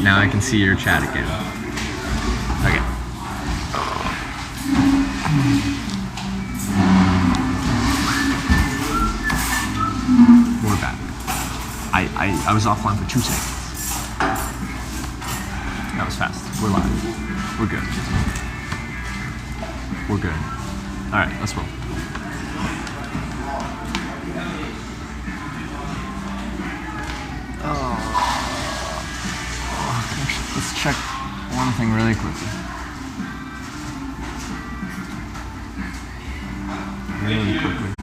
Now I can see your chat again. Okay. We're back. I was offline for 2 seconds. That was fast. We're live. We're good. We're good. All right, let's roll. Actually, let's check one thing really quickly. Really quickly.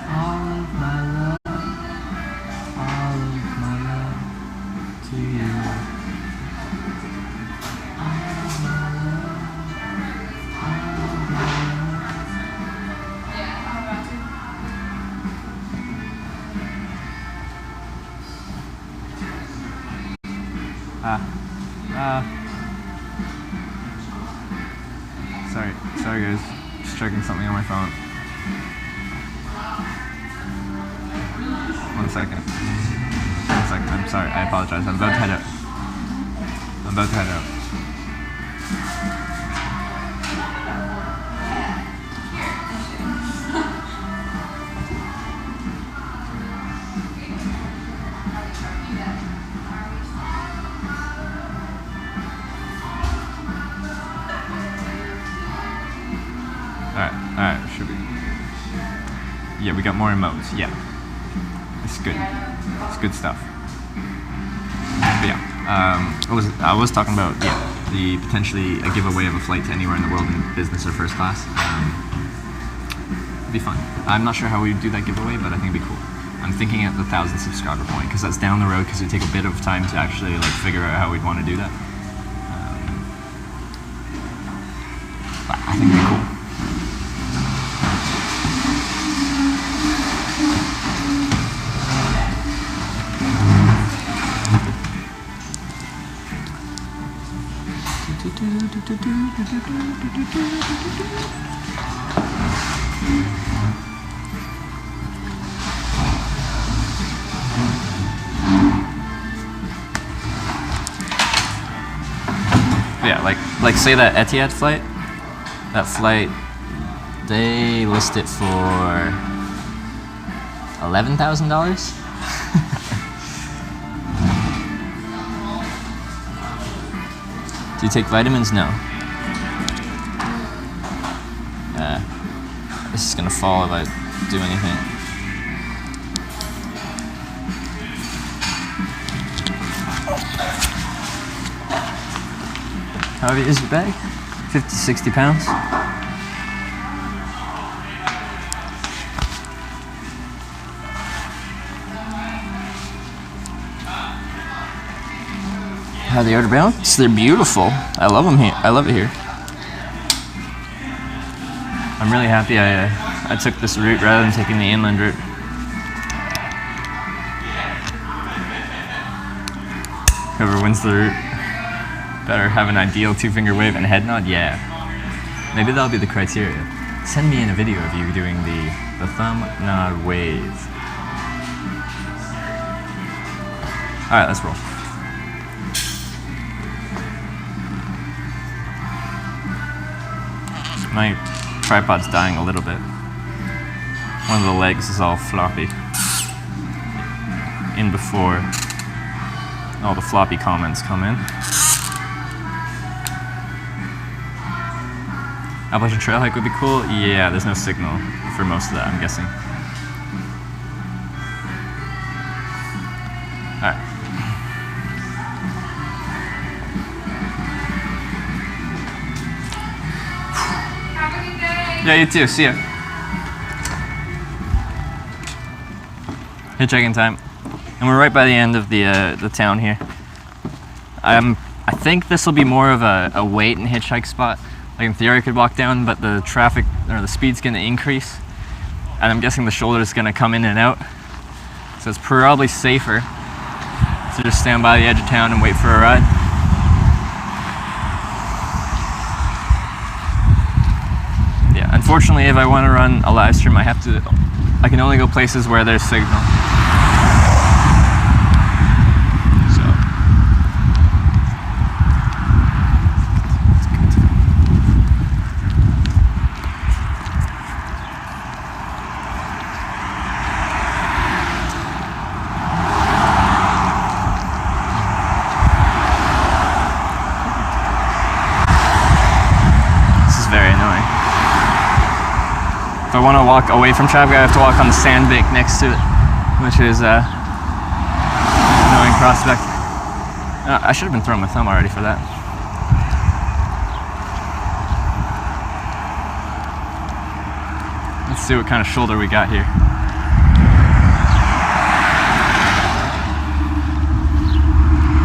All of my love to you. Sorry guys, just checking something on my phone. 1 second. 1 second, I'm sorry, I apologize. I'm about to head out. Alright, should be. Yeah, we got more emotes, yeah. It's good. It's good stuff. But yeah, I was talking about, the potentially a giveaway of a flight to anywhere in the world in business or first class. It'd be fun. I'm not sure how we would do that giveaway, but I think it'd be cool. I'm thinking at the 1,000 subscriber point, because that's down the road, because it'd take a bit of time to actually figure out how we'd want to do that. But I think it'd be cool. Yeah, like say that Etihad flight, they list it for $11,000. Do you take vitamins? No. This is gonna fall if I do anything. How heavy is your bag? 50, 60 pounds? How the outer balance? They're beautiful. I love them here. I love it here. I'm really happy I took this route rather than taking the inland route. Whoever wins the route better have an ideal 2-finger wave and head nod. Yeah. Maybe that'll be the criteria. Send me in a video of you doing the thumb nod wave. All right, let's roll. My tripod's dying a little bit. One of the legs is all floppy. In before all the floppy comments come in. Appalachian Trail hike would be cool. Yeah, there's no signal for most of that, I'm guessing. All right. Yeah, you too. See ya. Hitchhiking time, and we're right by the end of the town here. I think this will be more of a wait and hitchhike spot. Like in theory, I could walk down, but the traffic or the speed's going to increase, and I'm guessing the shoulder is going to come in and out. So it's probably safer to just stand by the edge of town and wait for a ride. Unfortunately, if I want to run a live stream, I can only go places where there's signal. I want to walk away from traffic, I have to walk on the sandbank next to it, which is an annoying prospect. I should have been throwing my thumb already for that. Let's see what kind of shoulder we got here.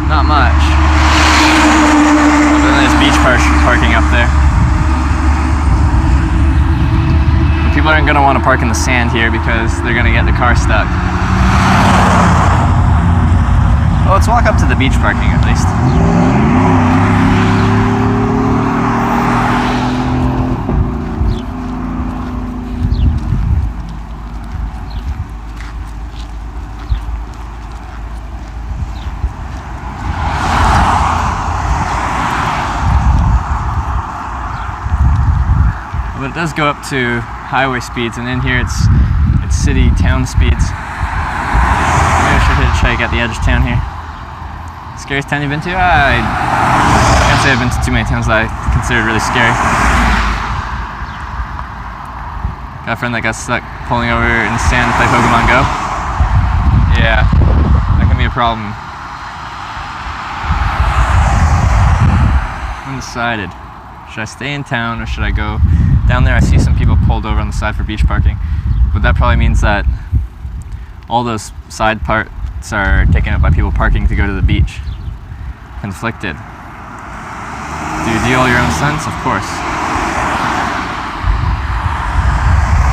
Not much. Other than this beach parking up there. But people aren't going to want to park in the sand here because they're going to get the car stuck. Well, let's walk up to the beach parking at least. But it does go up to highway speeds, and in here it's city town speeds. Maybe I should hitchhike at the edge of town here. Scariest town you've been to? I can't say I've been to too many towns that I considered really scary. Got a friend that got stuck pulling over in the sand to play Pokemon Go. Yeah, that can be a problem. Undecided. Should I stay in town or should I go down there? I see some people pulled over on the side for beach parking, but that probably means that all those side parts are taken up by people parking to go to the beach. Conflicted. Do you deal your own sentence? Of course. Of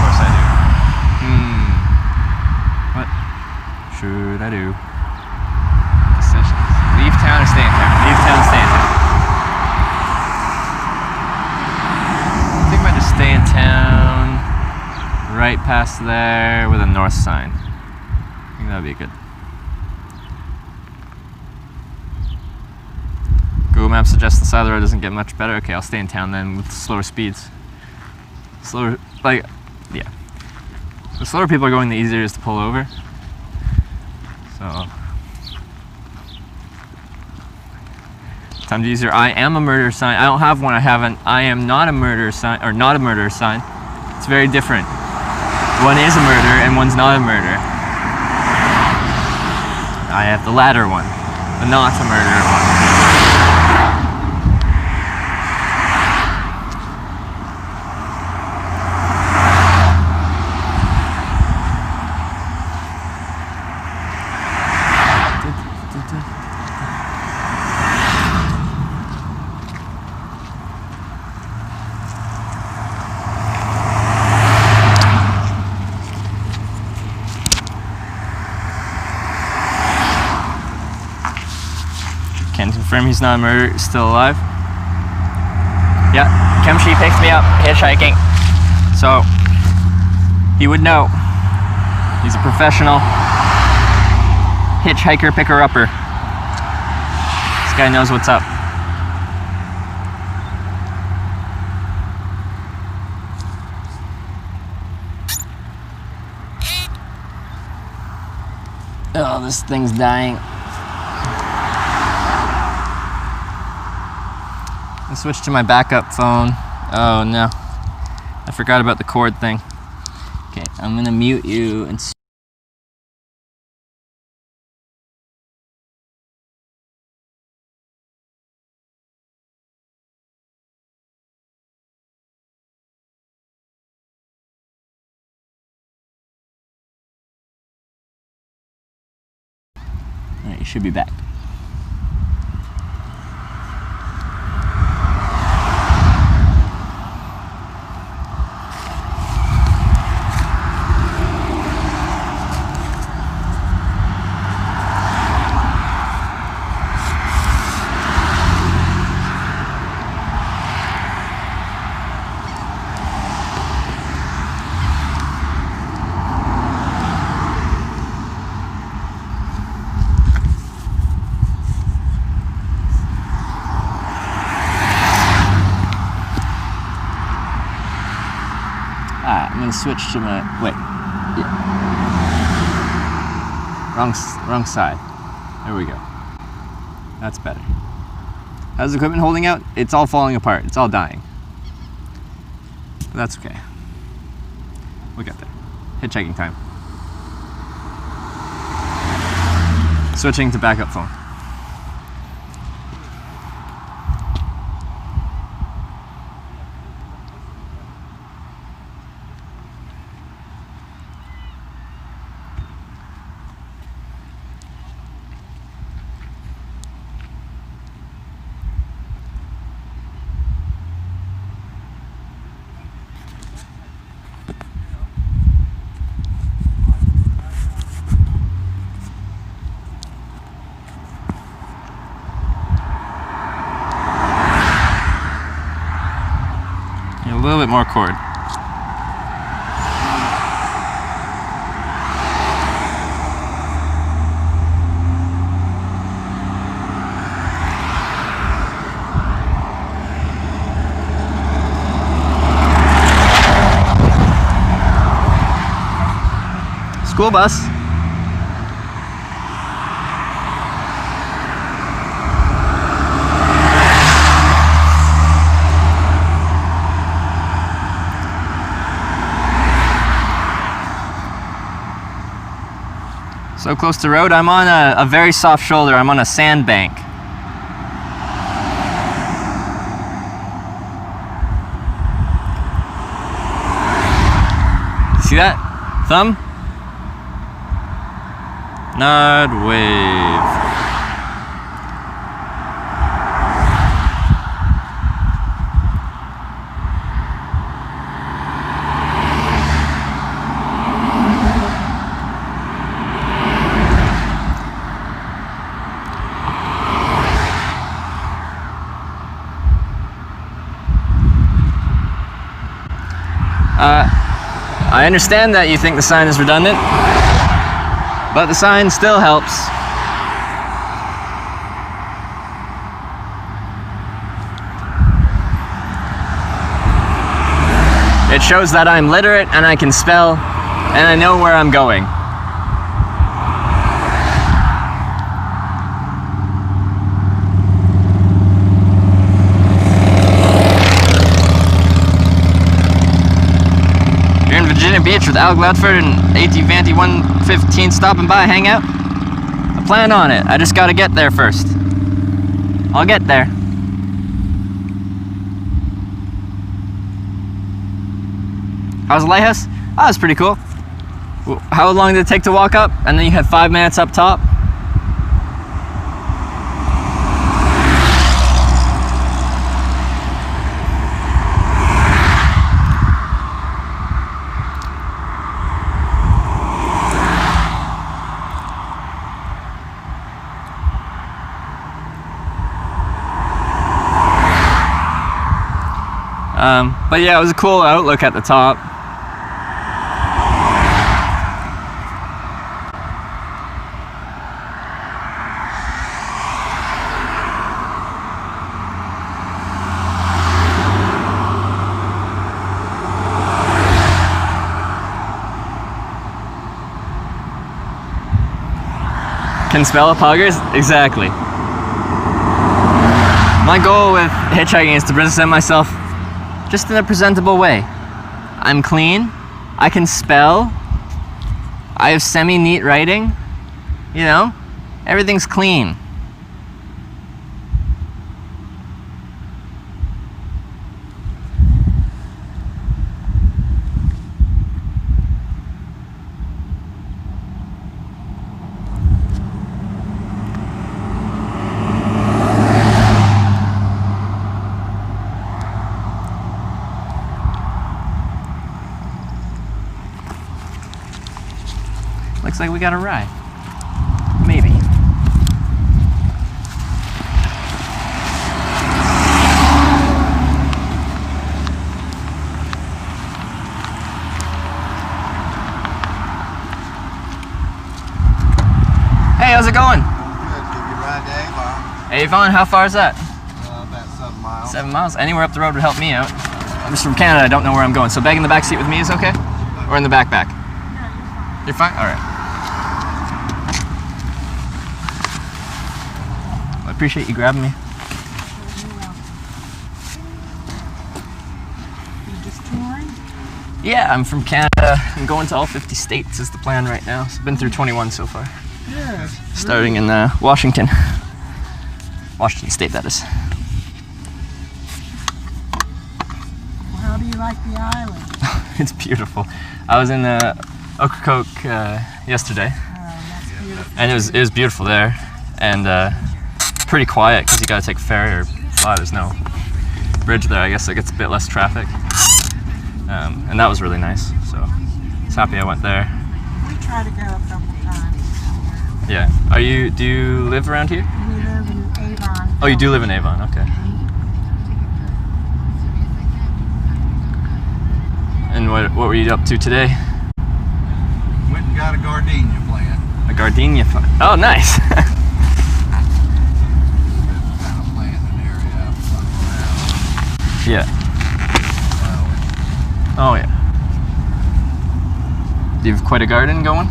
course I do. What should I do? Decisions. Leave town or stay in town? Leave town or stay in town? I think I might just stay in town, right past there with a north sign. I think that would be good. Google Maps suggests the side of the road doesn't get much better. Okay, I'll stay in town then with slower speeds. Slower, like, yeah. The slower people are going, the easier it is to pull over. So, time to use your I am a murderer sign. I don't have one, I have an I am not a murderer sign, or not a murderer sign. It's very different. One is a murder and one's not a murder. I have the latter one, the not a murderer one. Can confirm he's not a murderer, he's still alive. Yeah, Kemshi picked me up hitchhiking, so he would know. He's a professional hitchhiker picker-upper. This guy knows what's up. Oh, this thing's dying. I switched to my backup phone. Oh no, I forgot about the cord thing. Okay, I'm gonna mute you and Alright, you should be back. I'm gonna switch to my, wait, yeah. Wrong side. There we go. That's better. How's the equipment holding out? It's all falling apart. It's all dying. But that's okay. We got that. Hitchhiking time. Switching to backup phone. A little bit more cord. School bus. So close to the road. I'm on a very soft shoulder. I'm on a sandbank. See that? Thumb? Nod, wave. I understand that you think the sign is redundant, but the sign still helps. It shows that I'm literate and I can spell and I know where I'm going. Virginia Beach with Al Gladford and AT Vanty 115 stopping by, hang out. I plan on it. I just gotta get there first. I'll get there. How's the lighthouse? Oh, it's pretty cool. How long did it take to walk up? And then you had 5 minutes up top. But yeah, it was a cool outlook at the top. Can spell a poggers? Exactly. My goal with hitchhiking is to present myself just in a presentable way. I'm clean, I can spell, I have semi-neat writing, you know, everything's clean. Looks like we got a ride. Maybe. Hey, how's it going? Good. Give you a ride to Avon. Avon, how far is that? About 7 miles. 7 miles. Anywhere up the road would help me out. I'm just from Canada, I don't know where I'm going. So bag in the back seat with me is okay? Or in the backpack? No, you're fine. All right. I appreciate you grabbing me. You just touring? Yeah, I'm from Canada. I'm going to all 50 states is the plan right now. So I've been through 21 so far. Good. Starting in Washington. Washington State, that is. Well, how do you like the island? It's beautiful. I was in Ocracoke yesterday, That's beautiful. and it was beautiful there, and pretty quiet because you gotta take a ferry or fly. There's no bridge there. I guess it gets a bit less traffic, and that was really nice. So I was happy I went there. We try to go a couple times a year. Yeah. Do you live around here? We live in Avon. Oh, you do live in Avon. Okay. And what were you up to today? Went and got a gardenia plant. A gardenia plant. Oh, nice. Kind of planting an area out front of the Yeah. house. Oh, yeah. Do you have quite a garden going?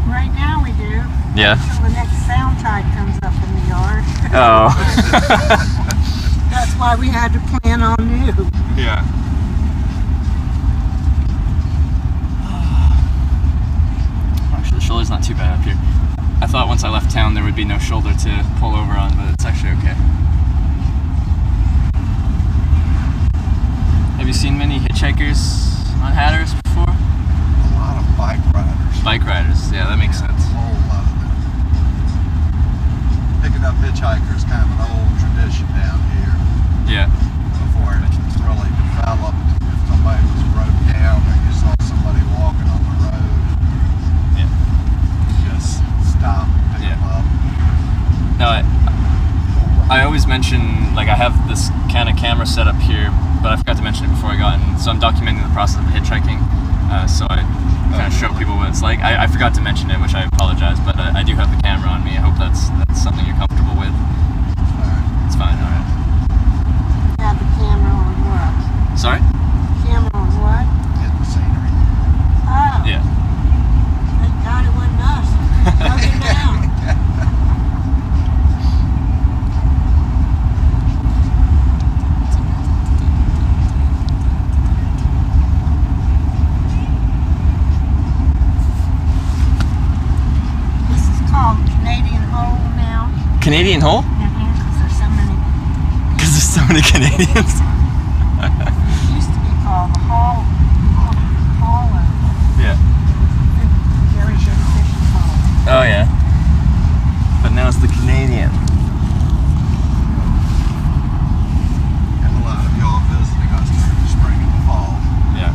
Right now we do. Yeah. Until the next sound tide comes up in the yard. Oh. That's why we had to plan on new. Yeah. Actually, the shoulder's not too bad up here. I thought once I left town there would be no shoulder to pull over on, but it's actually okay. Have you seen many hitchhikers on Hatteras before? A lot of bike riders. Bike riders, yeah, that makes sense. A whole lot of them. Picking up hitchhikers kind of an old tradition down here. Yeah. Before it really developed. If somebody was broke down or you saw somebody walking on the road, Yeah. just stop and pick Yeah. them up. No, I always mention, like, I have this kind of camera set up here, but I forgot to mention it before I got in. So I'm documenting the process of hitchhiking, so I kind of show people what it's like. I forgot to mention it, which I apologize, but I do have the camera on me. I hope that's something you're comfortable with. It's fine, alright. Have the camera on what? Sorry? Camera on what? Hit the scenery. Oh. Yeah. Thank God it wasn't us. Close it down. This is called Canadian Hole now. Canadian Hole? Because there's so many. Because there's so many Canadians. It used to be called the Hall. Yeah. Very good fishing hole. Oh, yeah. But now it's the Canadian. And a lot of y'all visiting us during the spring and the fall. Yeah.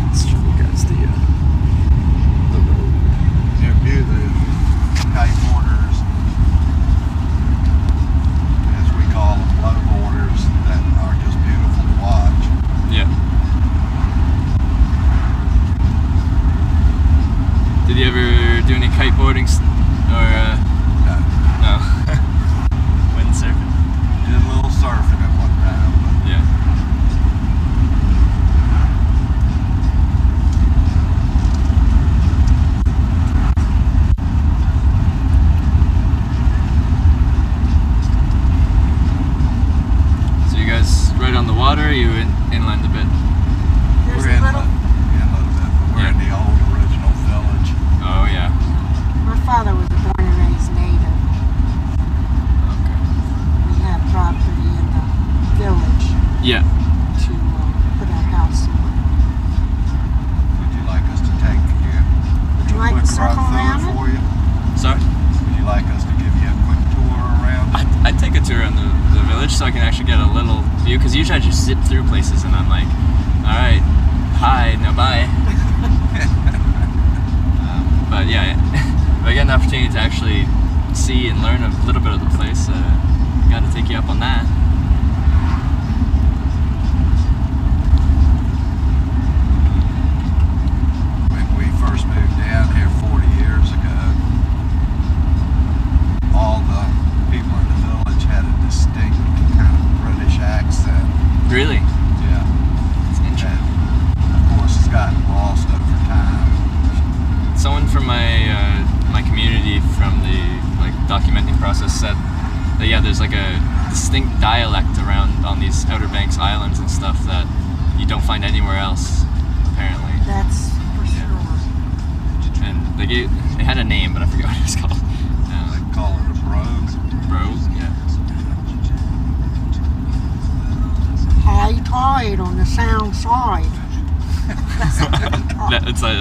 Let's show you guys the road. They're beautiful kiteboarders, as we call them, low boarders, that are just beautiful to watch. Yeah. Did you ever do any kiteboarding or No, no? Windsurfing. did a little surfing at one time, but Yeah. So you guys right on the water? Or are you inland a bit? There's we're a in little. a little bit, but we're in the old original village. Oh yeah. My father was a born and raised native. Okay. We had property in the village Yeah. to put our house on. Would you like us to take you? Would you like quick to circle run through around it it? for you? Sorry? Would you like us to give you a quick tour around it? I'd take a tour around the village so I can actually get a little view. Because usually I just zip through places and I'm like, all right, hi, now bye. But yeah, if I get an opportunity to actually see and learn a little bit of the place, got to take you up on that. When we first moved down here 40 years ago, all the people in the village had a distinct kind of British accent. Really? Yeah. It's interesting. And of course, it's gotten lost over time. Someone from my community from the like documenting process said that yeah, there's like a distinct dialect around on these Outer Banks islands and stuff that you don't find anywhere else, apparently. That's for sure. And it had a name, but I forgot what it was called. They call it a brogue. Brogue, yeah. High tide on the sound side. That's what they call it. That's Yeah.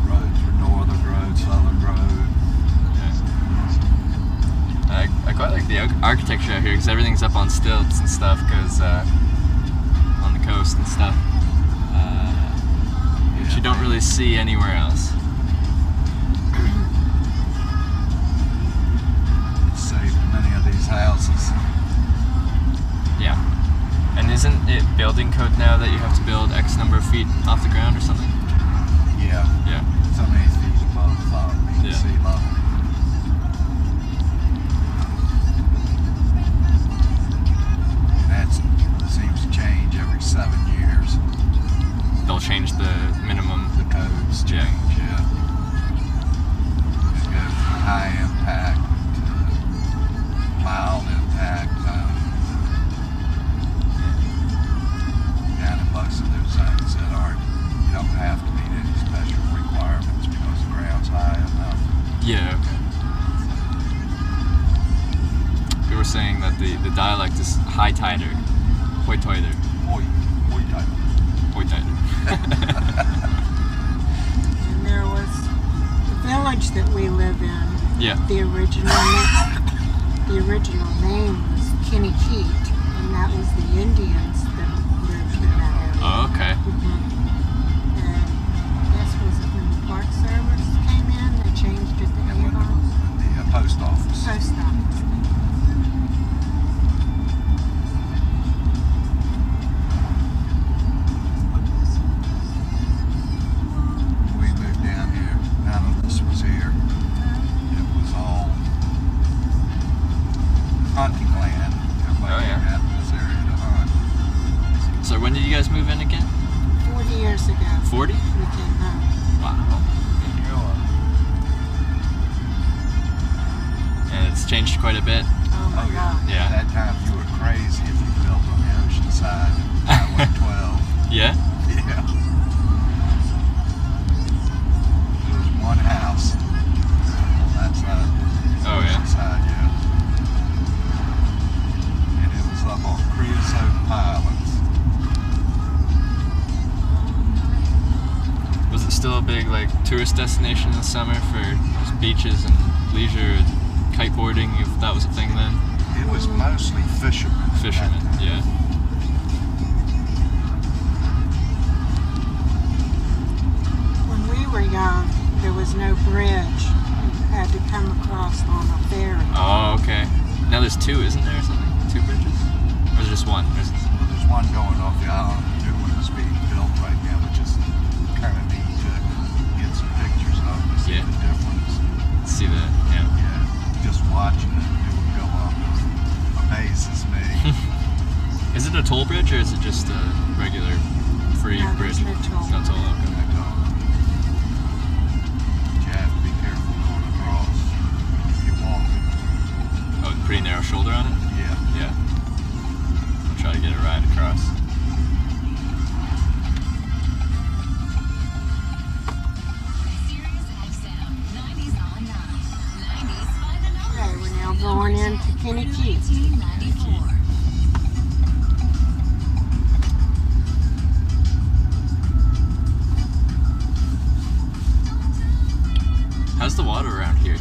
Roads were Northern Road, Southern Road. I quite like the architecture out here because everything's up on stilts and stuff because on the coast and stuff, which you don't really see anywhere else. Saved many of these houses. Yeah. And isn't it building code now that you have to build X number of feet off the ground or something? Yeah. Yeah. So many feet above sea level. That seems to change every 7 years. They'll change the minimum. The codes change, yeah. It goes from high impact to mild impact. Down in Buxton, there's zones that you don't have to meet any special requirements because the ground's high enough. Yeah, okay. We were saying that the dialect is high tider, hoi toider, Hoi title. hoi tider. And there was the village that we live in. Yeah. The original name was Kinnikeet, and that was the Indians that lived in that area. Oh, okay. And I guess was it when the Park Service came in, they changed it to And when Avon? the post office. Post office. We moved down here. None of this was here. It was all hunting land. Everybody Oh, yeah. came out to this area to hunt. So when did you guys move in again? 40 years ago, 40? we came home. Wow. And it's changed quite a bit. Oh my Oh, yeah. God. Yeah. At that time, you were crazy if you built on the ocean side. Highway 12. Yeah? Yeah. There was one house on that side. Oh, yeah. Ocean side, yeah. And it was up on Creosote Islands. Was it still a big tourist destination in the summer for just beaches and leisure and kiteboarding, if that was a thing then? It was mostly fishermen. at that Fishermen, time. yeah. When we were young, there was no bridge. You had to come across on a ferry. Oh, okay. Now there's two, isn't there, or something? 2 bridges? Or is there just one? There's one going off the island. The new one is being built right now, which is kind of neat to get some pictures of to see Yeah. the difference. See that? Yeah. Yeah, just watching it would go up amazes me. Is it a toll bridge or is it just a regular free No, bridge? there's no toll. No toll, okay. But you have to be careful going across if you walk it. Oh, pretty narrow shoulder on it? Yeah. Yeah. I'll try to get it right across. Okay, we're now going into Kinnikeet. How's the water around here?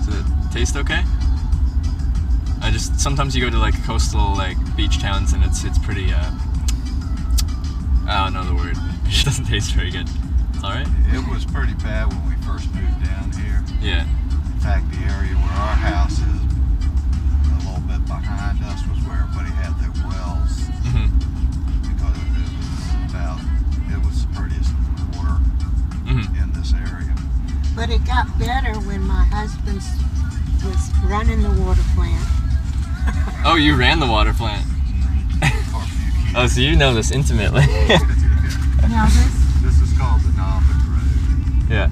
Does it taste okay? Sometimes you go to coastal beach towns and it's pretty I don't know the word. It just doesn't taste very good. It's alright? It was pretty bad when we first moved down here. Yeah. In fact, the area where our house is, a little bit behind us, was where everybody had their wells. Mm-hmm. Because it was the prettiest water in this area. But it got better when my husband was running the water plant. Oh, you ran the water plant. For a few years. Oh, so you know this intimately. Now this, This is called the Novick Road. Yeah.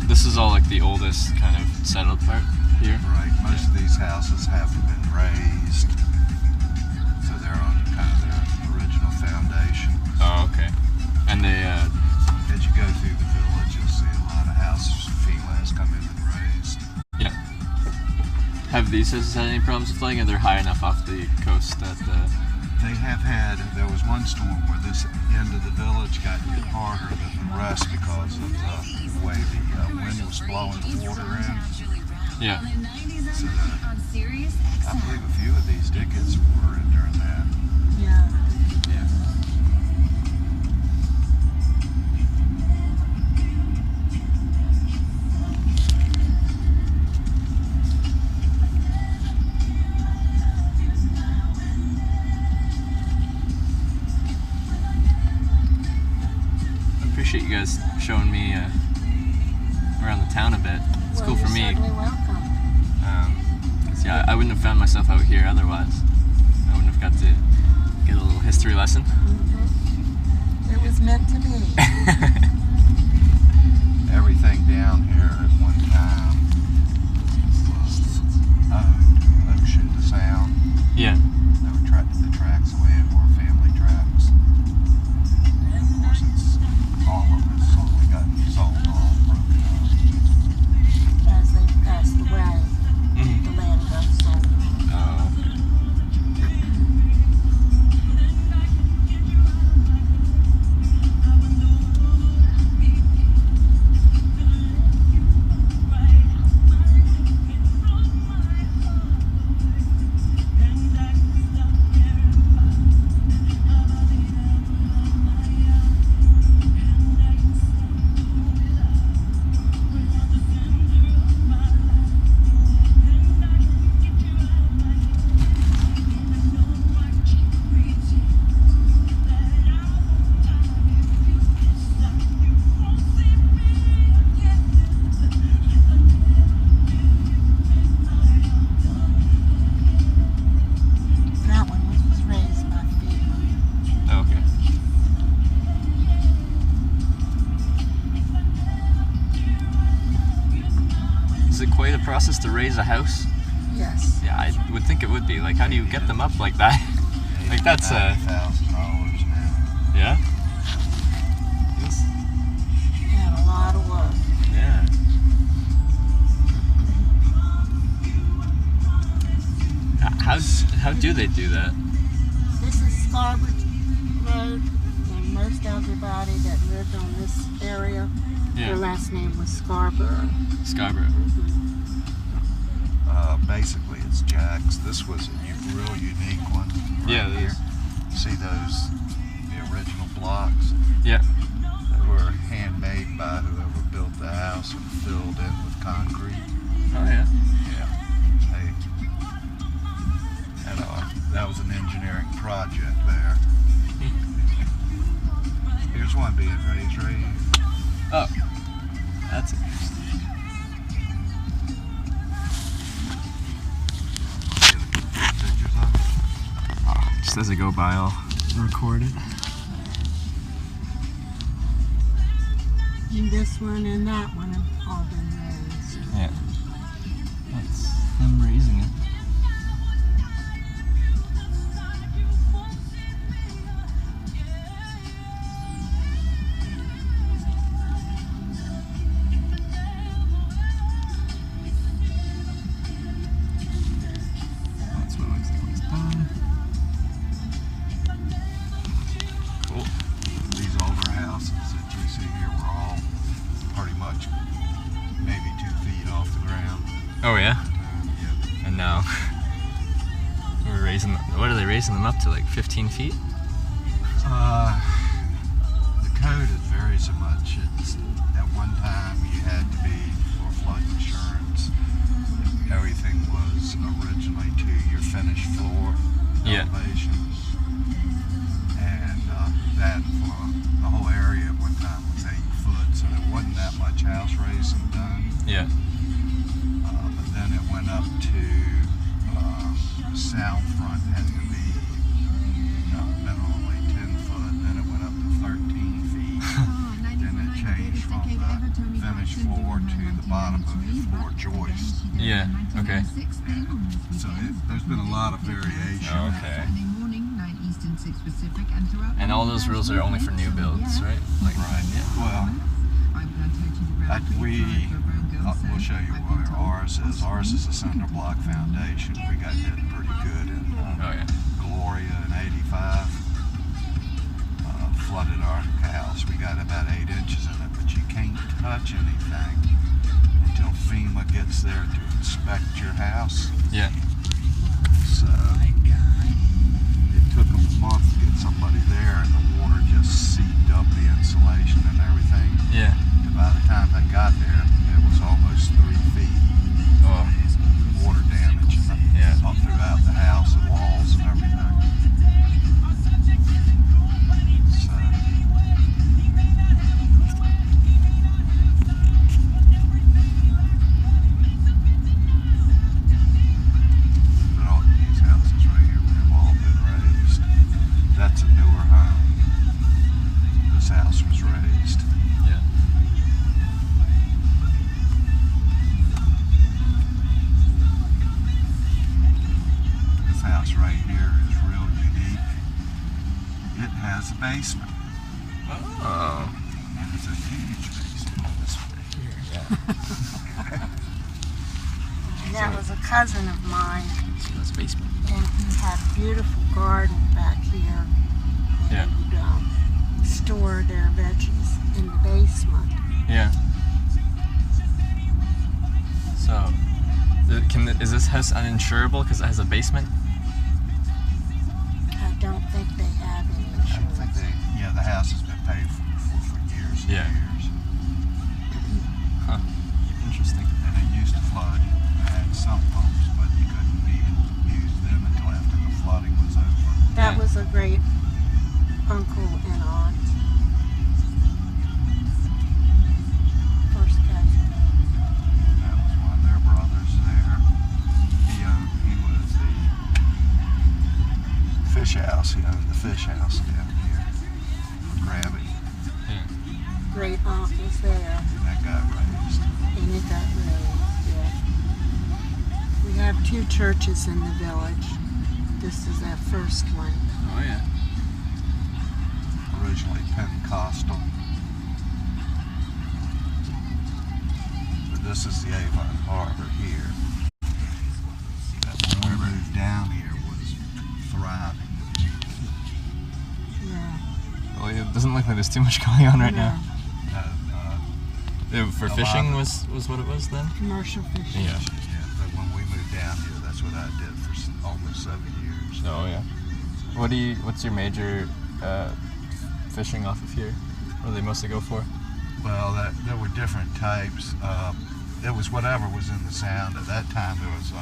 This is all like the oldest kind of settled part here. Right. Most of these houses haven't been raised, so they're on kind of their original foundation. Oh, okay. And they, As you go through the village, you'll see a lot of houses FEMA has come in and raised. yeah. Have these houses had any problems with flooding? Or they're high enough off the coast that They have had, there was one storm where this end of the village got hit harder than the rest because of the way the wind was blowing the water in. yeah. So I believe a few of these did get some water in during that. Yeah. Yeah. I appreciate you guys showing me around the town a bit. It's cool for me. You're certainly welcome. 'Cause, yeah, I wouldn't have found myself out here otherwise. I wouldn't have got to get a little history lesson. It was meant to be. Everything down here at one time was owned Ocean to Sound. Yeah. They were the tracks away were family tracks. Of course, it's all of it slowly got sold off, broken up. As they passed away, Mhm. the land got sold. Oh. That one was raised by FEMA. Okay. Is it quite a process to raise a house? Yes. Yeah, I would think it would be. Like, how do you get them up like that? Like, that's $90,000 now. yeah. Yes. And a lot of work. Yeah. How do they do that? This is Scarborough Road, and most everybody that lived on this area, their Yeah. last name was Scarborough. Scarborough. Basically, it's Jack's. This was a real unique one. Right Yeah, it here. is. See those, the original blocks? Yeah. They were handmade by whoever built the house and filled in with concrete. Oh yeah. Yeah. That was an engineering project there. Here's one being raised right here. Oh, that's interesting. Pictures of it. Oh, just as I go by, I'll record it. And this one and that one have all been raised. Yeah. That's them raising it. That's what it looks like when it's done. Cool. These older houses that you see here were all pretty much maybe 2 feet off the ground. Oh yeah. Yeah. And now we're raising. What are they raising them up to? Like 15 feet? The code is very so much. It's, at one time you had to be for flood insurance. Everything was originally to your finished floor Yeah. elevation. And that for the whole area at one time was 8 foot, so there wasn't that much house raising done. Yeah. But then it went up to south front had to be minimally 10 foot. Then it went up to 13 feet. Then it changed from the finished floor to the bottom of your floor joist. Yeah. Okay. So there's been a lot of variation. Okay. And all those rules are only for new builds, right? Like, Right. Yeah. Well, we'll show you what ours is. Ours is a cinder block foundation. We got hit pretty good in Oh yeah. Gloria in '85. Flooded our house. We got about 8 inches in it, but you can't touch anything until FEMA gets there to inspect your house. Yeah. So it took them a month to get somebody there, and the water just seeped up the insulation and everything. Yeah. And by the time they got there, it was almost 3 feet. Oh. Water damage Yeah. all throughout the house, the walls and everything. So but all these houses right here have all been raised. That's a newer home. This house was raised. Yeah. This house right here is real unique. It has a basement. Oh. And it's a huge basement this way here. Yeah. And that was a cousin of mine, So that's basement. and he had a beautiful garden back here. And Yeah. they would store their veggies in the basement. Yeah. So, is this house uninsurable because it has a basement? I don't think they have any I don't think insurance. the house has been paid for years and Yeah. years. Huh. Interesting. And it used to flood. It had sump pumps, but you couldn't even use them until after the flooding was over. That Yeah. was a great uncle and aunt. First cousin. That was one of their brothers there. He was the fish house. He owned the fish house down here. Grabbing. Yeah. Great aunt was there, And that got raised. and it got raised, yeah. We have 2 churches in the village. This is our first one. Oh yeah. Originally Pentecostal. But this is the Avon Harbor here. When we moved down here was thriving. Yeah. Well, it doesn't look like there's too much going on right No, now. For A fishing lot. was what it was then? Commercial fishing. Yeah. Yeah, but when we moved down here, that's what I did for almost 7 years. Oh yeah. What's your major fishing off of here? What do they mostly go for? Well, there were different types. It was whatever was in the sound. At that time, there was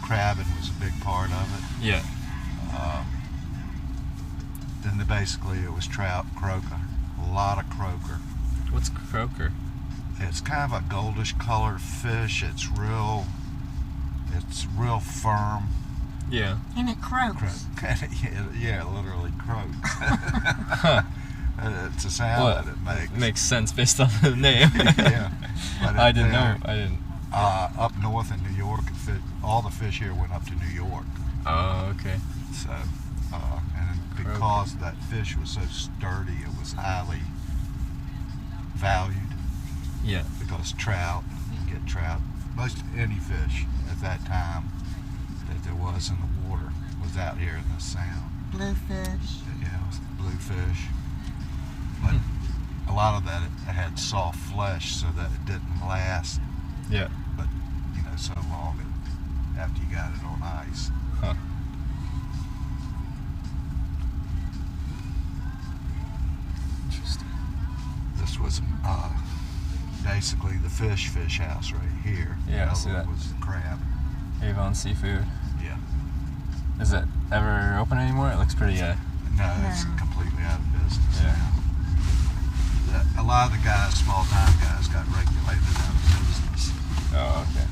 crabbing was a big part of it. Yeah. Then basically it was trout, croaker, a lot of croaker. What's croaker? It's kind of a goldish colored fish. It's real firm. Yeah. And it croaks. Yeah, literally croaks. It's a sound Well, that it makes. Makes sense based on the name. Yeah. But I didn't know. I didn't. Up north in New York, all the fish here went up to New York. Oh, okay. So, and because that fish was so sturdy, it was highly valued. Yeah. Because trout, you can get trout, most any fish at that time that there was in the water was out here in the sound. Bluefish. Yeah, it was bluefish. But a lot of that, it had soft flesh so that it didn't last, Yeah. but so long after you got it on ice. Huh. Interesting. This was basically the fish house right here. Yeah, I The see other that. one was the crab. Avon Seafood. Yeah. Is it ever open anymore? It looks pretty. No, it's No. completely out of business Yeah. now. A lot of the guys, small time guys, got regulated out of business. Oh, okay.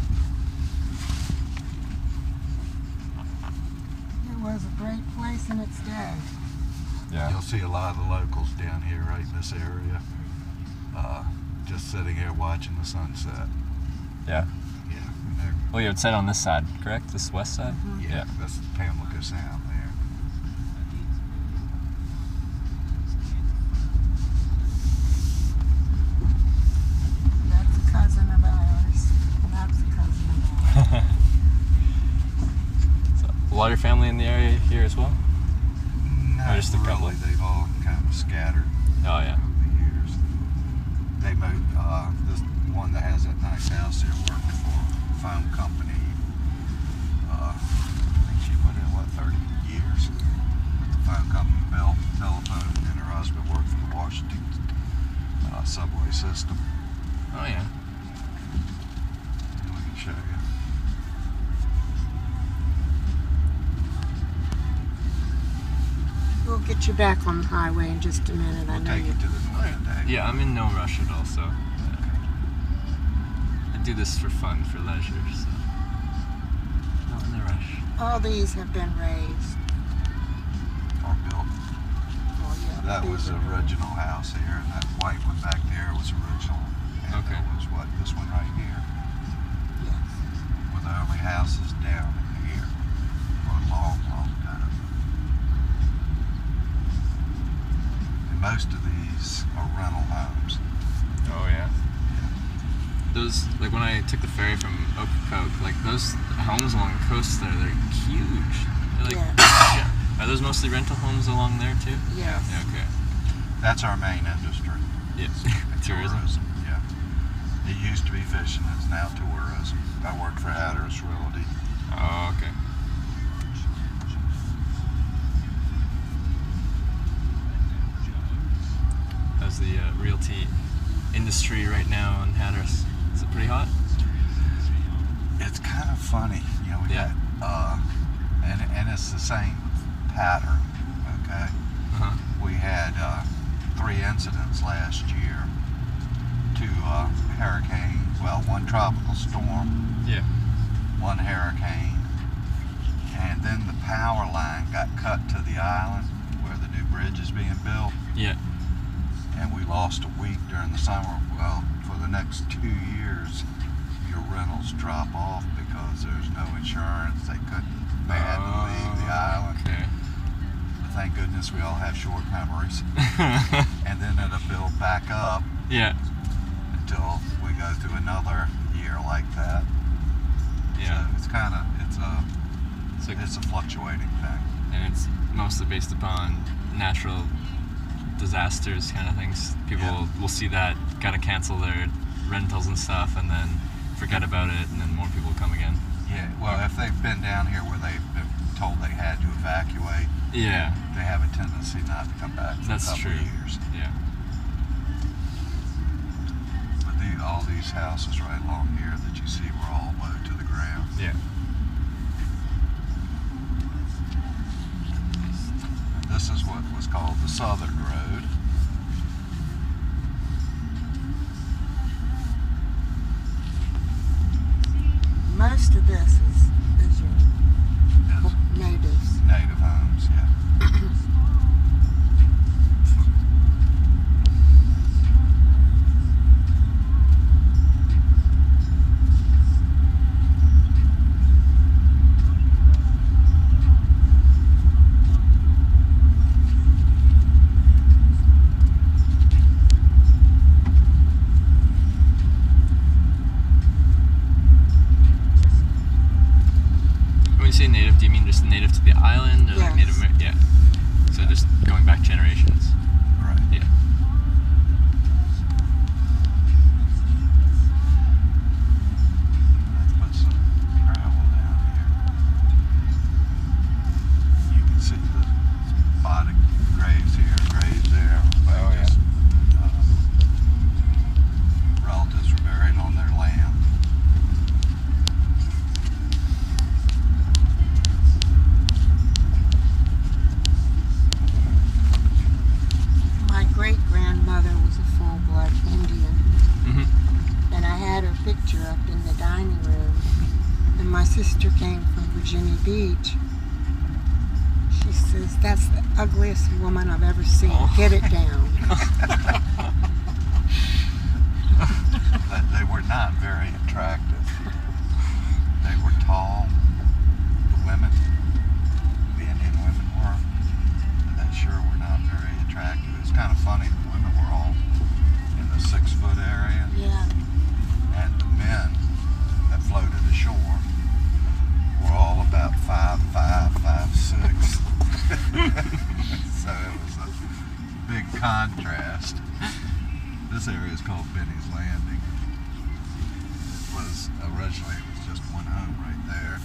It was a great place in its day. Yeah. You'll see a lot of the locals down here right in this area just sitting here watching the sunset. Yeah. Yeah. There. Well, you would set on this side, correct? This west side? Yeah. That's Pamlico Sound there. That's a cousin of ours. And that's a cousin of ours. So, a lot of your family in the area here as well? Not just a couple? really. They've all kind of scattered Oh, yeah. over the years. They moved. This one that has that nice house there worked for a phone company. I think she put in 30 years. The phone company built telephone, and her husband worked for the Washington subway system. Oh, yeah. And we can show you. We'll get you back on the highway in just a minute. I We'll know take you to the north today. Yeah, I'm in no rush at all, so I do this for fun, for leisure, so not in a rush. all these have been raised. Or built. Well, yeah, That these was the are raised. original house here, and that white one back there was original. And Okay. that was this one right here. Yes. Were the only houses down here for a long, long time. And most of these are rental homes. Oh, yeah. Those, like when I took the ferry from Okokoke, like those homes along the coast there, they're huge. They're like, Yeah. Are those mostly rental homes along there too? Yes. Yeah, okay. That's our main industry. Yeah. Tourism. Yeah. It used to be fishing, it's now tourism. I worked for Hatteras Realty. Oh, okay. How's the realty industry right now in Hatteras? Is it pretty hot? It's kind of funny, you know. We Yeah. got, and it's the same pattern. Okay, Uh-huh. we had 3 incidents last year. 2 hurricanes. Well, 1 tropical storm, Yeah. 1 hurricane, and then the power line got cut to the island where the new bridge is being built, Yeah. and we lost a week during the summer. Well, for the next 2 years, your rentals drop off because there's no insurance. They had to leave the island. Okay. But thank goodness we all have short memories. And then it'll build back up Yeah. until we go through another year like that. Yeah. So it's kind of So, it's a fluctuating thing. and it's mostly based upon natural disasters kind of things. People Yeah. will see that, kind of cancel their rentals and stuff, and then forget about it, and then more people come again. Yeah. Well, if they've been down here where they've been told they had to evacuate, Yeah. they have a tendency not to come back for That's a couple true. of years. Yeah. But all these houses right along here that you see were all low to the ground. Yeah. This is what was called the Southern Road. Most of this is your Yes. natives. Native homes, yeah. When you say native, do you mean just native to the island, or like Yes. Native American? Yeah. So just going back generations. Right. Yeah. Let's put some gravel down here. You can see the spotted graves here, graves there. Oh, yeah. Just, relatives were buried on their land. My great-grandmother was a full-blood Indian, Mm-hmm. and I had her picture up in the dining room. And my sister came from Virginia Beach. She says, "That's the ugliest woman I've ever seen. Oh. Get it down." not very attractive. They were tall. The women, the Indian women were. They sure were not very attractive. It's kind of funny. The women were all in the 6-foot area. Yeah. And the men that floated ashore were all about 5'5", 5'6". So it was a big contrast. This area is called Benny's Landing. It was originally just one home right there.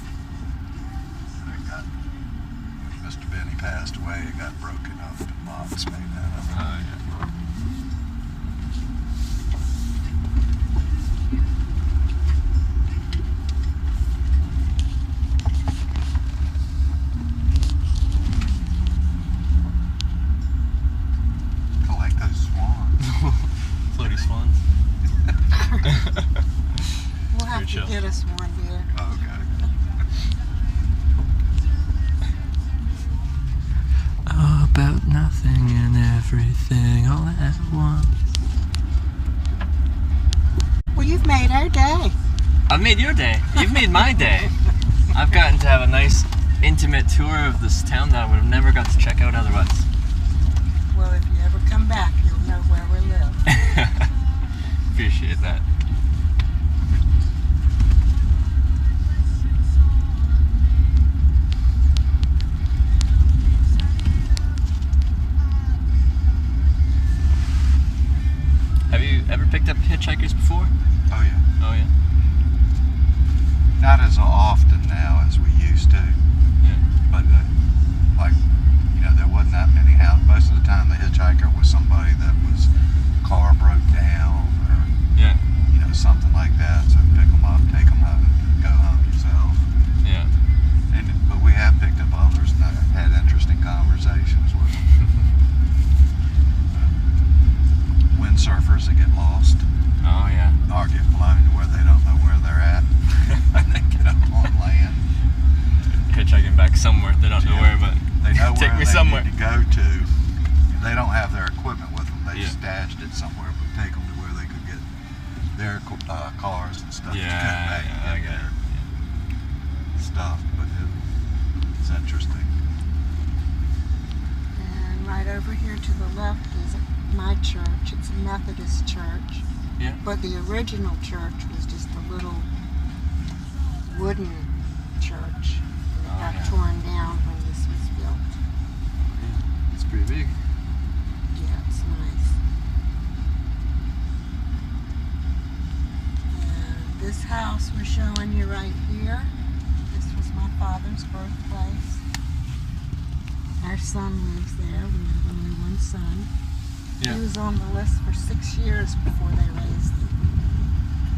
And it got, when Mr. Benny passed away, it got broken up and lots made out of it. Oh, yeah. Collect those swans. Floaty swans. We'll have Good to show. get us one, dear. Okay. About nothing and everything all at once. Well, you've made our day. I've made your day. You've made my day. I've gotten to have a nice, intimate tour of this town that I would have never got to check out otherwise. Well, if you ever come back, you'll know where we live. Appreciate that. Have you ever picked up hitchhikers before? Oh yeah. Oh yeah. Not as often now as we used to. Yeah. But like, there wasn't that many houses. Most of the time the hitchhiker was somebody that was car broke down or Yeah. something like that. So pick them up, take them home, and go home yourself. Yeah. But we have picked up others and I've had interesting conversations with them. Windsurfers that get lost Oh yeah. or get blown to where they don't know where they're at and they get up on land. Hitchhiking back somewhere. They don't know where, but They know take where me they somewhere. need to go to. They don't have their equipment with them. They Yeah. stashed it somewhere, but take them to where they could get their cars and stuff. Yeah, to come back yeah, and I get get their stuff. But it's interesting. And right over here to the left is my church. It's a Methodist church. Yeah. But the original church was just a little wooden church. And it Oh, got yeah. torn down when this was built. It's pretty big. Yeah, it's nice. And this house we're showing you right here, this was my father's birthplace. Our son lives there. We have only one son. Yeah. He was on the list for 6 years before they raised him.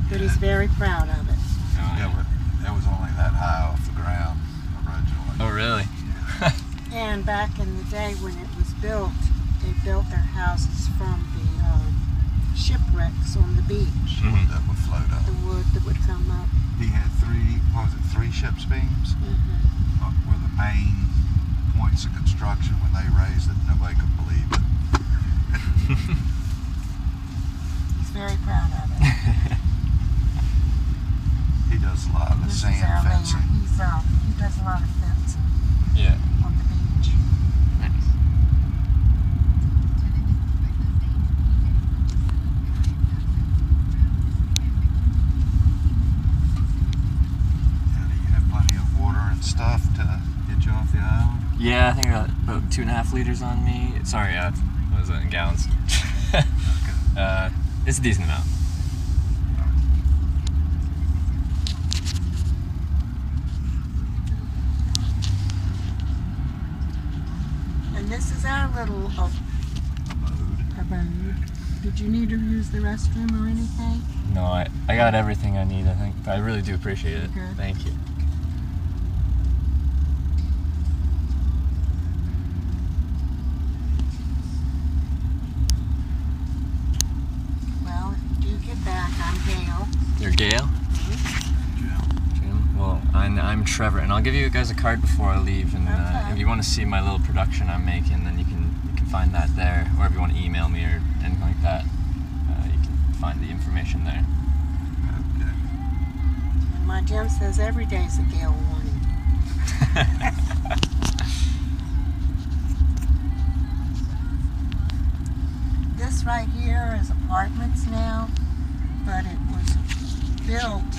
But he's very proud of it. Oh, Yeah, but it was only that high off the ground originally. Oh really? And back in the day when it was built, they built their houses from the shipwrecks on the beach. Mhm. That would float up. The wood that would come up. He had three ship's beams Mm-hmm. were the main points of construction. When they raised it, nobody could believe it. He's very proud of it. He does a lot of This is sand our land. fencing. He does a lot of fencing Yeah. on the beach. Nice. Yeah, do you have plenty of water and stuff to get you off the island? Yeah, I think I got about 2.5 liters on me. Sorry, what was it in gallons? Okay. It's a decent amount. And this is our little abode. Did you need to use the restroom or anything? No, I got everything I need, I think. I really do appreciate it. Okay. Thank you. Well, if you do get back, I'm Gail. You're Gail? Jim? Well, I'm Trevor, and I'll give you guys a card before I leave. And Okay. if you want to see my little production I'm making, then you can find that there. Or if you want to email me or anything like that, you can find the information there. Jim says every day's a gale warning. This right here is apartments now, but it was built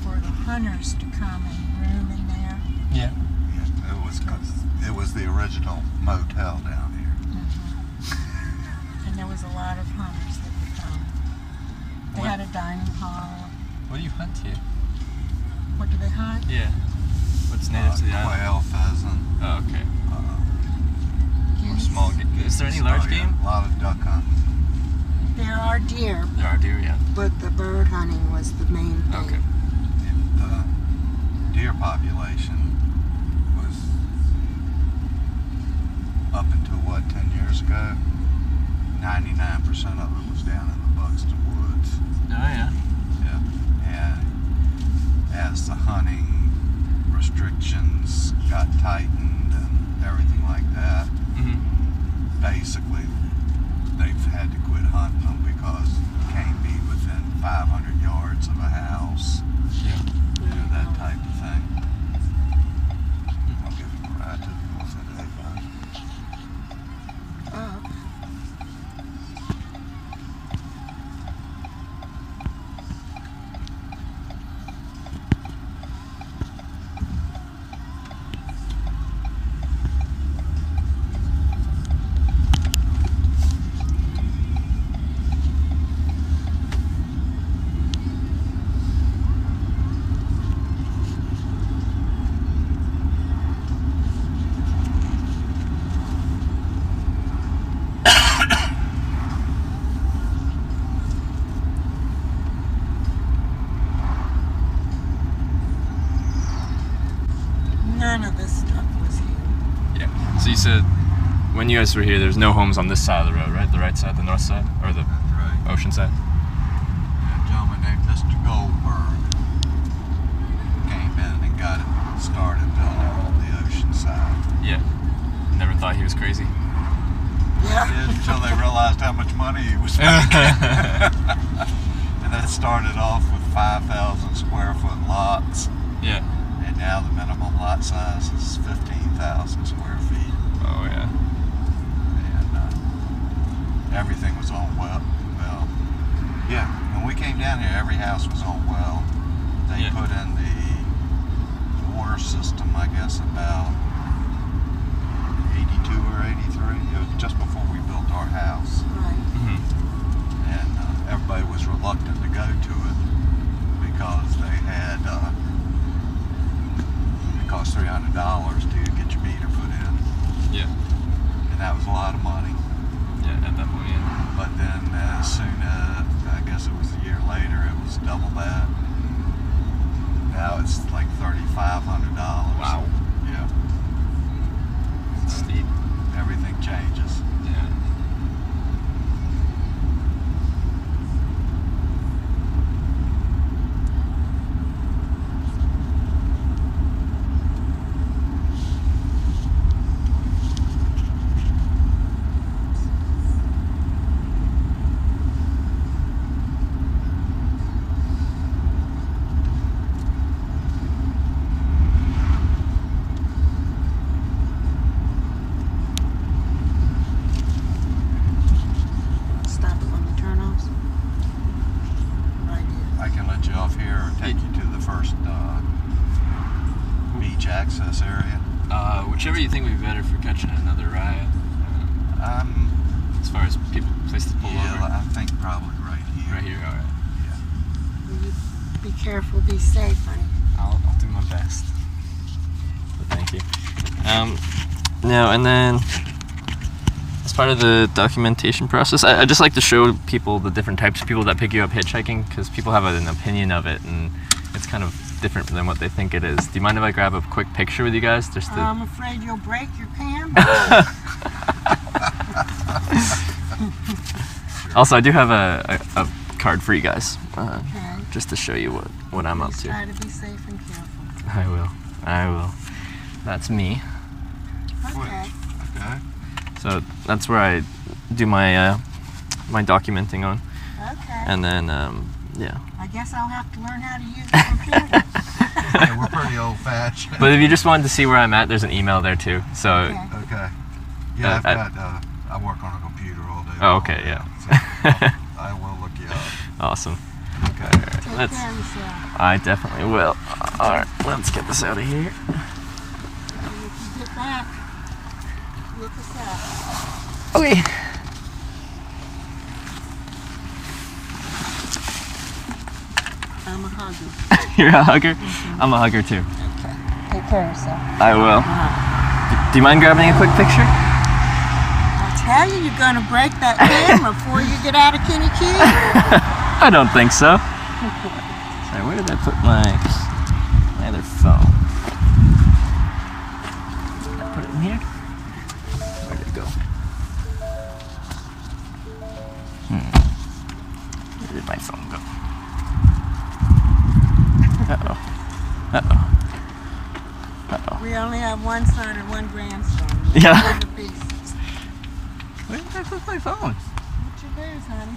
for the hunters to come and room in there. Yeah. Yeah, it was the original motel down here. And there was a lot of hunters that would come. They had a dining hall. What do you hunt here? What do they hunt? Yeah. What's native to the island? Quail, pheasant, Oh, okay. Geese. Small game. Is there any large game? A lot of duck hunting. There are deer, There are deer, yeah. but the bird hunting was the main thing. Okay. The deer population was up until 10 years ago, 99% of it was down in the Buxton Woods. Oh, yeah. Yeah. And as the hunting restrictions got tightened and everything like that, Mm-hmm. basically they've had to quit hunting them because you can't be within 500 yards of a house, Yeah. that type of thing. I'll give them a ride to the north end of the Oh. None of this stuff was here. Yeah. So you said when you guys were here, there's no homes on this side of the road, right? The right side, the north side, or the That's right. ocean side? A gentleman named Mr. Goldberg came in and got it started building on the ocean side. Yeah. Never thought he was crazy. Yeah. Until they realized how much money he was making. And that started off with 5,000 square foot lots. Yeah. And now the minimum lot size is 15,000 square feet. Oh, yeah. And everything was on well. Yeah, when we came down here, every house was on well. They Yeah. put in the water system, I guess, about 82 or 83. It was just before we built our house. Right. Mm-hmm. And everybody was reluctant to go to it because they had it cost $300 to get your meter put in, Yeah. and that was a lot of money. Yeah, at that point, yeah. But then as soon as, I guess it was a year later, it was double that. Now it's like $3,500. Wow. Yeah, Steep. everything changes. Yeah. Stop it when the turnoffs. Right here. I can let you off here or take you to the first beach access area. Whichever you think would be better for catching another ride. As far as people, place to pull Yeah, over. I think probably right here. Right here, alright. Yeah. Will you be careful, be safe, honey. I'll do my best. But thank you. Now, and then as part of the documentation process, I just like to show people the different types of people that pick you up hitchhiking, because people have an opinion of it, and it's kind of different than what they think it is. Do you mind if I grab a quick picture with you guys? Just to... I'm afraid you'll break your camera. Also, I do have a card for you guys, Okay. just to show you what I'm up Please to. try to be safe and careful. I will. That's me. Okay. Okay. So that's where I do my my documenting on, Okay. and then yeah. I guess I'll have to learn how to use the computer. Yeah, we're pretty old-fashioned. But if you just wanted to see where I'm at, there's an email there too. So. Okay. Okay. Yeah, I work on a computer all day. Oh, okay, yeah. So I will look you up. Awesome. Okay. Take Let's. care of yourself. I definitely will. All right, let's get this out of here. And if you get back, look us up. Okay. I'm a hugger. You're a hugger? I'm a hugger too. Okay. Take care of yourself. I will. Do you mind grabbing a quick picture? I'll tell you, you're going to break that camera before you get out of Kenny Key. I don't think so. Sorry, where did I put my other phone? Did I put it in here? Where did it go? Where did my phone go? Uh-oh. Uh-oh. Uh-oh. We only have one son and one grandson. Yeah. We're the pieces. Where did I put my phone? What's your booze, honey?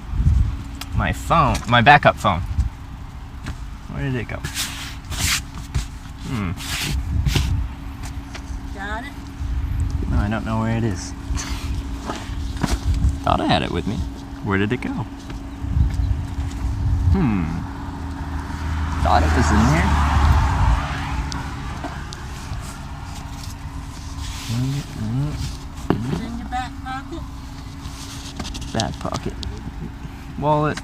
My phone. My backup phone. Where did it go? Got it? No, I don't know where it is. Thought I had it with me. Where did it go? Thought it was in there. Is it in your back pocket? Back pocket. Wallet.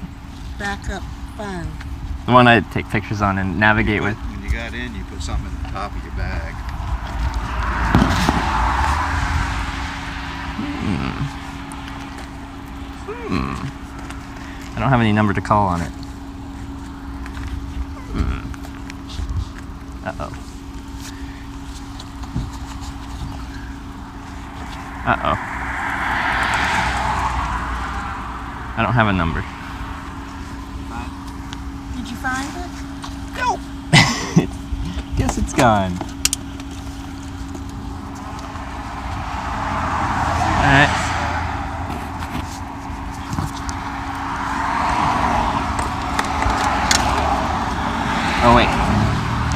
Backup phone. The one I take pictures on and navigate with. When you got in, you put something in the top of your bag. I don't have any number to call on it. Uh-oh. Uh-oh. I don't have a number. Did you find it? No. Guess it's gone. Alright. Oh wait.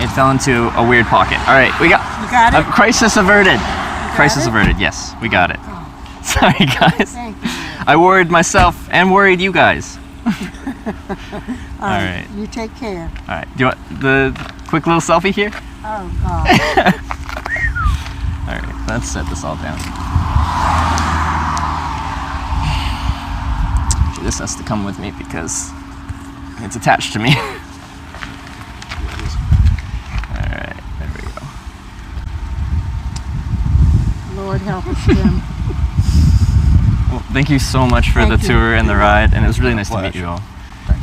It fell into a weird pocket. Alright, we got You got it? crisis averted. Crisis it? averted, yes. We got it. Oh, Sorry guys. thank you. I worried myself and worried you guys. Alright. You take care. Alright. Do you want the quick little selfie here? Oh, God. Alright, let's set this all down. This has to come with me because it's attached to me. Alright, there we go. Lord help us, Jim. Well, thank you so much for the Thank you. tour and the ride, and it was really nice to meet you all.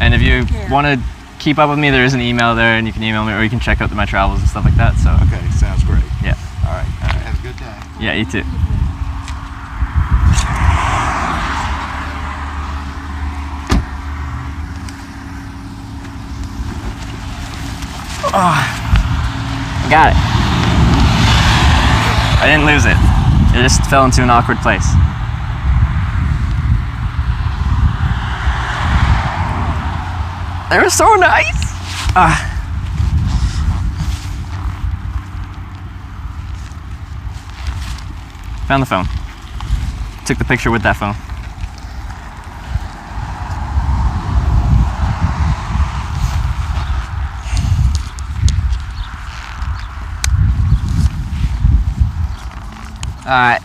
And if you care. want to keep up with me, there is an email there, and you can email me, or you can check out my travels and stuff like that. So Okay, sounds great. yeah, All right. Have a good day. yeah, you too. I got it. I didn't lose it. It just fell into an awkward place. They were so nice. Found the phone. Took the picture with that phone. Alright.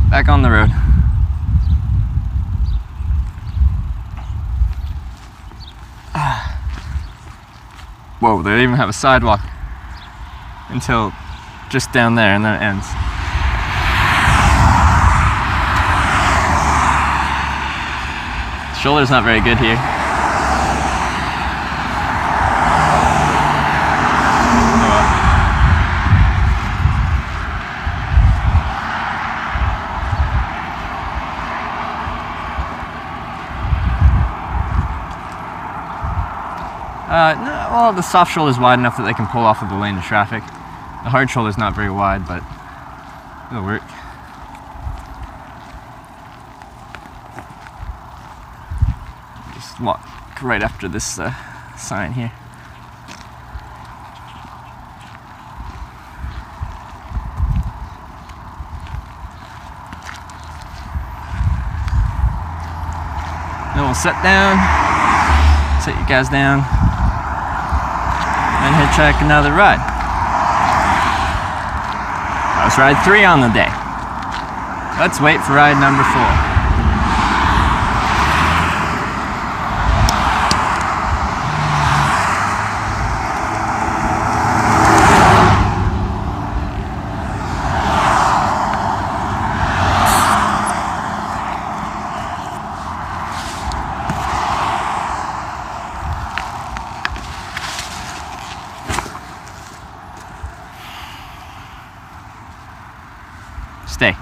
Back on the road. Whoa, they even have a sidewalk until just down there, and then it ends. Shoulder's not very good here. No, well, the soft shoulder is wide enough that they can pull off of the lane of traffic. The hard shoulder is not very wide, but it'll work. Just walk right after this sign here. we'll sit down, sit you guys down, and hitchhike another ride. That was ride 3 on the day. Let's wait for ride number 4. Stay.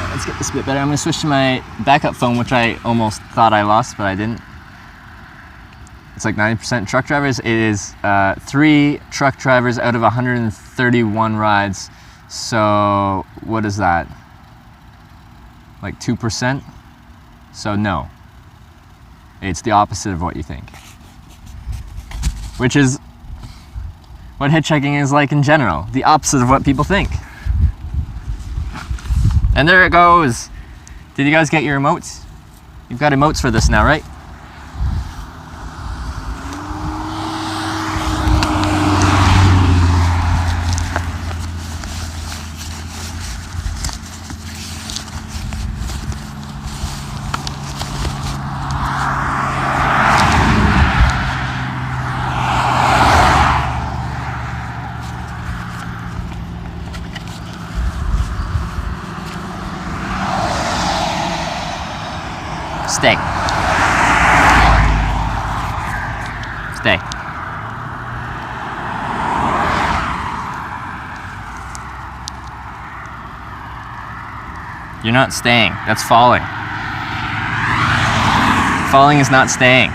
Let's get this a bit better. I'm going to switch to my backup phone, which I almost thought I lost, but I didn't. It's like 90% truck drivers. It is 3 truck drivers out of 131 rides. So what is that? Like 2%? So no. It's the opposite of what you think. Which is what hitchhiking is like in general. The opposite of what people think. And there it goes. Did you guys get your emotes? You've got emotes for this now, right? Stay. Stay. You're not staying. That's falling. Falling is not staying.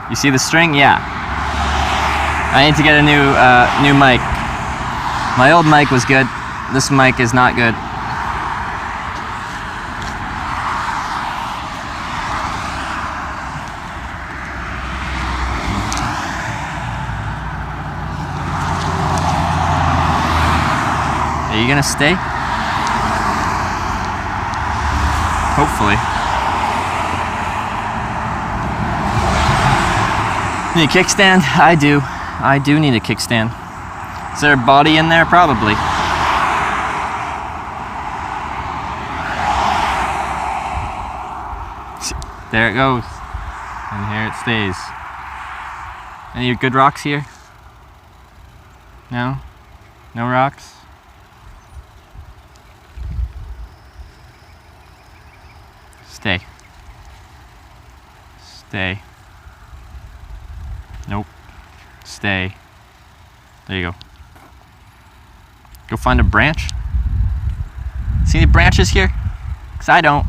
You see the string? Yeah. I need to get a new mic. My old mic was good. This mic is not good. Are you gonna stay? Hopefully. Need a kickstand? I do. I do need a kickstand. Is there a body in there? Probably. There it goes. And here it stays. Any good rocks here? No? No rocks? Stay. Stay. Nope. Stay. There you go. Go find a branch. See any branches here? Because I don't.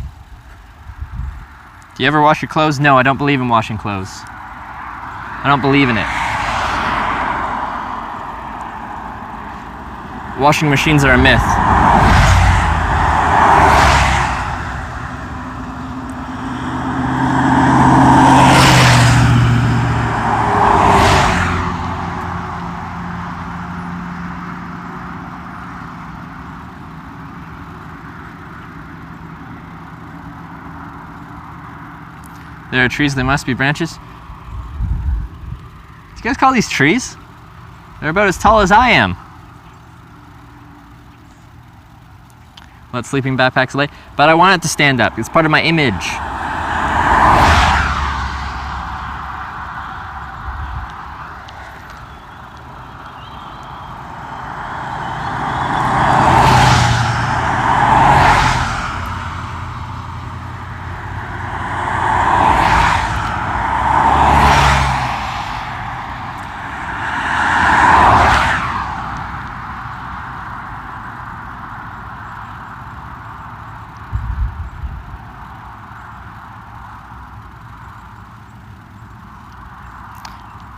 Do you ever wash your clothes? No, I don't believe in washing clothes. I don't believe in it. Washing machines are a myth. There are trees, there must be branches. Do you guys call these trees? They're about as tall as I am. Let sleeping backpacks lay. But I want it to stand up. It's part of my image.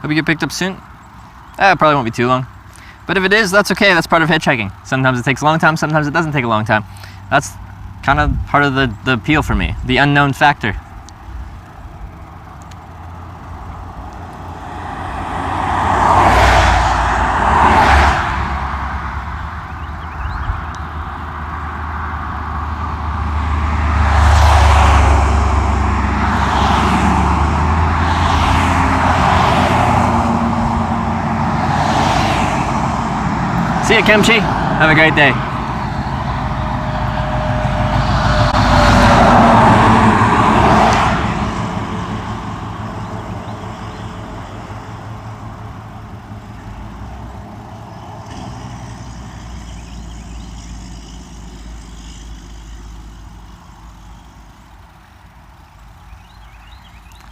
Hope you get picked up soon. It probably won't be too long. But if it is, that's okay. That's part of hitchhiking. Sometimes it takes a long time, sometimes it doesn't take a long time. That's kind of part of the appeal for me, the unknown factor. See you, Kimchi. Have a great day.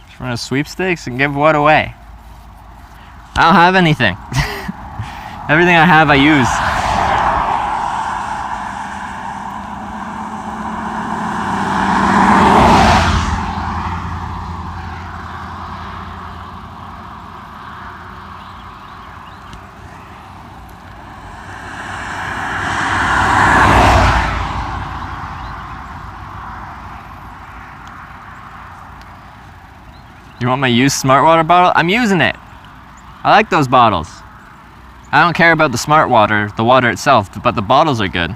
Just run a sweepstakes and give what away? I don't have anything. Everything I have, I use. You want my used smart water bottle? I'm using it. I like those bottles. I don't care about the smart water, the water itself, but the bottles are good.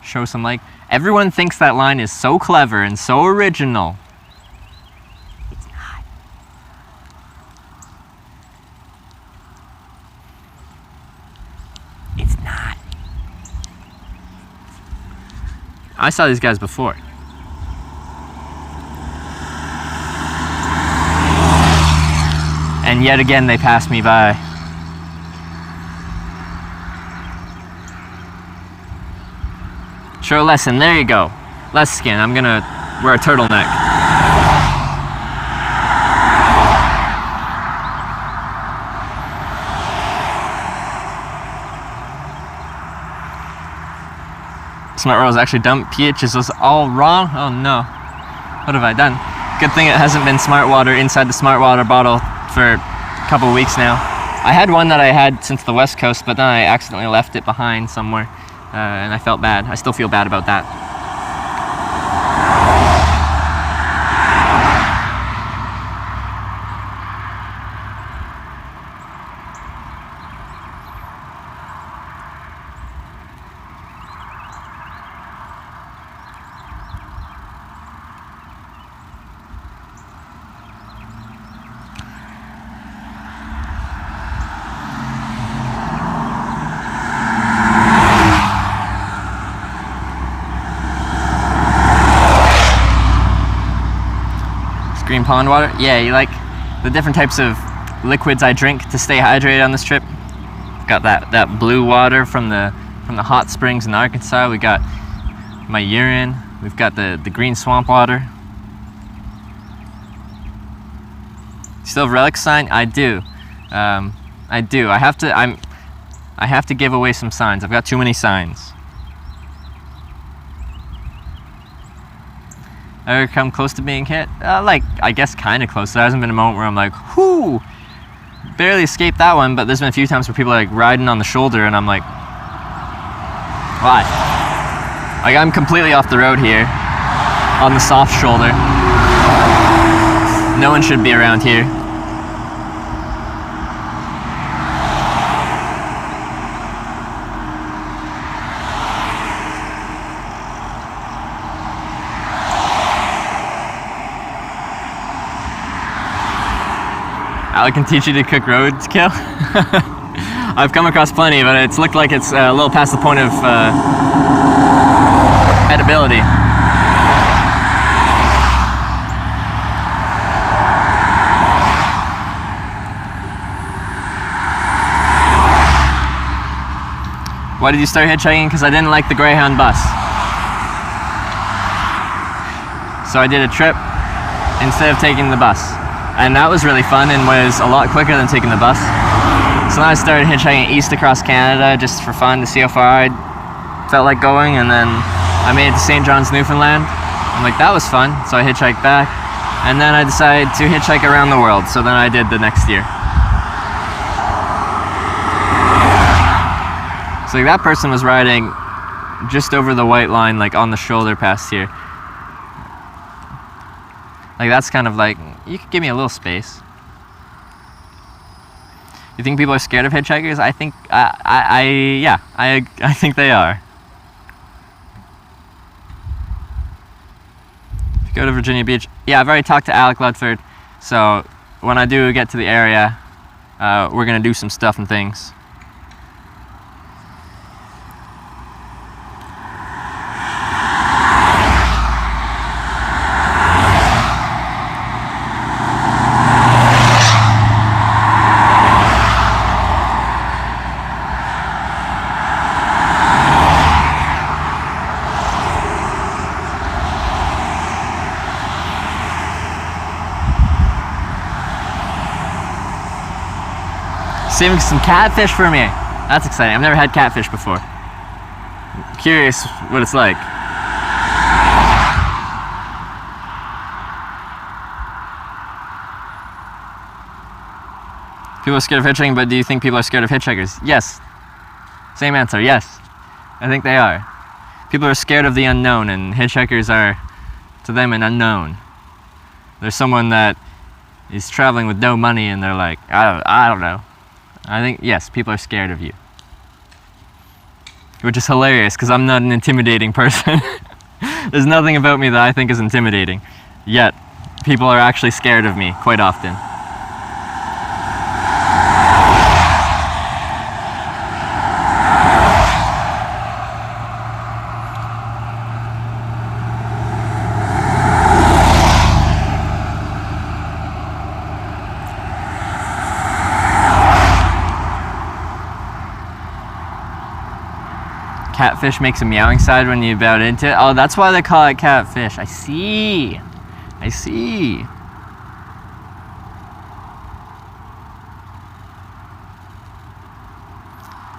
Show some like. Everyone thinks that line is so clever and so original. It's not. It's not. I saw these guys before. And yet again, they passed me by. Show a lesson, there you go. Less skin, I'm gonna wear a turtleneck. Smart World is actually dumb. pH is all wrong? Oh no. What have I done? Good thing it hasn't been smart water inside the smart water bottle for a couple of weeks now. I had one that I had since the West Coast, but then I accidentally left it behind somewhere, and I felt bad. I still feel bad about that. Green pond water? Yeah, you like the different types of liquids I drink to stay hydrated on this trip. Got that blue water from the hot springs in Arkansas. We got my urine. We've got the green swamp water. Still have relic sign? I do. I do. I have to give away some signs. I've got too many signs. Ever come close to being hit? Like, I guess kind of close. There hasn't been a moment where I'm like, whoo! Barely escaped that one, but there's been a few times where people are like riding on the shoulder and I'm like, why? Like, I'm completely off the road here, on the soft shoulder. No one should be around here. I can teach you to cook roadkill. I've come across plenty, but it's looked like it's a little past the point of edibility. Why did you start hitchhiking? Because I didn't like the Greyhound bus. So I did a trip instead of taking the bus. And that was really fun and was a lot quicker than taking the bus. So then I started hitchhiking east across Canada just for fun to see how far I felt like going, and then I made it to St. John's, Newfoundland. I'm like, that was fun, so I hitchhiked back. And then I decided to hitchhike around the world, so then I did the next year. So like, that person was riding just over the white line, like on the shoulder past here. Like that's kind of like, you could give me a little space. You think people are scared of hitchhikers? I think, I think they are. If you go to Virginia Beach, yeah, I've already talked to Alec Ludford, so when I do get to the area, we're gonna do some stuff and things. Saving some catfish for me. That's exciting. I've never had catfish before. I'm curious what it's like. People are scared of hitchhiking, but do you think people are scared of hitchhikers? Yes. Same answer, yes. I think they are. People are scared of the unknown, and hitchhikers are, to them, an unknown. There's someone that is traveling with no money, and they're like, I don't know. I think, yes, people are scared of you. Which is hilarious, because I'm not an intimidating person. There's nothing about me that I think is intimidating. Yet, people are actually scared of me quite often. Catfish makes a meowing sound when you bout into it. Oh, that's why they call it catfish. I see. I see.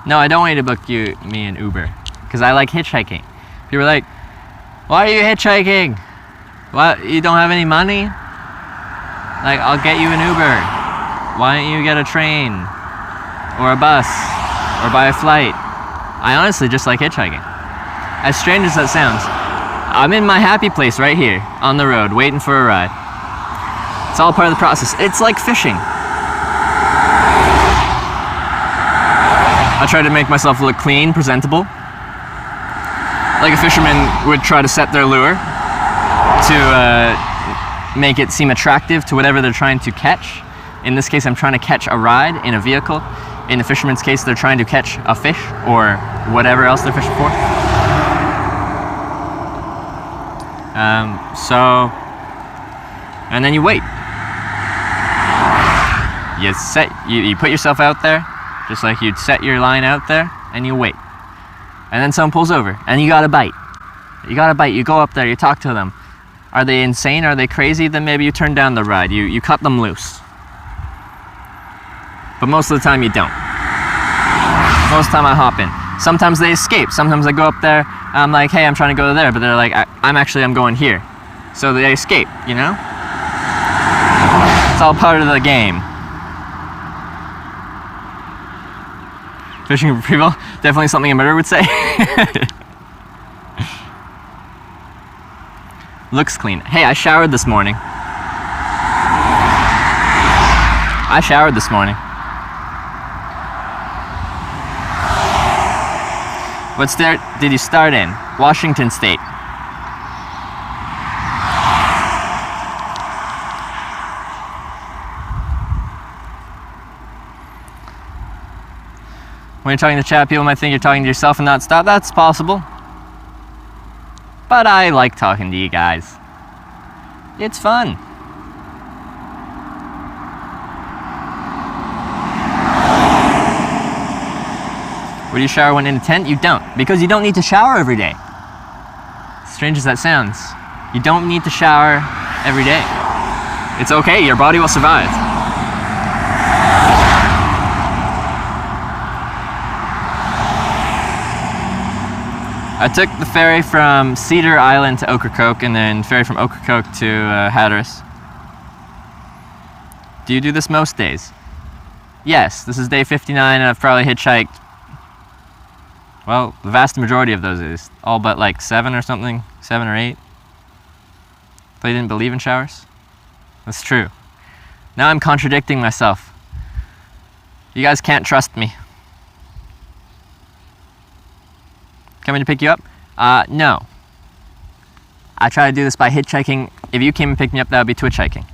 No, I don't want you to book me an Uber, because I like hitchhiking. People are like, why are you hitchhiking? What, you don't have any money? Like, I'll get you an Uber. Why don't you get a train? Or a bus? Or buy a flight? I honestly just like hitchhiking. As strange as that sounds, I'm in my happy place right here, on the road, waiting for a ride. It's all part of the process. It's like fishing. I try to make myself look clean, presentable. Like a fisherman would try to set their lure to make it seem attractive to whatever they're trying to catch. In this case, I'm trying to catch a ride in a vehicle. In the fisherman's case, they're trying to catch a fish or whatever else they're fishing for. And then you wait. You put yourself out there, just like you'd set your line out there, and you wait. And then someone pulls over, and you gotta bite. You gotta bite, you go up there, you talk to them. Are they insane? Are they crazy? Then maybe you turn down the ride, you cut them loose. But most of the time you don't. Most of the time I hop in. Sometimes they escape. Sometimes I go up there, I'm like, hey, I'm trying to go there, but they're like, I'm going here. So they escape, you know? It's all part of the game. Fishing for people, definitely something a murderer would say. Looks clean. Hey, I showered this morning. What state did you start in? Washington State. When you're talking to chat, people might think you're talking to yourself and not stop. That's possible. But I like talking to you guys. It's fun. Would you shower when in a tent? You don't, because you don't need to shower every day. Strange as that sounds, you don't need to shower every day. It's okay, your body will survive. I took the ferry from Cedar Island to Ocracoke, and then ferry from Ocracoke to Hatteras. Do you do this most days? Yes, this is day 59 and I've probably hitchhiked, well, the vast majority of those is all but like 7 or something, 7 or 8. They didn't believe in showers? That's true. Now I'm contradicting myself. You guys can't trust me. Coming to pick you up? No. I try to do this by hitchhiking. If you came and picked me up, that would be twitch hiking.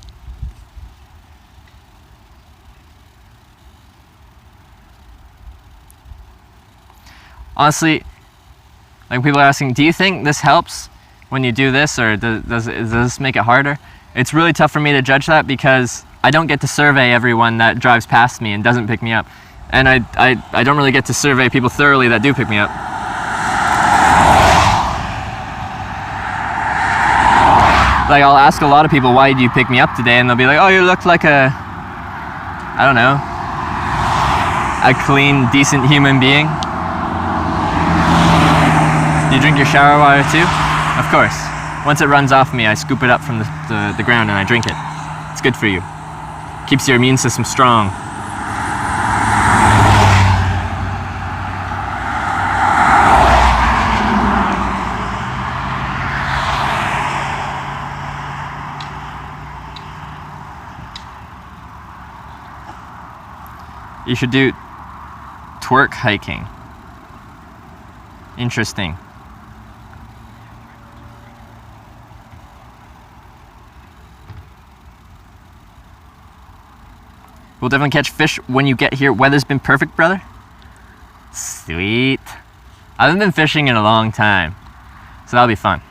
Honestly, like people are asking, do you think this helps when you do this, or does this make it harder? It's really tough for me to judge that because I don't get to survey everyone that drives past me and doesn't pick me up. And I don't really get to survey people thoroughly that do pick me up. Like, I'll ask a lot of people, why did you pick me up today? And they'll be like, oh, you look like a, I don't know, a clean, decent human being. Do you drink your shower water too? Of course. Once it runs off me, I scoop it up from the ground and I drink it. It's good for you. Keeps your immune system strong. You should do twerk hiking. Interesting. We'll definitely catch fish when you get here. Weather's been perfect, brother. Sweet. I haven't been fishing in a long time, so that'll be fun.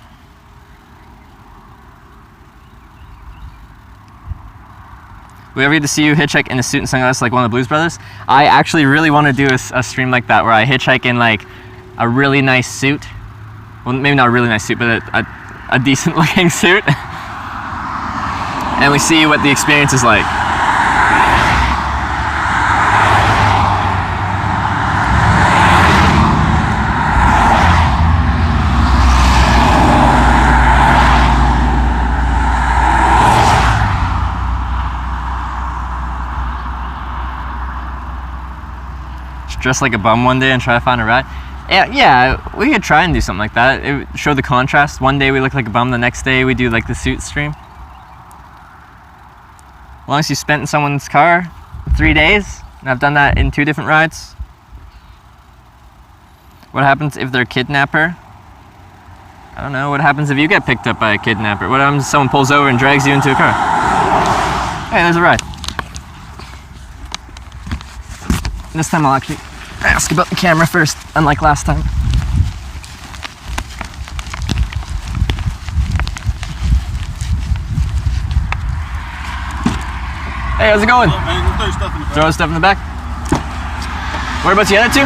We ever get to see you hitchhike in a suit and sunglasses like one of the Blues Brothers? I actually really want to do a stream like that where I hitchhike in like a really nice suit. Well, maybe not a really nice suit, but a decent looking suit. And we see what the experience is like. Dress like a bum one day and try to find a ride? Yeah, we could try and do something like that. It would show the contrast. One day we look like a bum, the next day we do like the suit stream. As long as you spent in someone's car 3 days, and I've done that in 2 different rides. What happens if they're a kidnapper? I don't know. What happens if you get picked up by a kidnapper? What happens if someone pulls over and drags you into a car? Hey, there's a ride. This time I'll actually ask about the camera first, unlike last time. Hey, how's it going? Look, man, we'll throw stuff in the back. Throw stuff in the back. Whereabouts you headed to?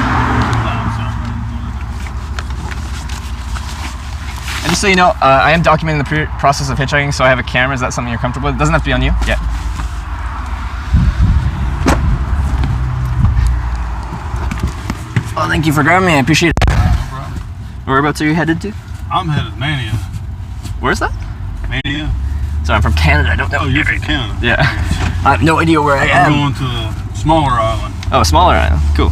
And just so you know, I am documenting the process of hitchhiking, so I have a camera. Is that something you're comfortable with? It doesn't have to be on you. Yeah. Well, thank you for grabbing me. I appreciate it. Whereabouts are you headed to? I'm headed Mania. Where's that? Mania? So I'm from Canada. I don't know. Oh, you're from Canada. Yeah. I have no idea where I I'm am. going to a smaller island. Oh, a smaller island. Cool.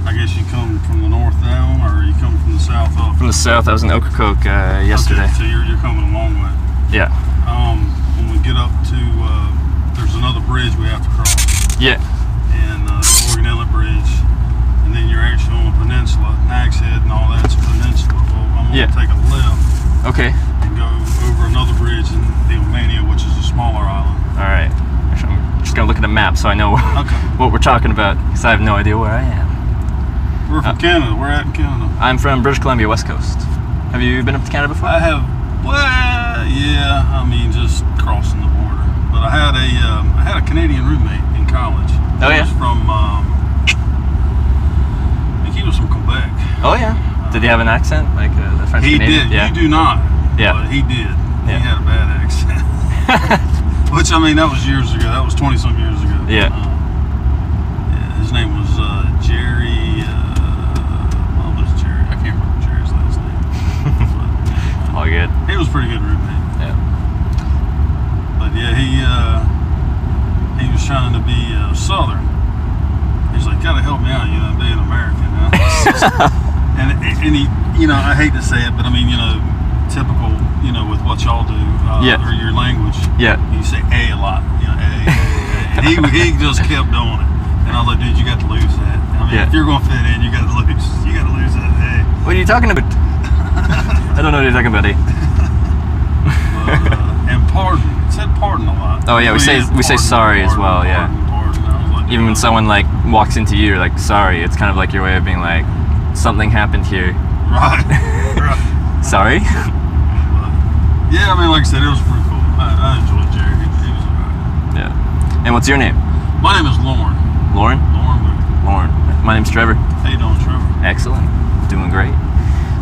I guess you come from the north down, or you come from the south up? From the south. I was in Ocracoke yesterday. Okay, so you're coming a long way. Yeah. When we get up to, there's another bridge we have to cross. Yeah. And the Oregon Inlet Bridge. And then you're actually on a peninsula. Nags Head and all that's a peninsula. Well, I'm going to take a left. Okay. And go over another bridge in the Mania, which is a smaller island. All right. Actually, I'm just gonna look at the map so I know Okay. what we're talking about, because I have no idea where I am. We're from Canada. We're at in Canada. I'm from British Columbia, West Coast. Have you been up to Canada before? I have. Well, yeah. I mean, just crossing the border. But I had a Canadian roommate in college. Oh, yeah? He was from. I think he was from Quebec. Oh yeah. Did he have an accent like the French He Canadian? did. Yeah. You do not. Yeah. But he did. Yeah. He had a bad accent. Which, I mean, that was years ago. That was 20-some years ago. Yeah. Yeah. His name was Jerry. What was Jerry? I can't remember Jerry's last name. But, All good. he was a pretty good roommate. Yeah. But yeah, he and he, you know, I hate to say it, but I mean, you know, typical, you know, with what y'all do, or your language. Yeah. You say a lot, you know, a. And he just kept doing it, and I was like, dude, you got to lose that. I mean, if you're gonna fit in, you got to lose that a. What are you talking about? I don't know what you're talking about. And pardon. It said pardon a lot. Oh yeah, we say sorry as well. Pardon. I was like, Even when someone like walks into you, you're like sorry. It's kind of like your way of being like something happened here. Right. Right. Sorry. Yeah, I mean, like I said, it was pretty cool. I enjoyed Jerry. He was alright. Yeah. And what's your name? My name is Lauren. Lauren? Lauren Booth. Lauren. My name's Trevor. How you doing, Trevor? Excellent. Doing great.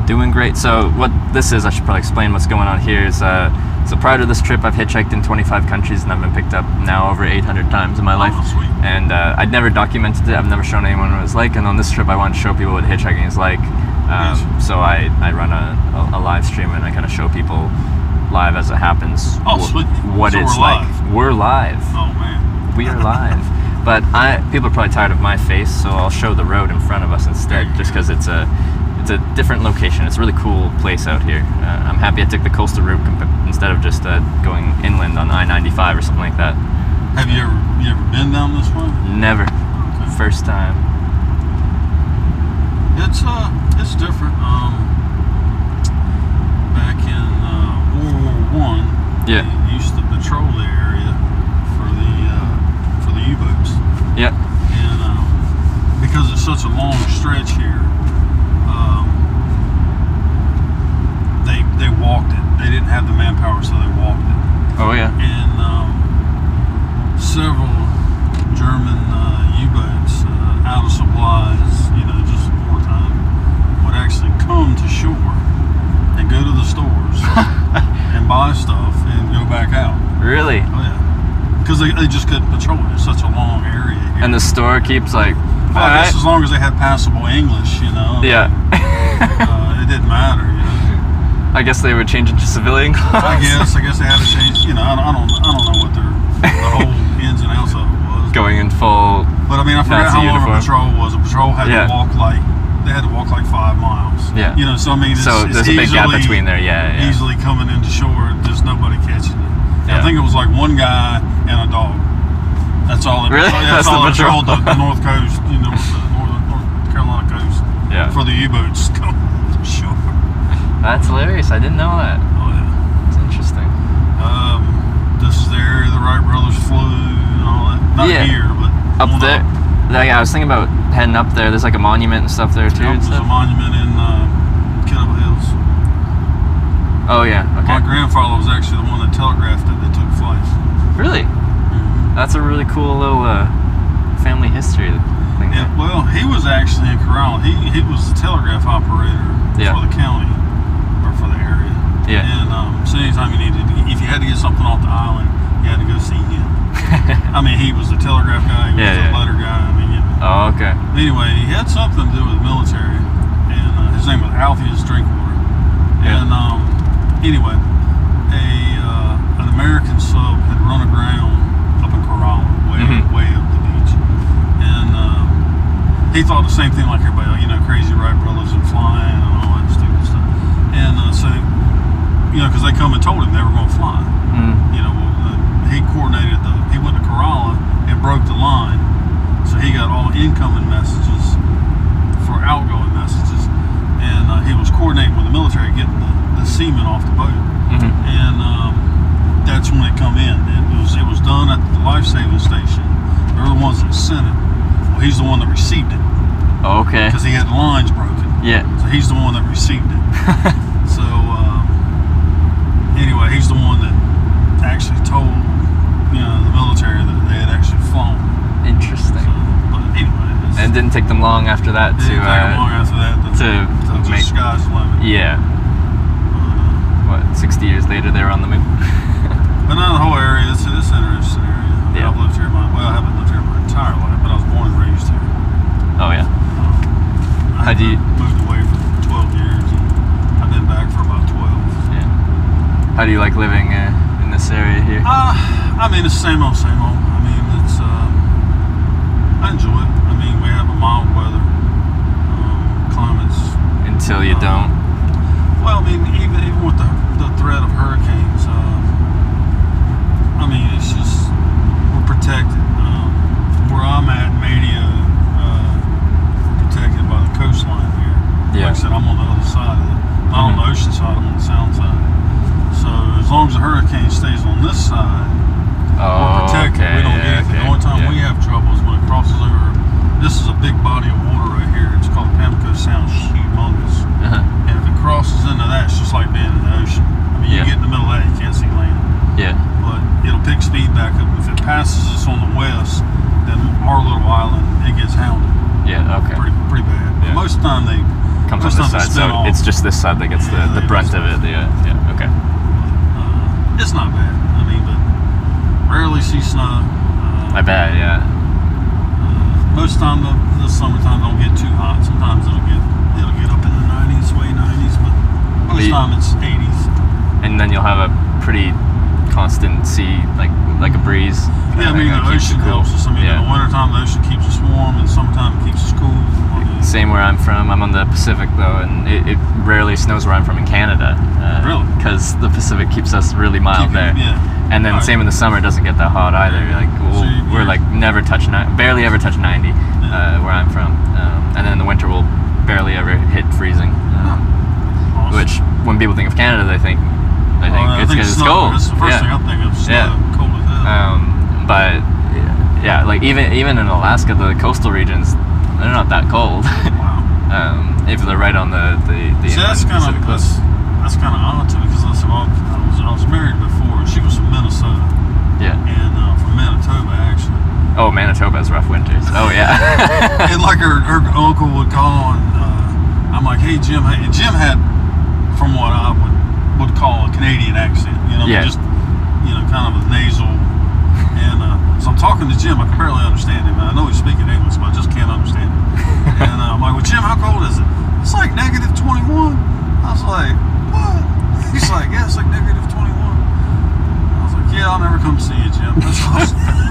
Doing great. So what this is, I should probably explain what's going on here. Is so prior to this trip, I've hitchhiked in 25 countries and I've been picked up now over 800 times in my life. Oh, sweet. And I'd never documented it. I've never shown anyone what it was like. And on this trip, I wanted to show people what hitchhiking is like. So I run a live stream and I kind of show people live as it happens. Oh, sweet. What So it's we're like. live. We're live. Oh, man. We are live. But people are probably tired of my face, so I'll show the road in front of us instead, just because it's a different location. It's a really cool place out here. I'm happy I took the coastal route instead of just going inland on I-95 or something like that. Have you ever been down this way? Never. Okay. First time. It's different. Back in World War I, Yeah. they used to patrol the area for the U-boats. Yeah. And because it's such a long stretch here, they walked it. They didn't have the manpower, so they walked it. Oh yeah. And several German U-boats, out of supplies, you know, just wartime, would actually come to shore and go to the stores and buy stuff and go back out. Really? Oh yeah, because they just couldn't patrol it. It's such a long area here. And the store keeps like. Well, I guess as long as they had passable English, you know. Yeah. It didn't matter, you know. I guess they would change it to civilian clothes. I guess they had to change. You know, I don't know what the whole ins and outs of it was. Going in full. But I mean, I forgot Nazi how long uniform. a patrol was. A patrol had to walk like 5 miles. Yeah. You know, so I mean, it's there's a big gap easily- between there. Yeah. Easily coming into shore, just nobody catching it. And Yeah. I think it was like one guy and a dog. That's all. Really? That's That's all the it patrol? patrolled the North Coast. You know, the North Carolina coast. Yeah. For the U-boats coming to shore. That's hilarious. I didn't know that. Oh yeah. It's interesting. This is the area the Wright brothers flew and all that. Not Yeah. here, but Up on there. Like, I was thinking about heading up there. There's like a monument and stuff there too. and There's a stuff. monument in Kettle Hills. Oh yeah. My Okay. grandfather was actually the one that telegraphed it that took flight. Really? That's a really cool little family history thing. Yeah, well, he was actually in Corral. He was the telegraph operator Yeah. for the county or for the area. Yeah. And so anytime you needed, if you had to get something off the island, you had to go see him. I mean, he was the telegraph guy. He was Yeah, the yeah. letter guy. I mean, you know. Oh, okay. Anyway, he had something to do with the military, and his name was Alpheus Drinkwater. Yeah. And anyway, an American sub had run aground up in Corolla, way up the beach, and he thought the same thing like everybody else, you know, crazy Wright brothers and flying and all that stupid stuff. And so, you know, because they come and told him they were going to fly. You know, he coordinated he went to Corolla and broke the line, so he got all incoming messages for outgoing messages, and he was coordinating with the military, getting the seamen off the boat, and that's when it come in. It was done at the life-saving station. They're the ones that sent it. Well, he's the one that received it Okay. because he had the lines broken. Yeah. So he's the one that received it. So anyway, he's the one that actually told, you know, the military that they had actually flown. Interesting. But anyway, And it didn't take them long after that it didn't take long after that to the make. sky's the limit. Yeah. What? 60 years later, they were on the moon. But not the whole area. It's an interesting area. I mean, Yeah. I've lived here I haven't lived here my entire life, but I was born and raised here. Oh yeah. I How do you- moved away for 12 years, and I've been back for about 12. Yeah. How do you like living in this area here? I mean, it's same old, same old. I mean, it's I enjoy it. I mean, we have a mild weather climate. until you don't. Well, I mean, even with the threat of hurricanes, I mean, it's just we're protected. Where I'm at, Media, we're protected by the coastline here. Yeah. Like I said, I'm on the other side of it. Not on the ocean side, I'm on the sound side. So as long as the hurricane stays on this side, we're protected. We don't get anything. The only time we have trouble is when it crosses over. This is a big body of water right here. It's called Pamlico Sound. It's humongous. And if it crosses into that, it's just like being in the ocean. I mean, you get in the middle of that, you can't see land. Yeah. But it'll pick speed back up. If it passes us on the west, then our little island, it gets hounded. Yeah. Okay. Pretty bad. But Yeah. most of the time they Comes on this side, so off. it's just this side that gets the brunt of it. Yeah. Okay. It's not bad. I mean, but rarely see snow. I bet. Yeah. Most of the time, the summertime don't get too hot. Sometimes it'll get up in the 90s, way 90s, but most of the time it's 80s. And then you'll have a pretty constant sea, like a breeze. Yeah, I mean the ocean helps us. I mean in the wintertime the ocean keeps us warm, and summertime it keeps us cool. Same where I'm from. I'm on the Pacific though, and it rarely snows where I'm from in Canada. Really? Because the Pacific keeps us really mild there. Yeah. And then same in the summer, it doesn't get that hot either. Like we're like never touch barely ever touch 90 where I'm from, and then in the winter we'll barely ever hit freezing. Awesome. Which when people think of Canada, they think it's because it's cold. That's the first thing I'm thinking of. Cold as hell. But yeah, like even in Alaska, the coastal regions, they're not that cold. Wow. If they're right on the See, that's kind of odd to me because I was married before, and she was from Minnesota. Yeah. And from Manitoba actually. Oh, Manitoba has rough winters. Oh yeah. And like her uncle would call, and I'm like, hey Jim, and Jim had, from what I would call a Canadian accent, just kind of a nasal. And so I'm talking to Jim, I can barely understand him. I know he's speaking English, but I just can't understand him. And I'm like, well, Jim, how cold is it? It's like negative 21. I was like, what? He's like, yeah, it's like negative 21. I was like, yeah, I'll never come see you, Jim.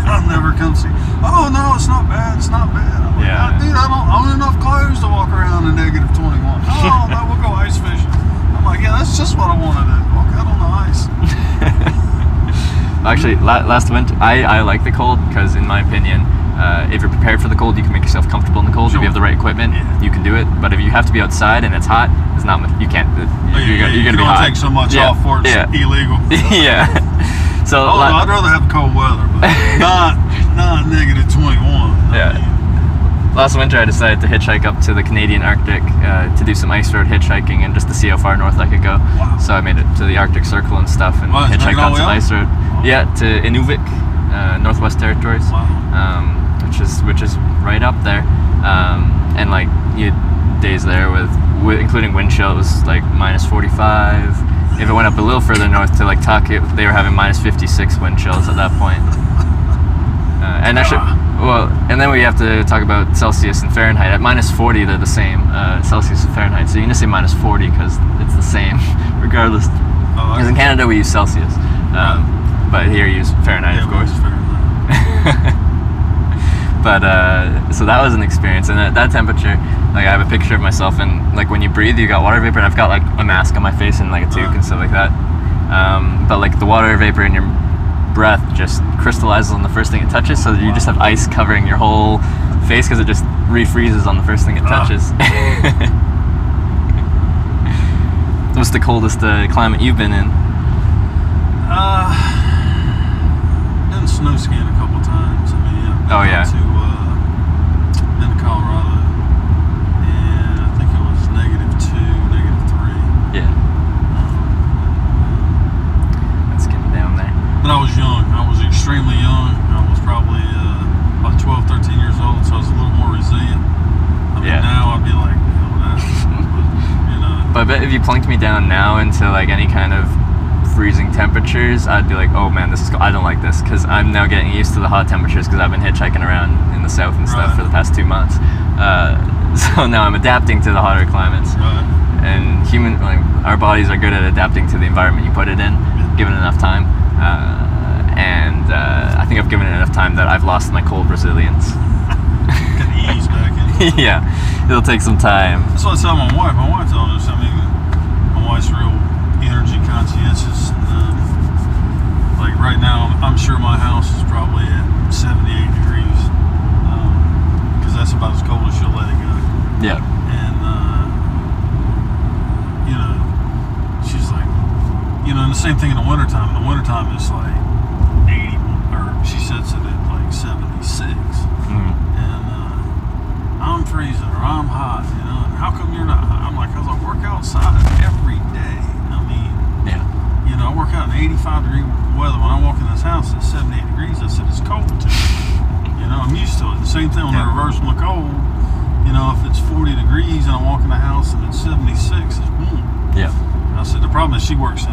I'll never come see you. Oh, no, it's not bad. It's not bad. I'm like, dude, I don't own enough clothes to walk around in negative 21. Oh, no, we'll go ice fishing. I'm like, yeah, that's just what I want to do. Walk out on the ice. Actually, last winter, I like the cold because, in my opinion, if you're prepared for the cold, you can make yourself comfortable in the cold. If you have the right equipment, you can do it. But if you have to be outside and it's hot, it's not much. You can't. You're gonna be hot. Take so much off for it's illegal. Yeah. So I'd rather have cold weather, but not negative 21. Yeah. Last winter, I decided to hitchhike up to the Canadian Arctic to do some ice road hitchhiking and just to see how far north I could go. Wow. So I made it to the Arctic Circle and stuff and hitchhiked on some ice road. Yeah, to Inuvik, Northwest Territories, which is right up there. And like you had days there with including wind chills like minus 45. If it went up a little further north to like Tucket, they were having minus 56 wind chills at that point. And actually, and then we have to talk about Celsius and Fahrenheit. At minus 40, they're the same, Celsius and Fahrenheit. So you can just say minus 40 because it's the same, regardless. Because in Canada we use Celsius, but here you use Fahrenheit, of course. But so that was an experience, and at that temperature, like I have a picture of myself, and like when you breathe, you got water vapor, and I've got like a mask on my face and like a toque and stuff like that. But like the water vapor in your breath just crystallizes on the first thing it touches, so that you just have ice covering your whole face because it just refreezes on the first thing it touches. What's the coldest climate you've been in? Been snow skiing a couple times. I mean, been to Colorado, and I think it was -2, -3. Yeah. That's getting down there. But I was young. I was extremely young. I was probably about 12, 13 years old, so I was a little more resilient. I mean, now I'd be like, But I bet if you plunked me down now into like any kind of freezing temperatures, I'd be like, oh man, this is cool. I don't like this, because I'm now getting used to the hot temperatures because I've been hitchhiking around in the south and stuff for the past 2 months. So now I'm adapting to the hotter climates. And our bodies are good at adapting to the environment you put it in, given enough time. I think I've given it enough time that I've lost my cold resilience. Can ease back in. Yeah, it'll take some time. That's what I tell my wife. My wife told us. I mean, my wife's real energy conscientious. And, like right now, I'm sure my house is probably at 78 degrees, because that's about as cold as she'll let it go. Yeah. And you know, she's like, you know, and the same thing in the wintertime. In the wintertime, it's like 80, or she sets it at like 76. And I'm freezing or I'm hot, you know, and how come you're not? I'm like, because I work outside every day. I mean, Yeah. you know, I work out in 85 degree weather. When I walk in this house, it's 78 degrees. I said, it's cold to me. You know, I'm used to it. The same thing when I reverse from the cold. You know, if it's 40 degrees and I walk in the house and it's 76, it's warm. Yeah. I said, the problem is she works in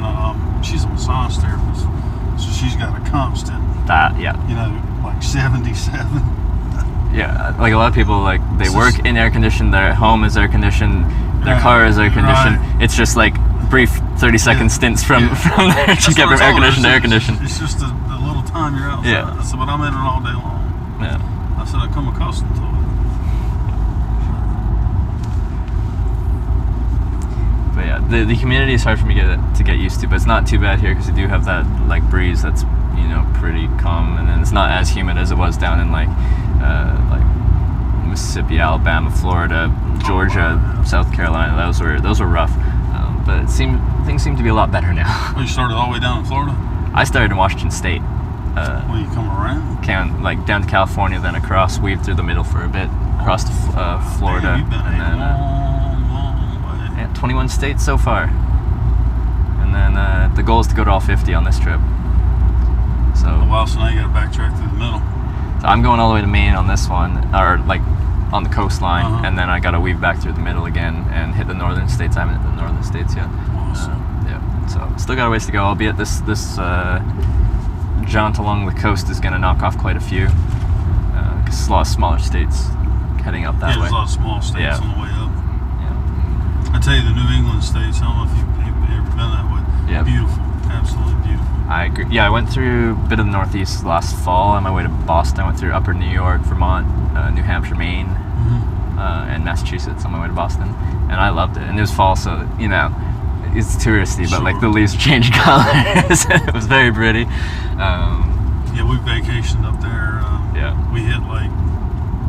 she's a massage therapist. So she's got a constant, Yeah. you know, like 77. Yeah, like a lot of people, like they It's work just- in air conditioned, their home is air conditioned, their Right, car is air conditioned. right. It's just like brief 30-second stints from there to That's get what from I air told her. conditioned to air conditioned. It's just the little time you're outside. Yeah. I said, but I'm in it all day long. Yeah. I said, I come accustomed to it. But yeah, the humidity is hard for me to get used to, but it's not too bad here because you do have that like breeze that's, you know, pretty calm, and then it's not as humid as it was down in like Mississippi, Alabama, Florida, Georgia, South Carolina. Those were rough, but things seem to be a lot better now. Well, you started all the way down in Florida? I started in Washington State. Well, you come around? Came like down to California, then across, weaved through the middle for a bit, across to Florida, Man, you've been and a then long way. yeah, 21 states so far. And then the goal is to go to all 50 on this trip. So, Wow, so now you got to backtrack through the middle. so I'm going all the way to Maine on this one, or like on the coastline, and then I got to weave back through the middle again and hit the northern states. I haven't hit the northern states yet. Awesome. Yeah, so still got a ways to go. Albeit this jaunt along the coast is going to knock off quite a few, because it's a lot of smaller states heading up that Yeah, way. there's a lot of small states Yeah. on the way up. Yeah. I tell you, the New England states, I don't know if you've ever been that way. Yeah. Beautiful. Absolutely beautiful. I agree. Yeah, I went through a bit of the Northeast last fall on my way to Boston. I went through Upper New York, Vermont, New Hampshire, Maine, and Massachusetts on my way to Boston, and I loved it. And it was fall, so you know, it's touristy, but like the Sure. leaves change colors. It was very pretty. Yeah, we vacationed up there. Yeah. We hit like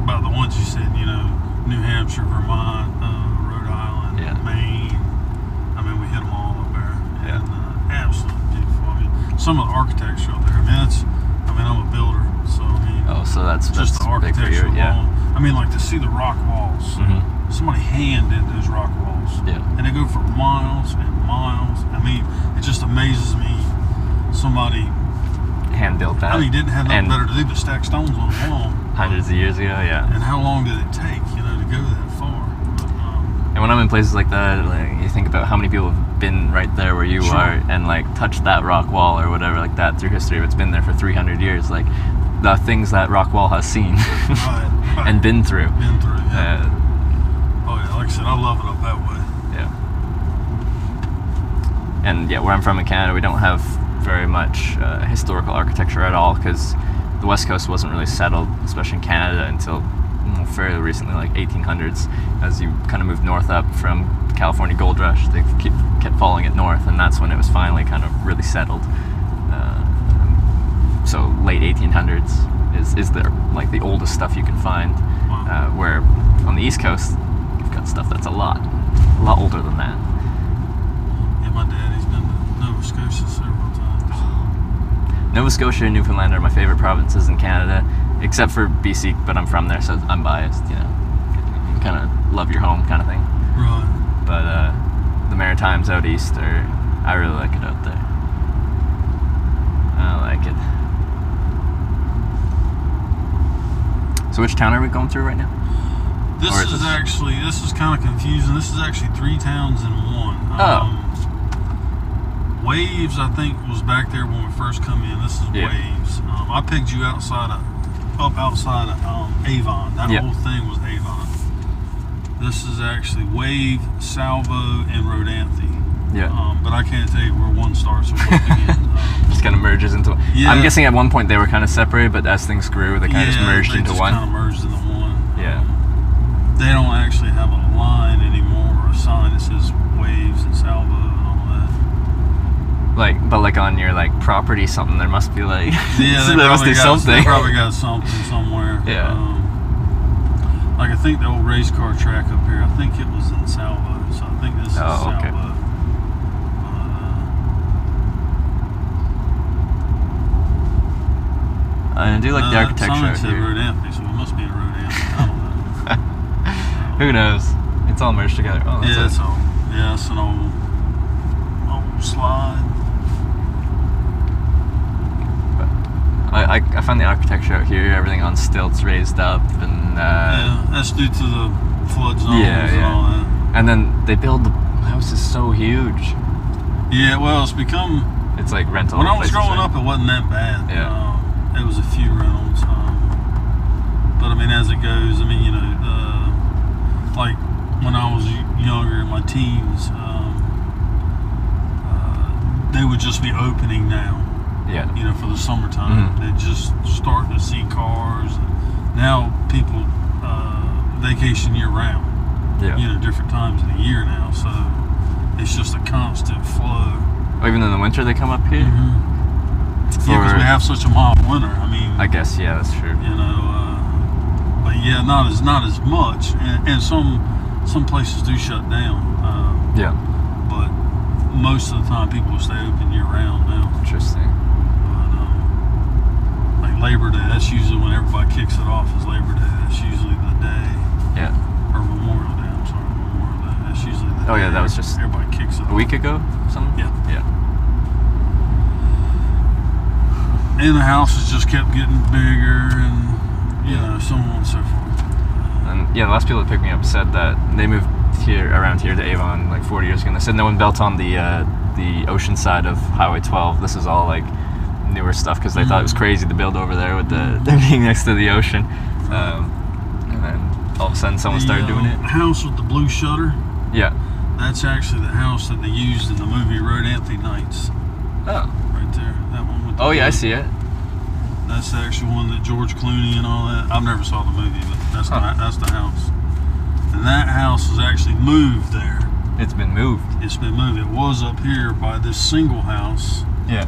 about the ones you said, you know, New Hampshire, Vermont, Rhode Island, Yeah. Maine. I mean, we hit them all up there. Yeah. And absolutely beautiful. I mean, some of the architecture up there. I mean, I'm a builder, so I mean, Oh, so that's just the big for architecture you. Yeah. alone. I mean, like to see the rock walls. Mhm. Somebody hand did those rock walls. Yeah. And they go for miles and miles. I mean, it just amazes me. Somebody, Hand built that. I mean, didn't have And nothing better to do but stack stones on the wall. hundreds of years ago. Yeah. And how long did it take, you know, to go that far? But, And when I'm in places like that, like you think about how many people have been right there where you Sure. are and like touched that rock wall or whatever like that through history. If it's been there for 300 years, like the things that rock wall has seen right. and been through. Been through, yeah. Uh, Oh, yeah, like I said, I love it up that way. yeah. And yeah, where I'm from in Canada, we don't have very much historical architecture at all because the West Coast wasn't really settled, especially in Canada, until fairly recently, like 1800s. As you kind of moved north up from California Gold Rush, they kept following it north, and that's when it was finally kind of really settled. So late 1800s is the like the oldest stuff you can find. Wow. Where on the East Coast, you've got stuff that's a lot older than that. Yeah, my daddy's been to Nova Scotia several times. Nova Scotia and Newfoundland are my favorite provinces in Canada, except for BC, but I'm from there, so I'm biased, you know. You kind of love your home kind of thing. Right. But the Maritimes out east I really like it out there. I like it. So which town are we going through right now? This Or is is this- actually, this is kind of confusing. This is actually 3 towns in one. Oh. Waves, I think, was back there when we first come in. This is Yeah. Waves. I picked you up outside of Avon. That Yeah. whole thing was Avon. This is actually Wave, Salvo, and Rodanthe. Yeah. But I can't tell you where one starts and one begins. Just kind of merges into. Yeah. I'm guessing at one point they were kind of separated, but as things grew, they kind of just merged they into just one. kind of merged into one. Yeah. they don't actually have a line anymore or a sign that says Waves and Salvo and all that. Like, but like on your like property, something there must be like. Yeah, there must be something. They probably got something somewhere. Yeah. Like I think the old race car track up here, I think it was in Salvo, so I think this is Salvo. Okay. I do like the architecture Sign out said here. Road Anthony, so we must be in Road Anthony. I don't know. Who knows? It's all merged together. Oh, that's Yeah, it. it's old. Yeah, it's an old slide. I find the architecture out here, everything on stilts raised up, and Yeah, that's due to the flood zones Yeah, and yeah. all that. and then they build the house is so huge. Yeah, well, it's become. It's like rental. When I was places, growing right? up, it wasn't that bad. Yeah. It was a few rentals. But I mean, as it goes, I mean, you know, like when I was younger, in my teens, they would just be opening now. Yeah. You know, for the summertime, Mhm. they're just starting to see cars. Now people vacation year round. Yeah. You know, different times of the year now, so it's just a constant flow. Oh, even in the winter they come up here. Yeah, because we have such a mild winter. I mean, I guess yeah, that's true. you know, but yeah, not as much, and some places do shut down. Yeah. But most of the time, people will stay open year round now. Interesting. But, like Labor Day, that's usually when everybody kicks it off. Is Labor Day? That's usually the day. Yeah. Or Memorial Day. I'm sorry, Memorial Day. That's usually the day. Oh, yeah, that was just everybody kicks it off. A week ago, something. Yeah. Yeah. And the houses just kept getting bigger, and you know, so on and so forth. And yeah, the last people that picked me up said that they moved around here to Avon like 40 years ago. And they said no one built on the ocean side of Highway 12. This is all like newer stuff because they thought it was crazy to build over there with the being next to the ocean. And then all of a sudden, someone started doing it. The house with the blue shutter. Yeah. That's actually the house that they used in the movie Road Anthony Nights. Oh. Right there, that one with the Oh yeah, I blue. see it. That's the actual one that George Clooney and all that. I've never saw the movie, but that's the house. And that house was actually moved there. It's been moved. It's been moved. It was up here by this single house. Yeah.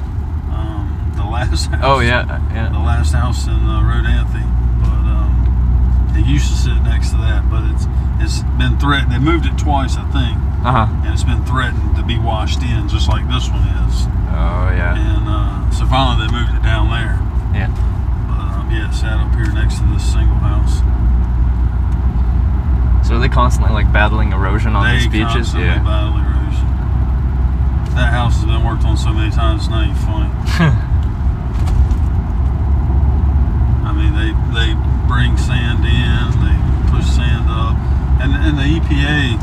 The last house. Oh yeah, The yeah. last house in Road Anthony. But it used to sit next to that, but it's been threatened. They moved it twice, I think. Uh-huh. And it's been threatened to be washed in, just like this one is. Oh yeah. And so finally they moved it down there. Yeah. But yeah, it sat up here next to this single house. So are they constantly like battling erosion on these beaches? Constantly Yeah. battle erosion. That house has been worked on so many times, it's not even funny. I mean, they bring sand in, they push sand up, and the EPA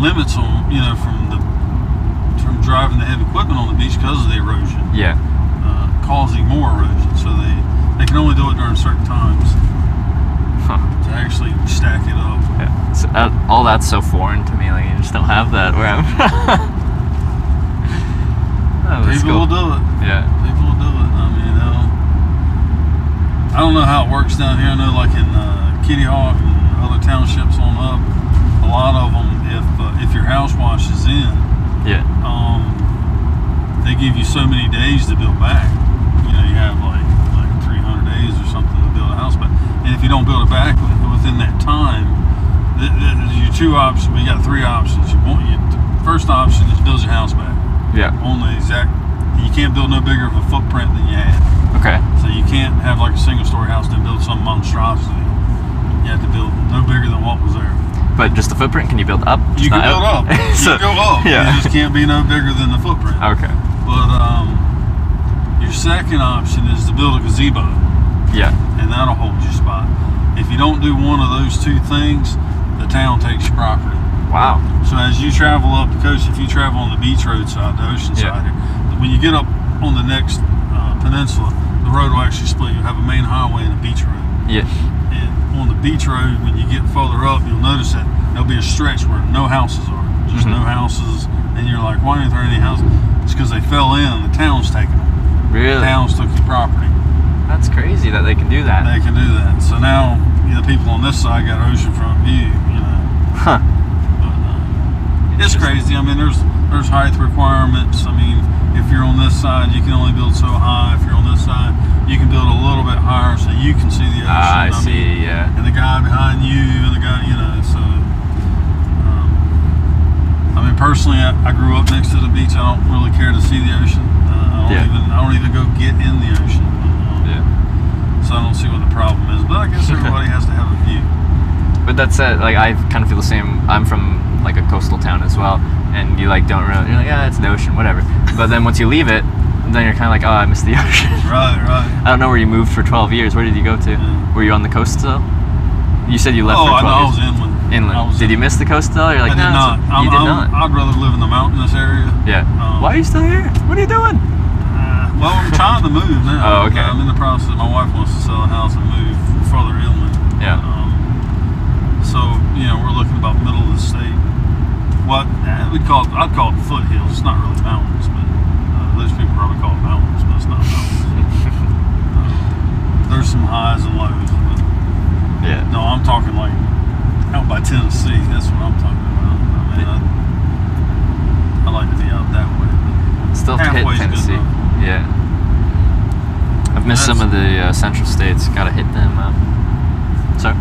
limits them, you know, from driving the heavy equipment on the beach because of the erosion, Yeah. causing more erosion. So they can only do it during certain times Huh. to actually stack it up. Yeah. So all that's so foreign to me. Like you just don't have that where I'm. Oh, that's People cool. will do it. Yeah. People will do it. I mean, I don't know how it works down here. I know, like in Kitty Hawk and other townships on up, a lot of them, if your house washes in, Yeah. they give you so many days to build back. You know, you have like 300 days or something to build a house back. And if you don't build it back within that time, your two options. We got three options. The first option is build your house back. Yeah. On the exact, you can't build no bigger of a footprint than you had. Okay. So you can't have like a single story house and build some monstrosity. You have to build no bigger than what was there. But just the footprint? Can you build up? You Just can not build out? up. You So- can go up. Yeah. You just can't be no bigger than the footprint. Okay. But your second option is to build a gazebo, Yeah. and that'll hold your spot. If you don't do one of those two things, the town takes your property. Wow. So as you travel up the coast, if you travel on the beach road side, the ocean Yeah. side here, when you get up on the next peninsula, the road will actually split. You'll have a main highway and a beach road. Yeah. And on the beach road, when you get further up, you'll notice that there'll be a stretch where no houses are. Just no houses. And you're like, why aren't there any houses? It's because they fell in and the town's taking them. Really? The town's took your property. That's crazy that they can do that. They can do that. So now the people on this side got oceanfront view. Huh. But, it's crazy. I mean, there's height requirements. I mean, if you're on this side, you can only build so high. If you're on this side, you can build a little bit higher so you can see the ocean. I mean, see. Yeah. and the guy behind you, and the guy, so. I mean, personally, I grew up next to the beach. I don't really care to see the ocean. I don't even go get in the ocean. So I don't see what the problem is. But I guess everybody has to have a view. But that's it. Like, I kind of feel the same. I'm from like a coastal town as well, and you like don't really. You're like, yeah, it's the ocean, whatever. But then once you leave it, then you're kind of like, oh, I miss the ocean. Right. I don't know where you moved for 12 years. Where did you go to? Yeah. Were you on the coast still? You said you left for 12 I years. was inland. Inland. Did you miss the coast though? You're like, I did not. You did not. I'd rather live in the mountainous area. Yeah. Why are you still here? What are you doing? Well, I'm trying to move now. Oh, okay. I'm in the process. My wife wants to sell a house and move further inland. Yeah. So we're looking about middle of the state. What I'd call it foothills. It's not really mountains, but those people probably call it mountains, but it's not mountains. There's some highs and lows. But Yeah. no, I'm talking like out by Tennessee. That's what I'm talking about. I mean, I like to be out that way. But Still hit halfway's good Tennessee. enough. Yeah. I've missed some of the central states. Gotta hit them up. So.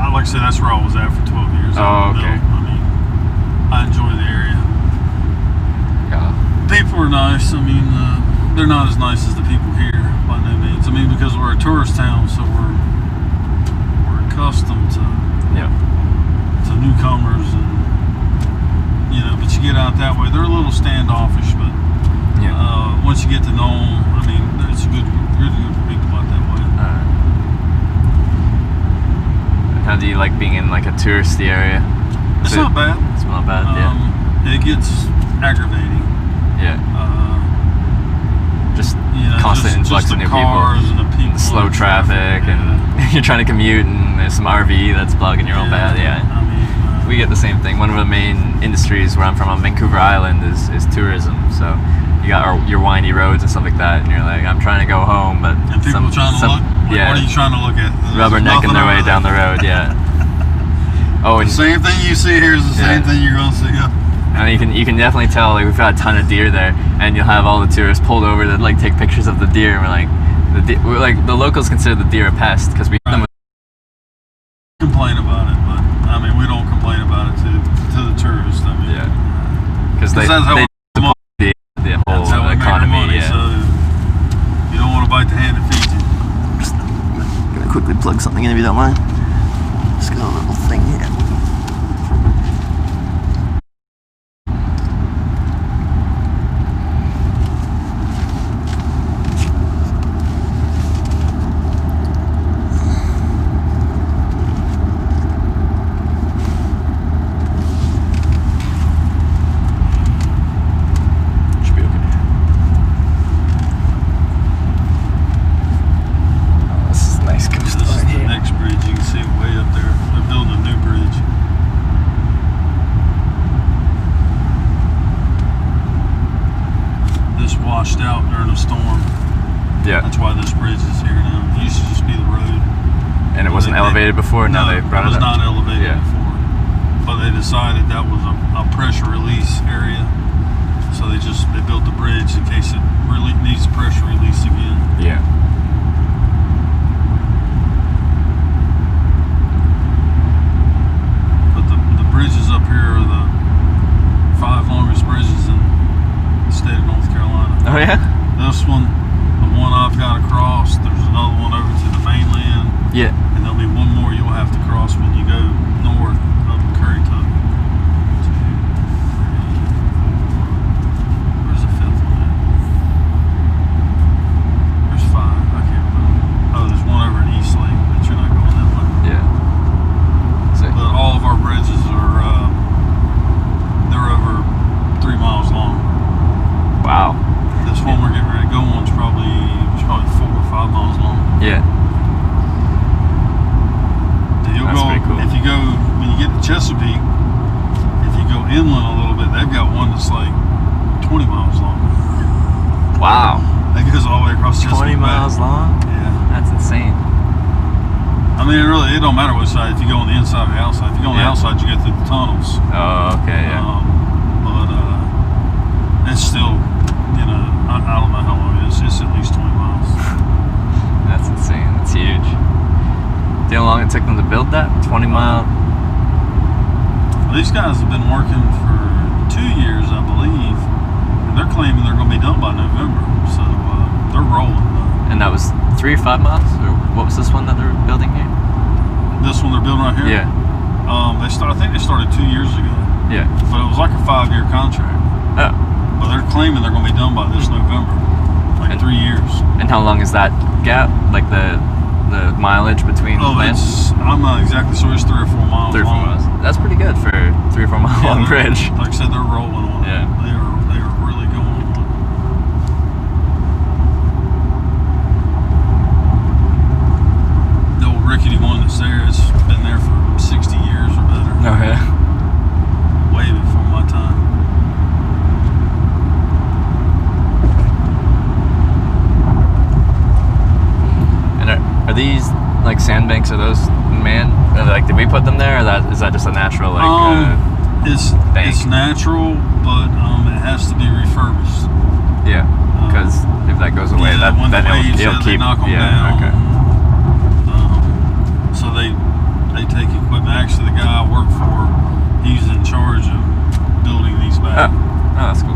Like I said, that's where I was at for 12 years. Oh, okay. I mean, I enjoy the area. Yeah. People are nice. I mean, they're not as nice as the people here by no means. I mean, because we're a tourist town, so we're accustomed to newcomers, and but you get out that way, they're a little standoffish, but once you get to know them, I mean, it's a good group of people out that way. How do you like being in like a touristy area? It's not bad. It's not bad. It gets aggravating. Yeah. Just constant influx just of the new cars people. And the people. Slow traffic, and you're trying to commute, and there's some RV that's plugging your own bed. Yeah. I mean, We get the same thing. One of the main industries where I'm from on Vancouver Island is tourism. So you got your windy roads and stuff like that, and you're like, I'm trying to go home, but and people trying to look. Yeah. What are you trying to look at? Rubbernecking their way down the road. Yeah. Oh, and the same thing you see here is the same thing you're going to see up. And you can definitely tell, like, we've got a ton of deer there, and you'll have all the tourists pulled over to like take pictures of the deer, and we're like the locals consider the deer a pest because we hit them with complain about it, but I mean we don't complain about it to the tourists. I mean, because they support the whole economy. So you don't want to bite the hand that feeds you. Just gonna quickly plug something in if you don't mind. Just got a little thing here. Washed out during a storm. Yeah. That's why this bridge is here now. It used to just be the road. And it wasn't elevated before? Now they brought it up? It was not elevated before. But they decided that was a pressure release area. So they built the bridge in case it really needs pressure release again. Yeah. But the bridges up here are the 5 longest bridges in the state of North Carolina. Oh yeah? This one, the one I've got across, there's another one over to the mainland. Yeah. And there'll be one more you'll have to cross when you go north up Currituck. Where's the 5th one at? There's 5, I can't remember. Oh, there's one over at East Lake, but you're not going that way. Yeah. But all of our bridges are, they're over 3 miles long. Wow. This one we're getting ready to go on is probably 4 or 5 miles long. Yeah. That's pretty cool. If you go, when you get to Chesapeake, if you go inland a little bit, they've got one that's like 20 miles long. Wow. That goes all the way across Chesapeake 20 miles long? Yeah. That's insane. I mean, it don't matter which side. If you go on the inside or the outside. If you go on the Yeah. outside, you go through the tunnels. Oh, okay, yeah. But it's still, I don't know how long it is. It's at least 20 miles. That's insane. That's huge. Do you know how long it took them to build that? 20 mile? These guys have been working for 2 years, I believe, and they're claiming they're going to be done by November. So they're rolling. And that was 3 or 5 miles? Or what was this one that they're building here? This one they're building right here. Yeah. I think they started 2 years ago, Yeah. but it was like a 5-year contract. Oh. But they're claiming they're going to be done by this November, like And- 3 years. And how long is that gap? Like the mileage between lands? I'm not exactly sure. It's 3 or 4 miles 3 or 4 long. miles. That's pretty good for a 3 or 4 mile long they're- bridge. Like I said, they're rolling on Yeah. it. They are really going on it. The old rickety one that's there, it's been there for 60 years or better. Oh, yeah. Way before my time. And are these like sandbanks? Are those man? Like, did we put them there, or is that just a natural It's bank. It's natural, but it has to be refurbished. yeah? Because if that goes away, Yeah, when then the waves it'll hit, keep. they knock 'em yeah. down. Okay. So they take equipment. Actually, the guy I work for, he's in charge of building these back. Oh, that's cool.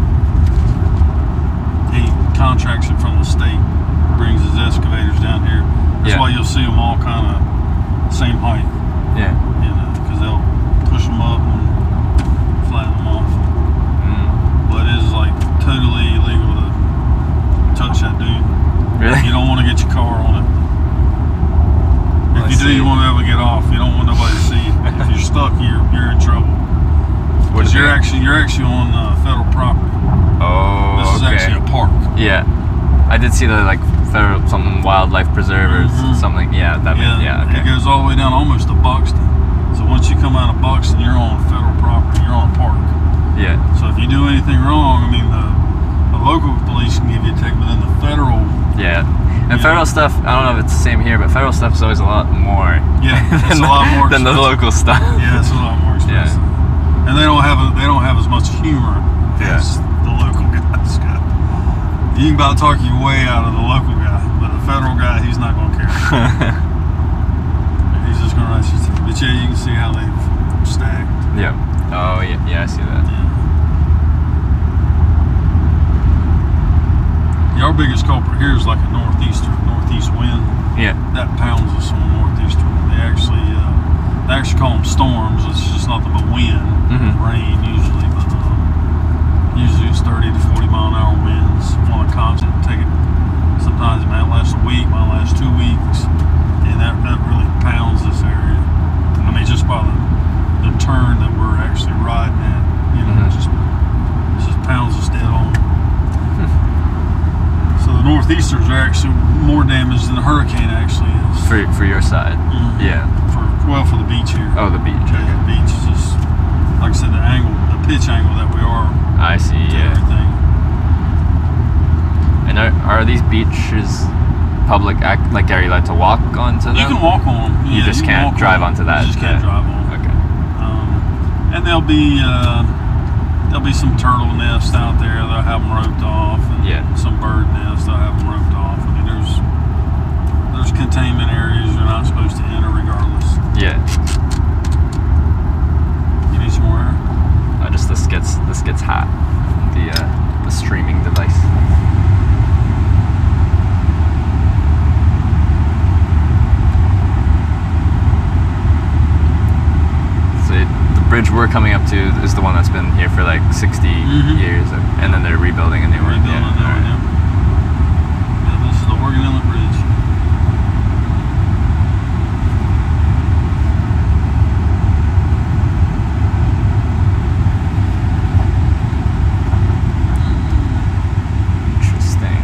He contracts it from the state, brings his excavators down here. That's Yeah. why you'll see them all kind of same height, Yeah. because they'll push them up and flatten them off. Mm. But it is like totally illegal to touch that dune. Really? You don't want to get your car on it. Well, If I you do, see. you want to be able to get off. You don't want nobody to see you. If you're stuck, you're in trouble. What Because is you're it? actually on federal property. Oh, This is okay. actually a park. Yeah, I did see the like federal something wildlife preserve or Mhm. something. Yeah, that Yeah, means yeah. Okay. It goes all the way down almost to Buxton. So once you come out of Buxton, you're on federal property. You're on a park. Yeah. So if you do anything wrong, I mean, the local police can give you a ticket, but then the federal, Yeah. And Yeah. federal stuff, I don't know if it's the same here, but federal stuff is always a lot more yeah, it's than, a lot more than the expensive. local stuff. Yeah, it's a lot more expensive. And they don't have as much humor Yeah. as the local guys got. You can about talk your way out of the local guy, but the federal guy, he's not going to care. He's just going to write you through. But yeah, you can see how they've stacked. Yeah. Oh, yeah, yeah, I see that. Yeah, our biggest culprit here is like a northeast wind. Yeah. That pounds us on northeaster. They actually call them storms. It's just nothing but wind, Mhm. rain usually, but usually it's 30 to 40 mile an hour winds on a constant. Sometimes it might last a week, might last 2 weeks, and that really pounds this area. I mean, just by the turn that we're actually riding at, Mhm. it just pounds us dead on. So the northeasters are actually more damaged than the hurricane actually is. For your side. Mhm. Yeah. For the beach here. Oh, the beach. Yeah, Okay. the beach is just, like I said, the pitch angle that we are I see. to Yeah. everything. And are these beaches public? Like, are you allowed to walk onto them? You can walk on them. You Yeah, just can can't walk drive on 'em. onto that. You just can't Yeah. drive on 'em. Okay. And there'll be some turtle nests out there. They'll have them roped off, and Yeah. some bird nests. They'll have them roped off. I mean, there's containment areas you're not supposed to enter regardless. Yeah. You need some more air? Just this gets hot. The streaming device. So the bridge we're coming up to is the one that's been here for like 60 Mhm. years, and then they're rebuilding a new one. Rebuilding Yeah. that one, Alright. yeah. This is the Oregon Inlet Bridge. Interesting.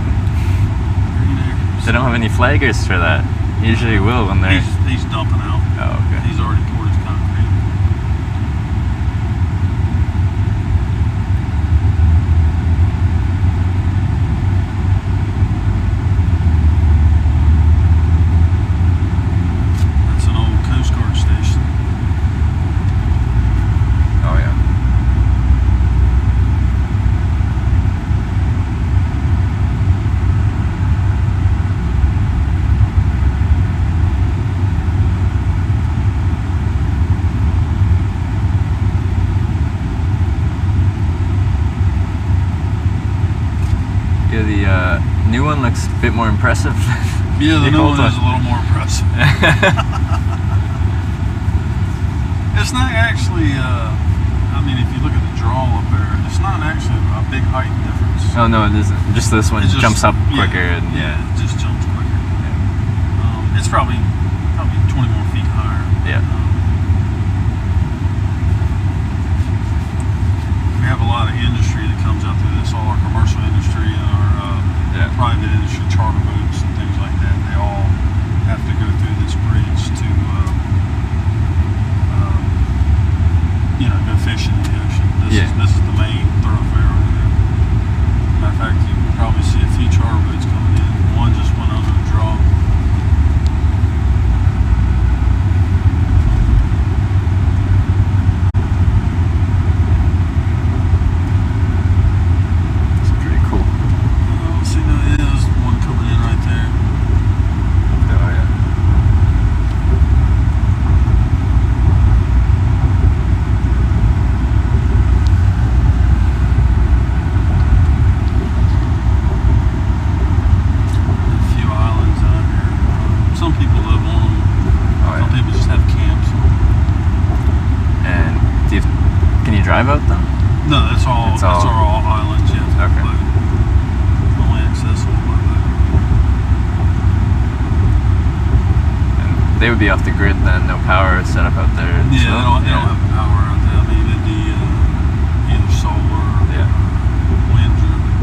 Green acres. They don't have any flaggers for that. Usually will when they're. He's dumping out. Oh, okay. He's already poured his concrete. That's an Yeah, the new one looks a bit more impressive. Yeah, the new old one is a little more impressive. It's not actually, I mean, if you look at the draw up there, it's not actually a big height difference. Oh no, it isn't. Just this one It just- jumps up yeah, quicker. And, Yeah, it just jumps quicker. It's probably 20 more feet higher. Yeah. We have a lot of industry that comes out through this, all our commercial industry and our private industry, charter boats and things like that. They all have to go through this bridge to, go fishing in the ocean. This is the main thoroughfare over there. Matter of fact, you can probably see a few charter boats coming in. One just went under the draw. It's pretty cool. See, there's one coming in right there. Oh yeah. A few islands out here. Some people live on them. Oh Some yeah. people just have camps. And can you drive out though? No, that's all. It's That's all- all islands. Yeah. Okay. Boat. Only accessible by boat. And they would be off the grid then, no power set up out there. Yeah, So, they don't have power out there. I mean, it'd be either solar or Yeah. wind driven.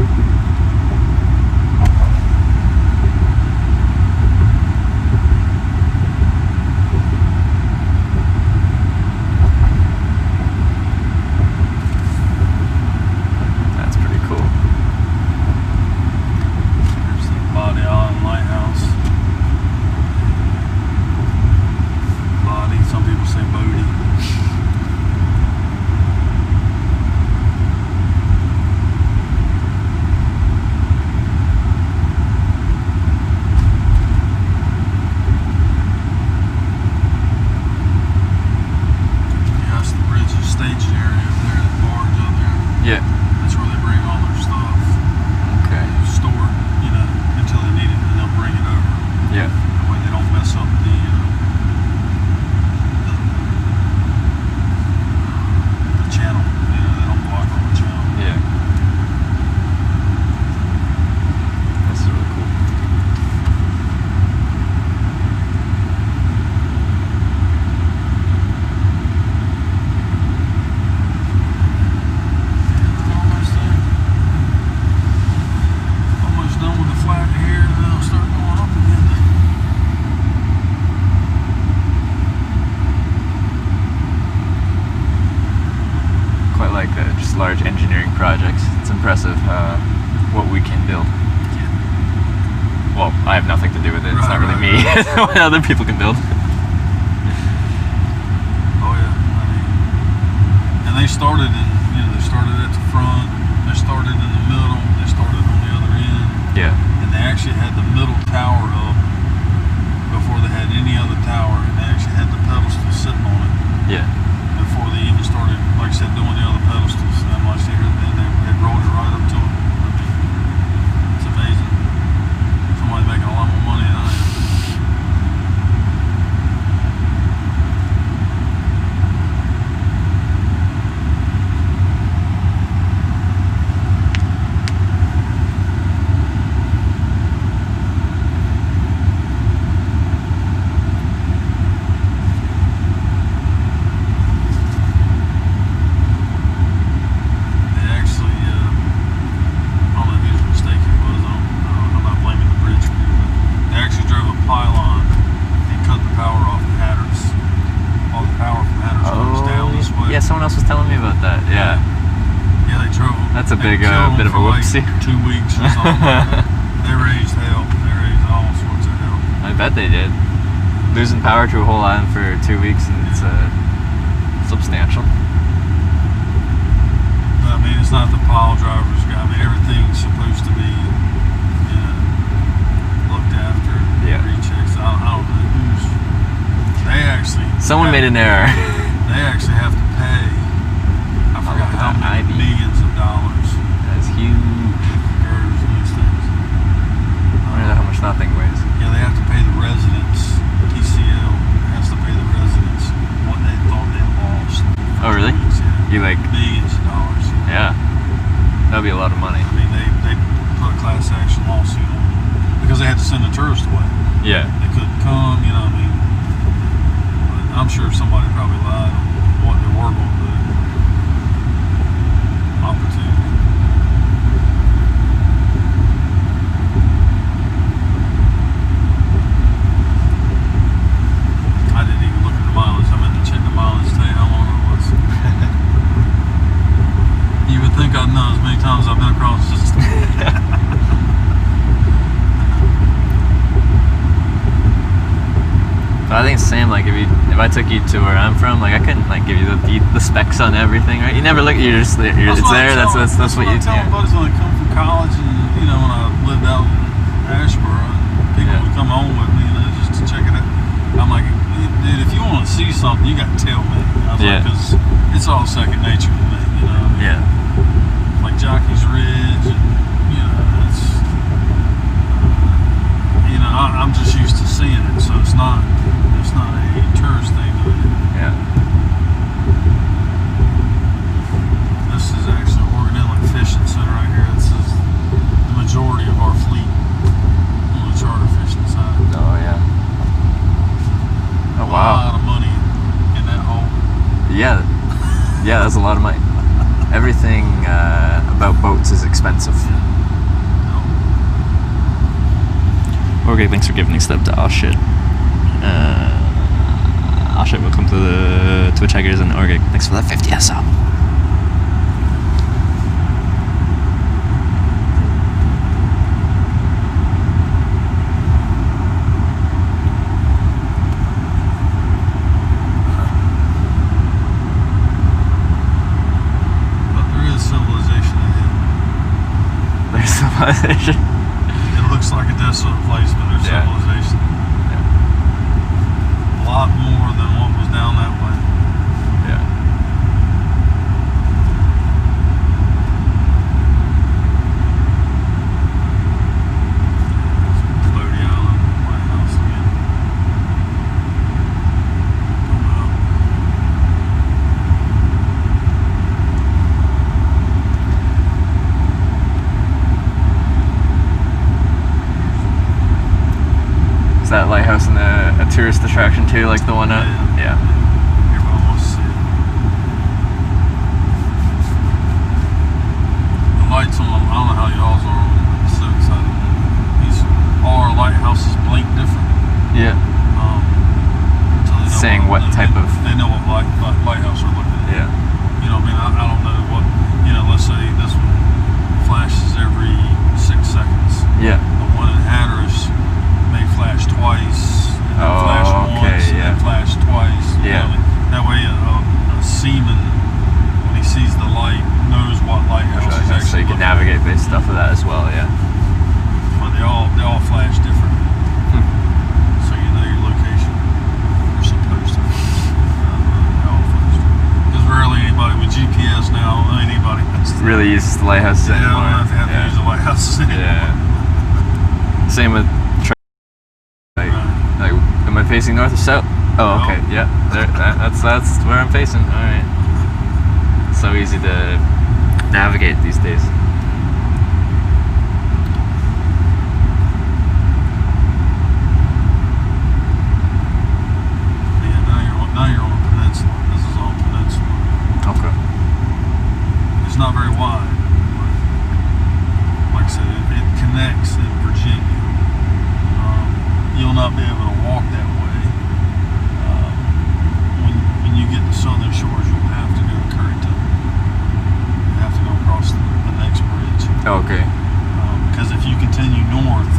That's pretty cool. There's the Body Island Lighthouse. Body, some people say Bodie. Yeah, that's the bridge and staging area over there, the barge over there. Yeah. That's where they bring all their stuff. Okay. Store it, until they need it, and they'll bring it over. Yeah. That way they don't mess up the channel. They don't block on the channel. Yeah. That's really cool. Almost there. Almost done with the flat here, and then I'll start going up again. Quite like just large engineering projects. It's impressive what we can build. Well, I have nothing to do with it. It's not really me. What other people can build. Oh yeah, I mean, and they started they started at the front, they started in the middle, they started on the other end, Yeah. and they actually had the middle tower up before they had any other tower, and they actually had the pedestal sitting on it Yeah. before they even started, like I said, doing the other pedestals. And like I said, and they rolled it right up to it. I mean, it's amazing. Somebody making a lot more money than I am. They actually, I don't know whose mistake it was. I'm not blaming the bridge crew, but they actually drove a pylon and cut the power off of Hatteras. All the power from Hatteras goes down this way. yeah. Someone else was telling me about that. Yeah. Yeah, they drove them. That's a They big, killed them bit of a for like whoopsie. 2 weeks or something like that. They raised hell. They raised all sorts of hell. I bet they did. Losing power to a whole island for 2 weeks, and it's substantial. But, I mean, it's not the pile drivers guy. I mean, everything's supposed to be, looked after. Yeah. Rechecks. I don't know who's. They actually. Someone made an error. They actually have to pay. I forgot look at how that many ivy. millions of dollars That's huge. for girders and these things. That'd be a lot of money. I mean, they put a class action lawsuit on them because they had to send the tourist away. Yeah. They couldn't come, you know what I mean? But I'm sure somebody probably lied on what they were going to do. Opportunity. I didn't even look at the mileage. I meant to check the mileage to tell you how long it was. You would think I'd know as many times I've been across this. But I think it's the same. Like if I took you to where I'm from, like I couldn't like give you the specs on everything, right? You never look. It's there. That's what you. I'm telling buddies when I come from college, and you know when I lived out in Asheboro, and people would come home with me, you know, just to check it out. I'm like, dude, if you want to see something, you got to tell me. I was like, because it's all second nature to me, you know. What I mean? Yeah. Like Jockey's Ridge, and you know, it's you know, I'm just used to seeing it, so it's not a tourist thing to me. Yeah. This is actually Oregon Inlet Fishing Center right here. This is the majority of our fleet on the charter fishing side. Oh yeah. Oh A wow. lot of money in that hole. Yeah. Yeah, that's a lot of money. Everything about boats is expensive. Okay, thanks for giving me stuff to shit. Shit, welcome to the Twitch Hackers and Orgig. Thanks for that 50 sub. But there is civilization ahead. There's civilization. It looks like a desolate place, but there's civilization. A lot more than what was down that way. Yeah. Lodi Island, White House again. Is that lighthouse a tourist attraction too, like the one out? Yeah. Everybody wants to see it. The lights on, I don't know how y'all's are on the Pacific side. All our lighthouses blink different. Yeah. So they know Saying what type of... They know what lighthouse we're looking at. Yeah. You know what I mean? I don't know what, you know, let's say this one flashes every 6 seconds. Yeah. The one in Hatteras may flash twice, and then flash once, and then flash twice. Yeah. You know, that way a seaman, when he sees the light, knows what lighthouse he's actually So you can looking navigate at. based off of that as well, yeah. But they all flash different. So you know your location. You're supposed to. They all flash different. Because rarely anybody with GPS now, anybody has to. Really uses the lighthouses Yeah, anymore. I don't have to use the lighthouses anymore. Yeah. Same with like, am I facing north or south? Oh, okay, yeah. That's where I'm facing. All right. So easy to navigate these days. Yeah, now you're on a peninsula. This is all peninsula. Okay. It's not very wide. But like I said, it connects in Virginia. You'll not be able to walk that way. When you get to southern shores, you'll have to go to Currytown. You have to go across the next bridge. Okay. Because if you continue north,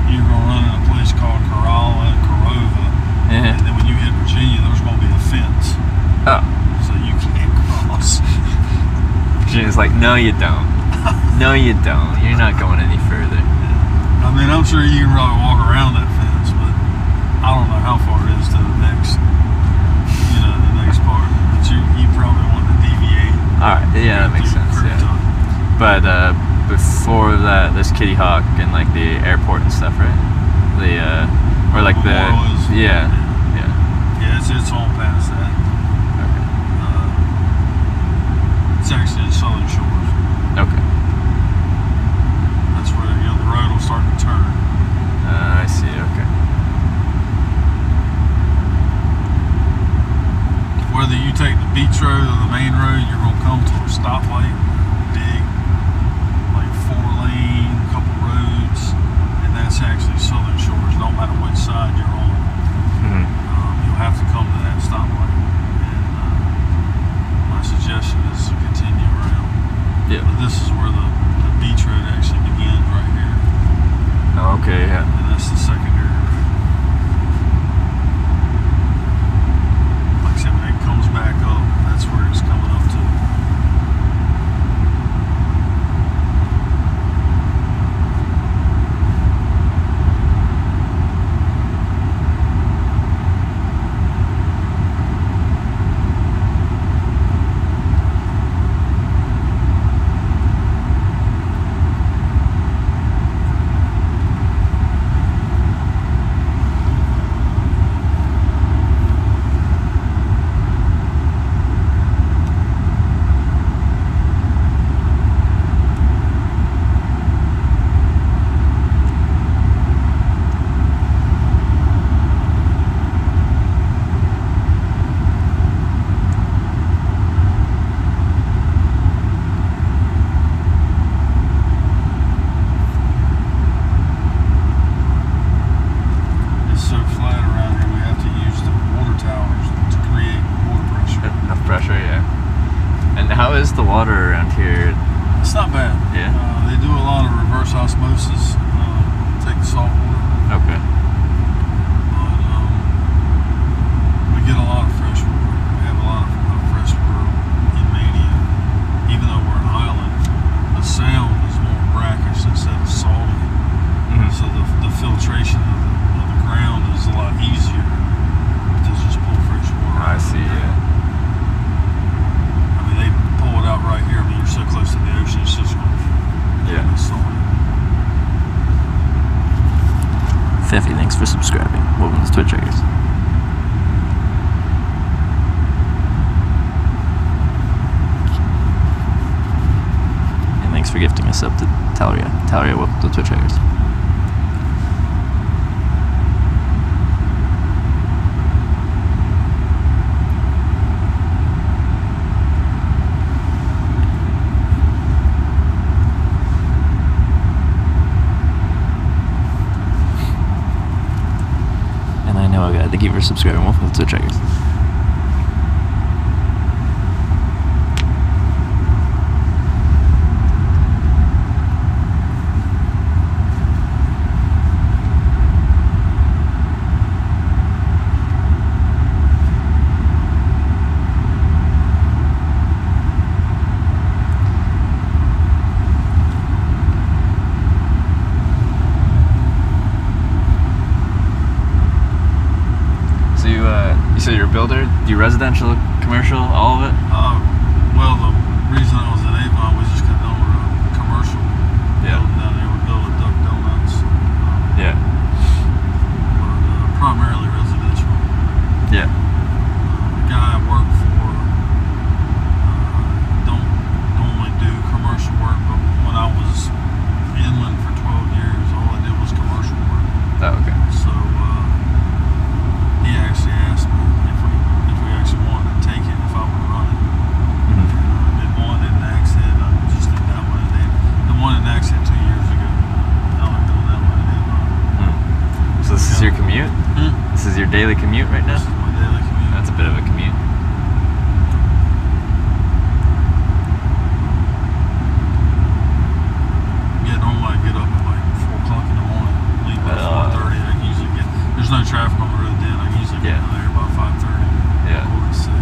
you're going to run in a place called Coralla and Corova. Yeah. And then when you hit Virginia, there's going to be a fence. Oh. So you can't cross. Virginia's like, no, you don't. No, you don't. You're not going any further. I mean, I'm sure you can probably walk around that fence, but I don't know how far it is to the next, you know, the next part. But you probably want to deviate. All right. Yeah, that makes sense. Yeah. But before that, there's Kitty Hawk and like the airport and stuff, right? The or like the yeah. Yeah, it's all past that. Okay. It's actually in Southern Shores. Okay. osmosis, take the salt water. Okay. But we get a lot of fresh water. We have a lot of fresh water in Mania. Even though we're an island, the sound is more brackish instead of salty. So the filtration of the ground is a lot easier to just pull fresh water out. I see, yeah. I mean, they pull it out right here. I mean, you're so close to the ocean, it's just going to be salty. Feffy, thanks for subscribing. Welcome to Twitch Triggers. And thanks for gifting us up to Talaria. Talaria, welcome to Twitch Triggers. Thank you for subscribing. Welcome to Twitch Triggers. So you're a builder? Do you residential, commercial, all of it? Well, the reason I was at Avon, we just got done with a commercial building down there. We built a Duck Donuts. Yeah. But primarily residential. Yeah. The guy I work for don't normally do commercial work, but when I was inland for 12 years, all I did was commercial work. Oh, okay. So he actually asked me if we actually wanted to take it, if I would run it. And I did one in Nax Head. I just did that one today. The one in Nax Head 2 years ago. Now I'm doing that one today. So this is your commute? This is your daily commute right now? This is my daily commute. That's a bit of a commute. Yeah, normally I get up at like 4 o'clock in the morning, leave by 4:30. I can usually get, there's no traffic on the road then. I can usually get there by 5:30, Yeah. quarter to 6.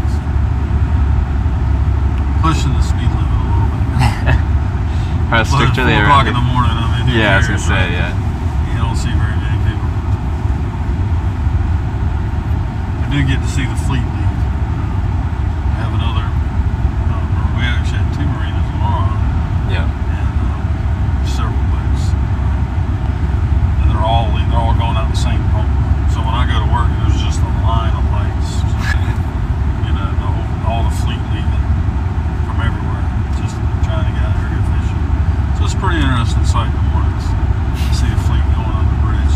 Pushing the speed limit a little bit. How strict are they 4 o'clock in the morning, I mean, who Yeah, I was cares, gonna say, right? yeah. You don't see very many people. I do get to see the fleet leave. We have another, we actually had 2 marinas tomorrow. Yeah. And several boats, and they're all going out the same pump. So when I go to work, there's just a line of lights. You know, all the fleet leaving from everywhere, just trying to get out here and go fishing. So it's a pretty interesting sight in the mornings. See a fleet going on the bridge,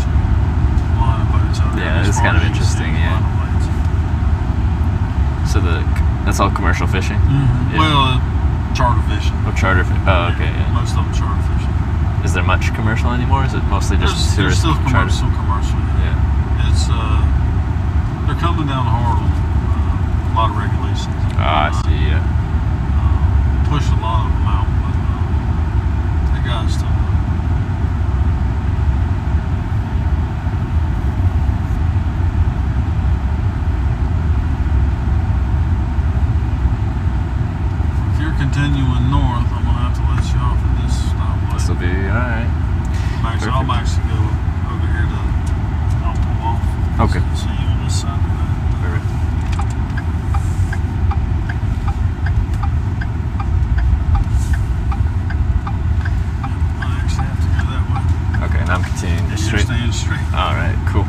line of boats out there. Yeah, As it's far kind of as you can see, interesting, line of lights. So that's all commercial fishing? Mm-hmm. Yeah. Well, charter fishing. Oh, charter fishing. Oh, okay, yeah. Most of them charter fishing. Is there much commercial anymore? Is it mostly just There's tourist still charter? commercial. Yeah. It's they're coming down hard on a lot of regulations. Ah, I see, yeah. Push a lot of them out, but they got to still do it. If you're continuing north, I'm gonna have to let you off at this stoplight. This will be alright. I'm actually go over here to. I'll pull off. Okay. See you on this side of the road. I actually have to go that way. Okay, and I'm continuing just You're straight. staying straight. Alright, cool.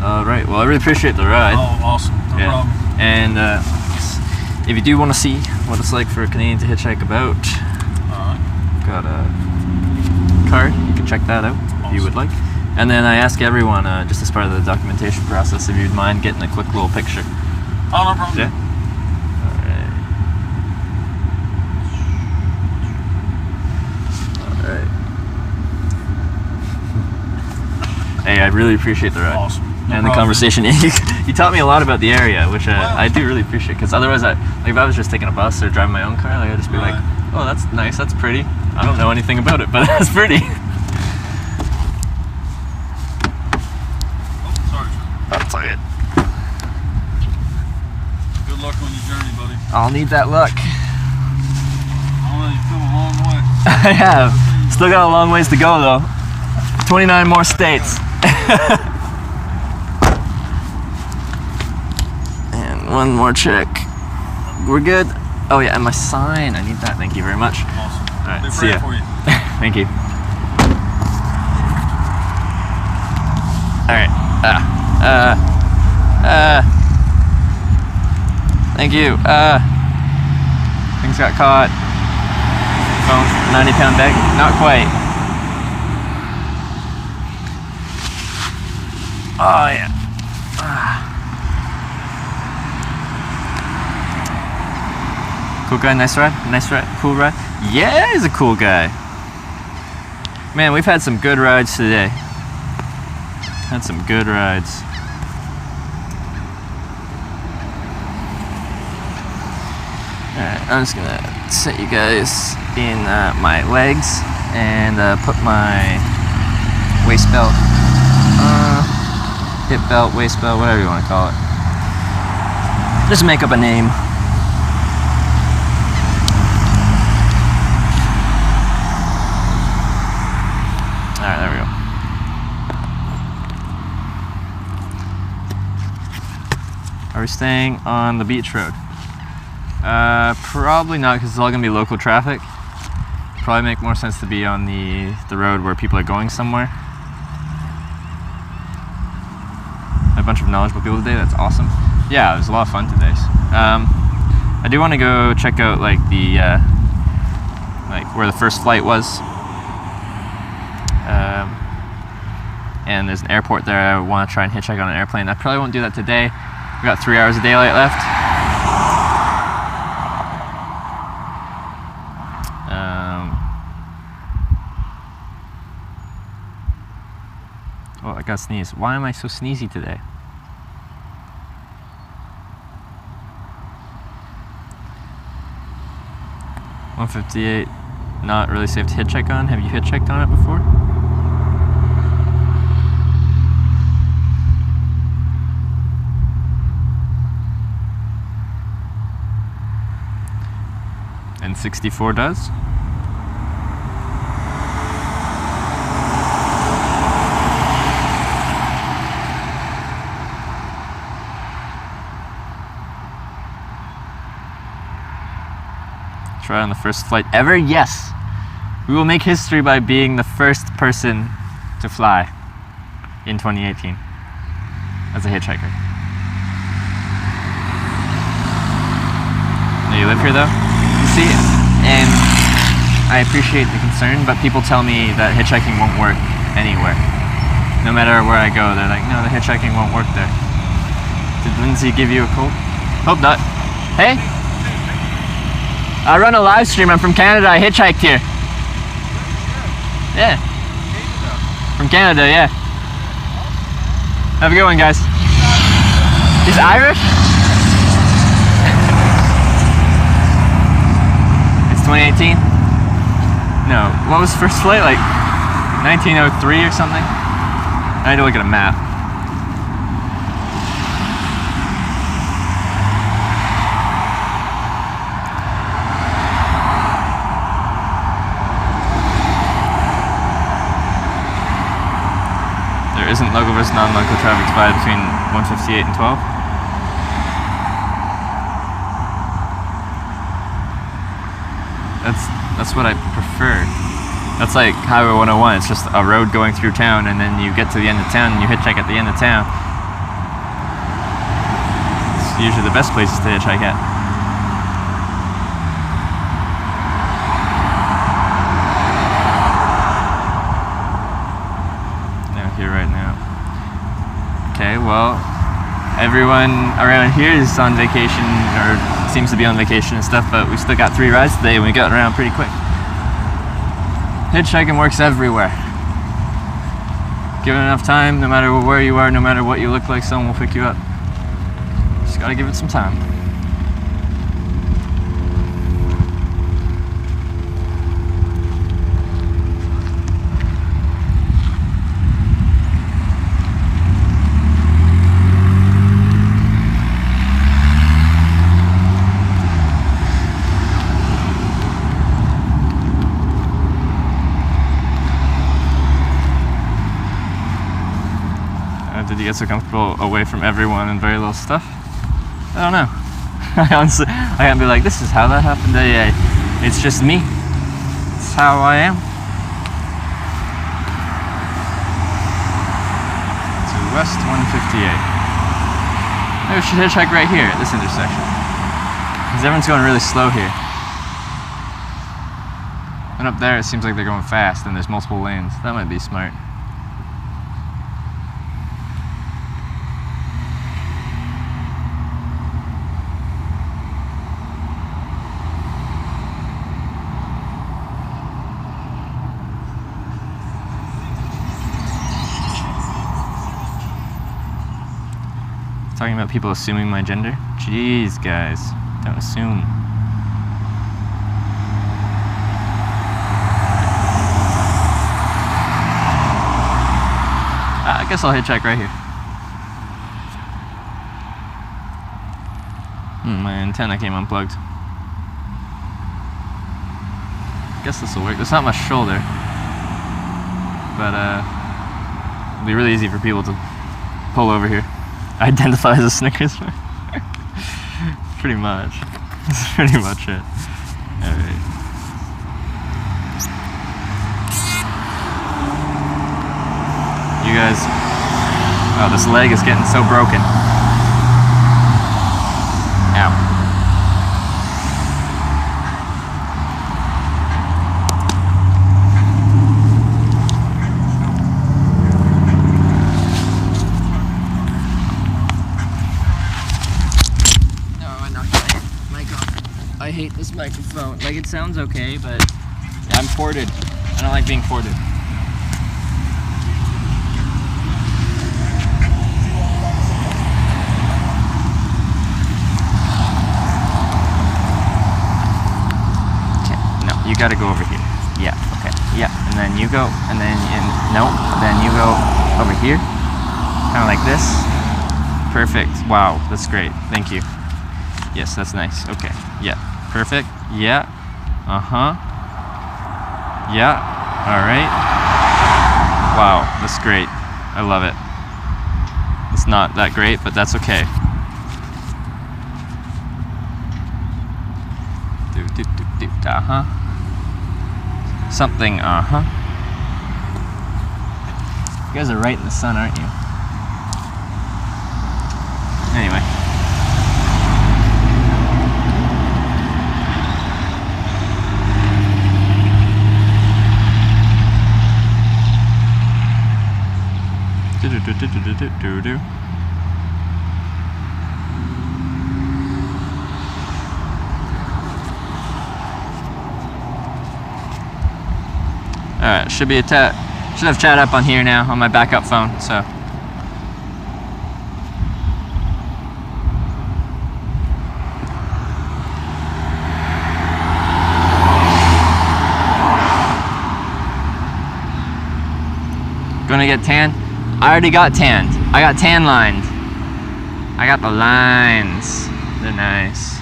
Alright, well, I really appreciate the ride. Oh, awesome. No problem. And if you do want to see what it's like for a Canadian to hitchhike about, Alright. got a card. You can check that out if you would like. And then I ask everyone, just as part of the documentation process, if you'd mind getting a quick little picture. Oh, no problem. Yeah? Alright. Hey, I really appreciate the ride. Awesome. No And the problem. conversation. You taught me a lot about the area, which I do really appreciate. Because otherwise, if I was just taking a bus or driving my own car, I'd just be like, oh, that's nice, that's pretty. I don't know anything about it, but that's pretty. luck on your journey, buddy. I'll need that luck. I know you've come a long way. I have. Still got a long ways to go though. 29 more states. And one more check. We're good. Oh yeah, and my sign. I need that. Thank you very much. Awesome. All right, Be see ya. praying for you. Thank you. All right. Thank you. Things got caught. Phone, 90-pound bag. Not quite. Oh yeah. Cool guy, nice ride, cool ride. Yeah, he's a cool guy. Man, we've had some good rides today. Had some good rides. Alright, I'm just gonna set you guys in my legs and put my waist belt, hip belt, waist belt, whatever you want to call it. Just make up a name. Alright, there we go. Are we staying on the beach road? Probably not, because it's all going to be local traffic. Probably make more sense to be on the road where people are going somewhere. A bunch of knowledgeable people today, that's awesome. Yeah, it was a lot of fun today. I do want to go check out like the like where the first flight was. And there's an airport there. I want to try and hitchhike on an airplane. I probably won't do that today. We got 3 hours of daylight left. Oh, I got sneezed. Why am I so sneezy today? $158. Not really safe to hitchhike on. Have you hitchhiked on it before? And 64 does. Try on the first flight ever? Yes! We will make history by being the first person to fly in 2018 as a hitchhiker. Now you live here though? See, and I appreciate the concern, but people tell me that hitchhiking won't work anywhere. No matter where I go, they're like, no, the hitchhiking won't work there. Did Lindsay give you a call? Hope not. Hey? I run a live stream. I'm from Canada. I hitchhiked here. Yeah. From Canada, yeah. Have a good one, guys. He's Irish? It's 2018? No. What was first flight? Like 1903 or something? I had to look at a map. Isn't local versus non-local traffic divided between 158 and 12? That's what I prefer. That's like Highway 101. It's just a road going through town, and then you get to the end of town and you hitchhike at the end of town. It's usually the best places to hitchhike at. Here right now. Okay, well, everyone around here is on vacation, or seems to be on vacation and stuff, but we still got 3 rides today and we got around pretty quick. Hitchhiking works everywhere. Given enough time, no matter where you are, no matter what you look like, someone will pick you up. Just gotta give it some time. did you get so comfortable away from everyone and very little stuff? I don't know. I honestly, I can't be like, this is how that happened. Yeah, it's just me. It's how I am. To West 158. Maybe we should hitchhike right here at this intersection. Because everyone's going really slow here. And up there it seems like they're going fast and there's multiple lanes. That might be smart. Talking about people assuming my gender? Jeez, guys. Don't assume. I guess I'll hitchhike right here. My antenna came unplugged. Guess this will work. There's not much shoulder. But it'll be really easy for people to pull over here. Identify as a Snickers bar. Pretty much. That's pretty much it. Alright. You guys. Oh, this leg is getting so broken. Ow. I hate this microphone. Like, it sounds okay, but I'm ported. I don't like being ported. Okay, no, you gotta go over here. Yeah, okay, yeah, and then you go, and then, no, then you go over here. Kind of like this. Perfect. Wow, that's great. Thank you. Yes, that's nice. Okay, yeah. Perfect. Yeah. Uh-huh. Yeah. All right. Wow, that's great. I love it. It's not that great, but that's okay. Uh-huh. Something, uh-huh. You guys are right in the sun, aren't you? Anyway. Alright, should have chat up on here now on my backup phone, so. Gonna get tan? I already got tanned. I got tan lined. I got the lines. They're nice.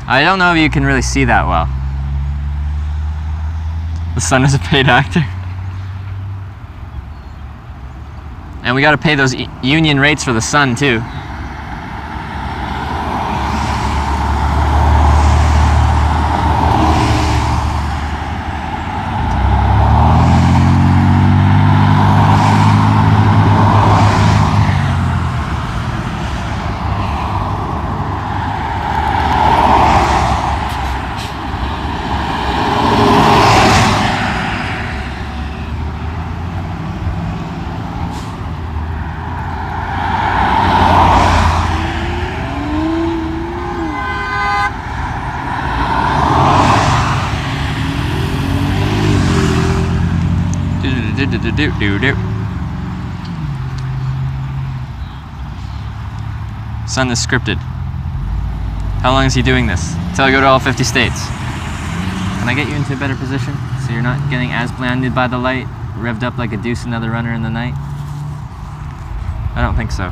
I don't know if you can really see that well. The son is a paid actor. And we gotta pay those union rates for the sun too. Son is scripted. How long is he doing this? Until I go to all 50 states. Can I get you into a better position so you're not getting as blinded by the light, revved up like a deuce another runner in the night? I don't think so.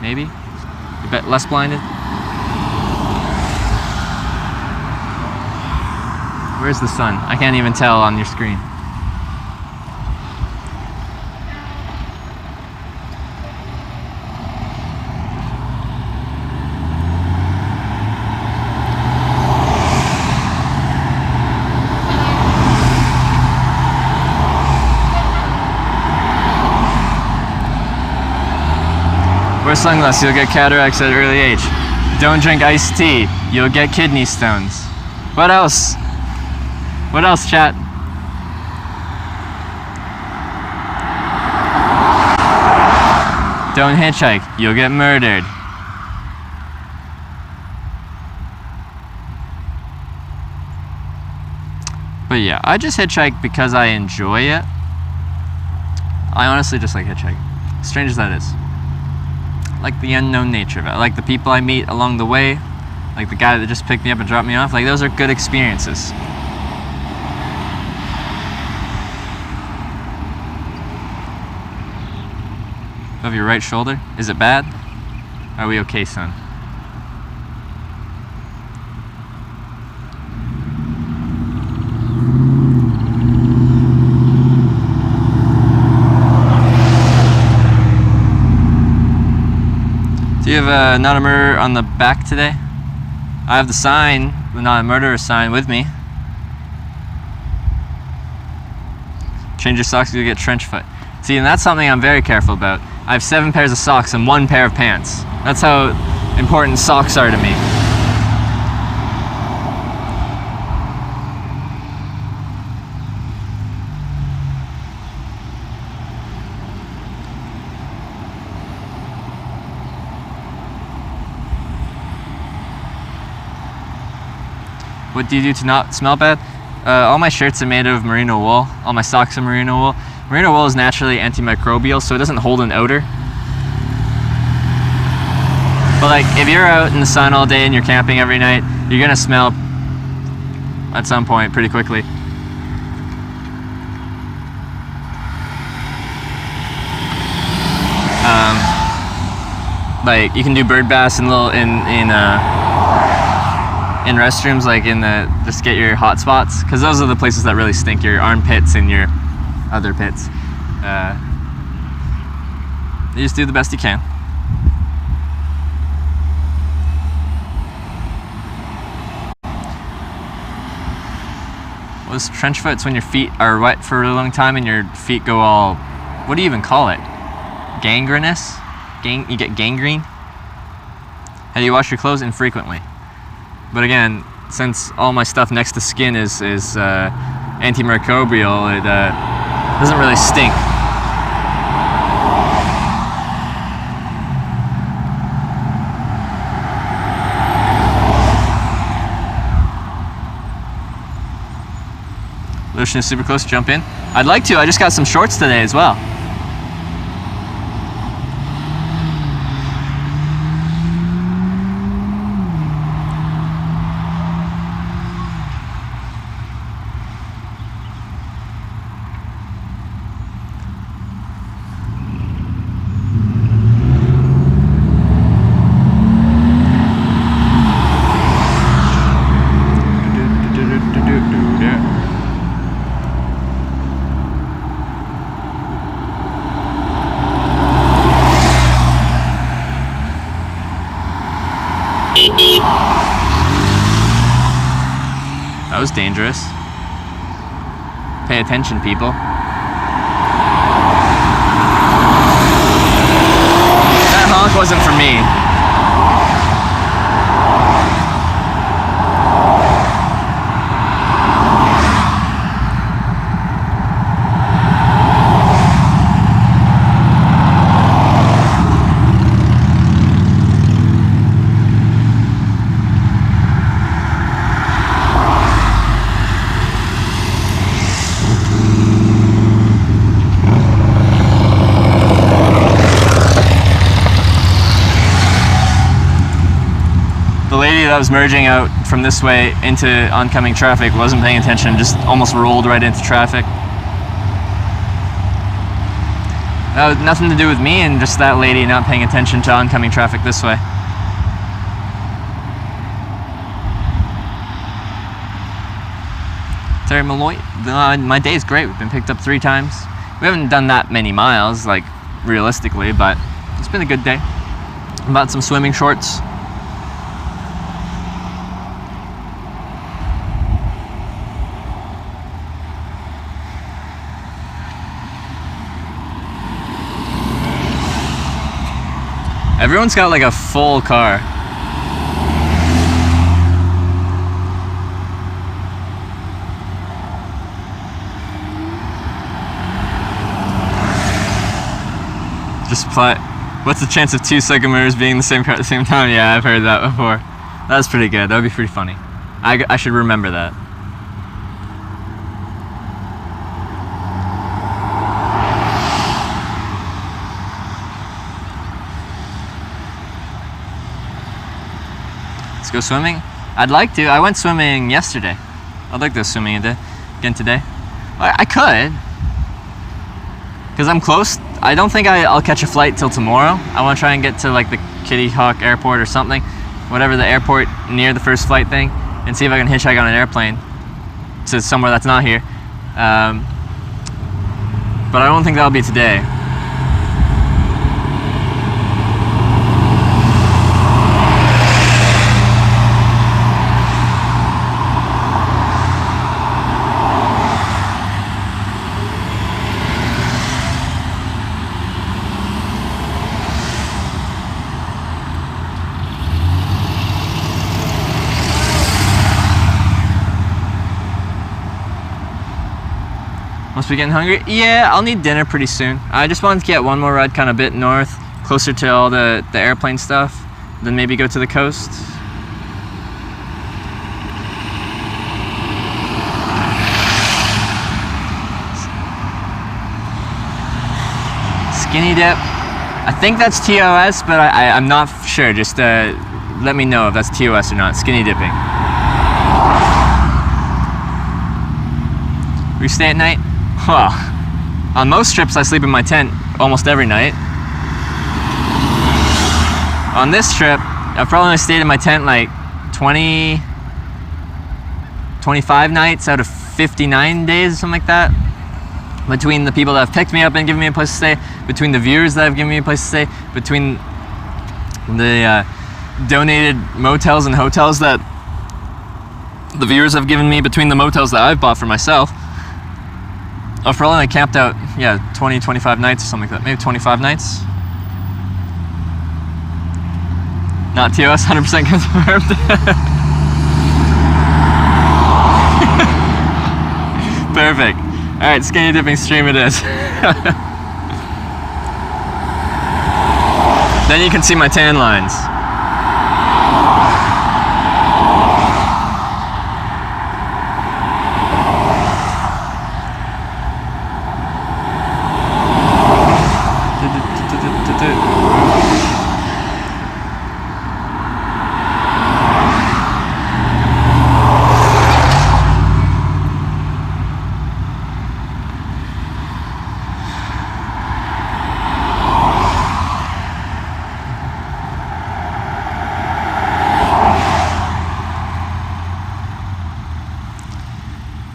Maybe? You bet less blinded? Where's the sun? I can't even tell on your screen. Wear sunglasses, you'll get cataracts at an early age. Don't drink iced tea, you'll get kidney stones. What else? What else, chat? Don't hitchhike, you'll get murdered. But yeah, I just hitchhike because I enjoy it. I honestly just like hitchhiking. Strange as that is. Like the unknown nature of it. I like the people I meet along the way. Like the guy that just picked me up and dropped me off. Like those are good experiences. Above your right shoulder? Is it bad? Are we okay, son? Do you have a not a murder on the back today? I have the sign, the not a murderer sign with me. Change your socks, you'll get trench foot. See, and that's something I'm very careful about. I have 7 pairs of socks and 1 pair of pants. That's how important socks are to me. What do you do to not smell bad? All my shirts are made of merino wool. All my socks are merino wool. Merino wool is naturally antimicrobial, so it doesn't hold an odor. But like, if you're out in the sun all day and you're camping every night, you're gonna smell at some point pretty quickly. Like, you can do bird baths in restrooms, like just get your hot spots, because those are the places that really stink, your armpits and your other pits. You just do the best you can. What's trench foot? It's when your feet are wet for a really long time and your feet go all, what do you even call it? Gangrenous? You get gangrene? How do you wash your clothes? Infrequently. But again, since all my stuff next to skin is antimicrobial, it doesn't really stink. Ocean is super close, jump in. I'd like to, I just got some shorts today as well. That was dangerous. Pay attention, people. That honk wasn't for me. I was merging out from this way into oncoming traffic, wasn't paying attention, just almost rolled right into traffic. That had nothing to do with me and just that lady not paying attention to oncoming traffic this way. Terry Malloy, my day's great. We've been picked up 3 times. We haven't done that many miles, like realistically, but it's been a good day. Bought some swimming shorts. Everyone's got like a full car. Just play. What's the chance of 2 Sycamores being the same car at the same time? Yeah, I've heard that before. That's pretty good. That would be pretty funny. I should remember that. Let's go swimming. I'd like to. I went swimming yesterday. I'd like to go swimming again today. I could. Because I'm close. I don't think I'll catch a flight till tomorrow. I want to try and get to like the Kitty Hawk Airport or something. Whatever the airport near the first flight thing. And see if I can hitchhike on an airplane to somewhere that's not here. But I don't think that'll be today. Must be getting hungry? Yeah, I'll need dinner pretty soon. I just wanted to get one more ride kind of bit north, closer to all the airplane stuff, then maybe go to the coast. Skinny dip. I think that's TOS, but I'm not sure. Just let me know if that's TOS or not. Skinny dipping. We stay at night? Well, on most trips I sleep in my tent almost every night. On this trip, I've probably only stayed in my tent like 25 nights out of 59 days, something like that. Between the people that have picked me up and given me a place to stay, between the viewers that have given me a place to stay, between the donated motels and hotels that the viewers have given me, between the motels that I've bought for myself. I've probably only camped out, 20, 25 nights or something like that. Maybe 25 nights. Not TOS, 100% confirmed. Perfect. Alright, skinny dipping stream it is. Then you can see my tan lines.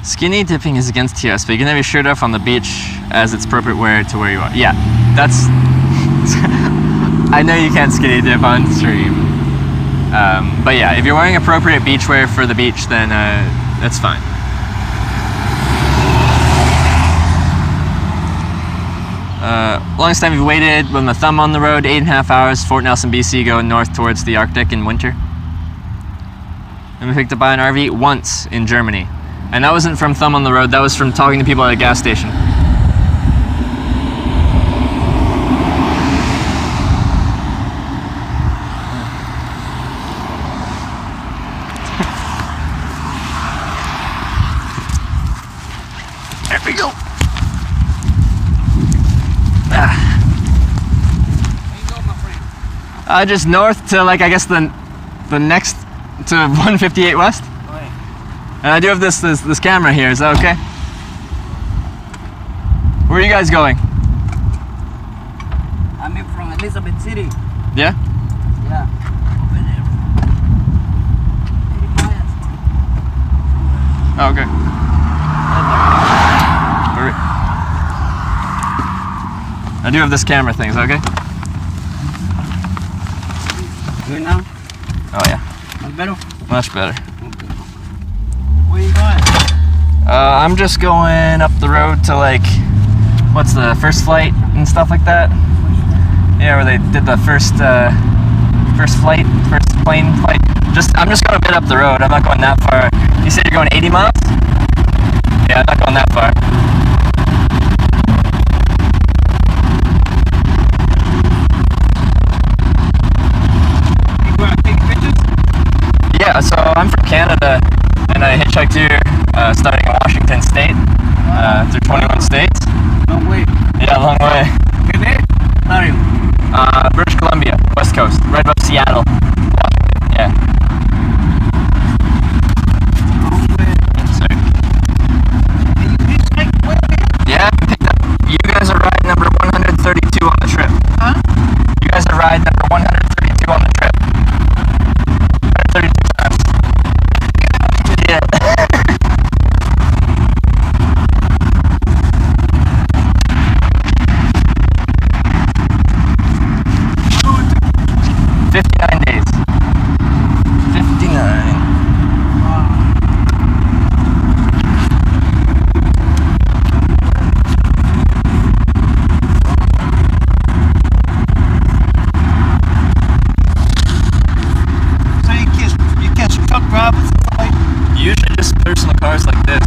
Skinny dipping is against TOS, but you can have your shirt off on the beach as it's appropriate wear to where you are. Yeah, that's... I know you can't skinny dip on stream. But yeah, if you're wearing appropriate beachwear for the beach, then that's fine. Longest time you've waited with my thumb on the road, 8.5 hours, Fort Nelson, BC, going north towards the Arctic in winter. And we picked up by an RV once in Germany. And that wasn't from thumb on the road, that was from talking to people at a gas station. There we go. Just north to like, I guess the next to 158 West. And I do have this camera here, is that okay? Where are you guys going? Elizabeth City. Yeah? Yeah. Over there. 80 miles. Oh, okay. Perfect. I do have this camera thing, is that okay? Good now? Oh yeah, Much better? much better. Where you going? I'm just going up the road to like, what's the first flight and stuff like that? Yeah, where they did the first plane flight. I'm just going a bit up the road. I'm not going that far. You said you're going 80 miles? Yeah, I'm not going that far. You going to take pictures? Yeah, so I'm from Canada, and I hitchhiked here, starting in Washington State, through 21 states. Long way. Yeah, long way. Quebec? Ontario. British Columbia, West Coast, right above Seattle, Washington. Yeah. Long way. Sorry. And you hitchhike way there? Yeah, picked up. You guys are ride number 132 on the trip. Huh? You guys are ride number 132 on the trip. 132 times. Yeah. 59 days. 59. So you catch truck drivers and stuff like that? Usually just personal cars like this,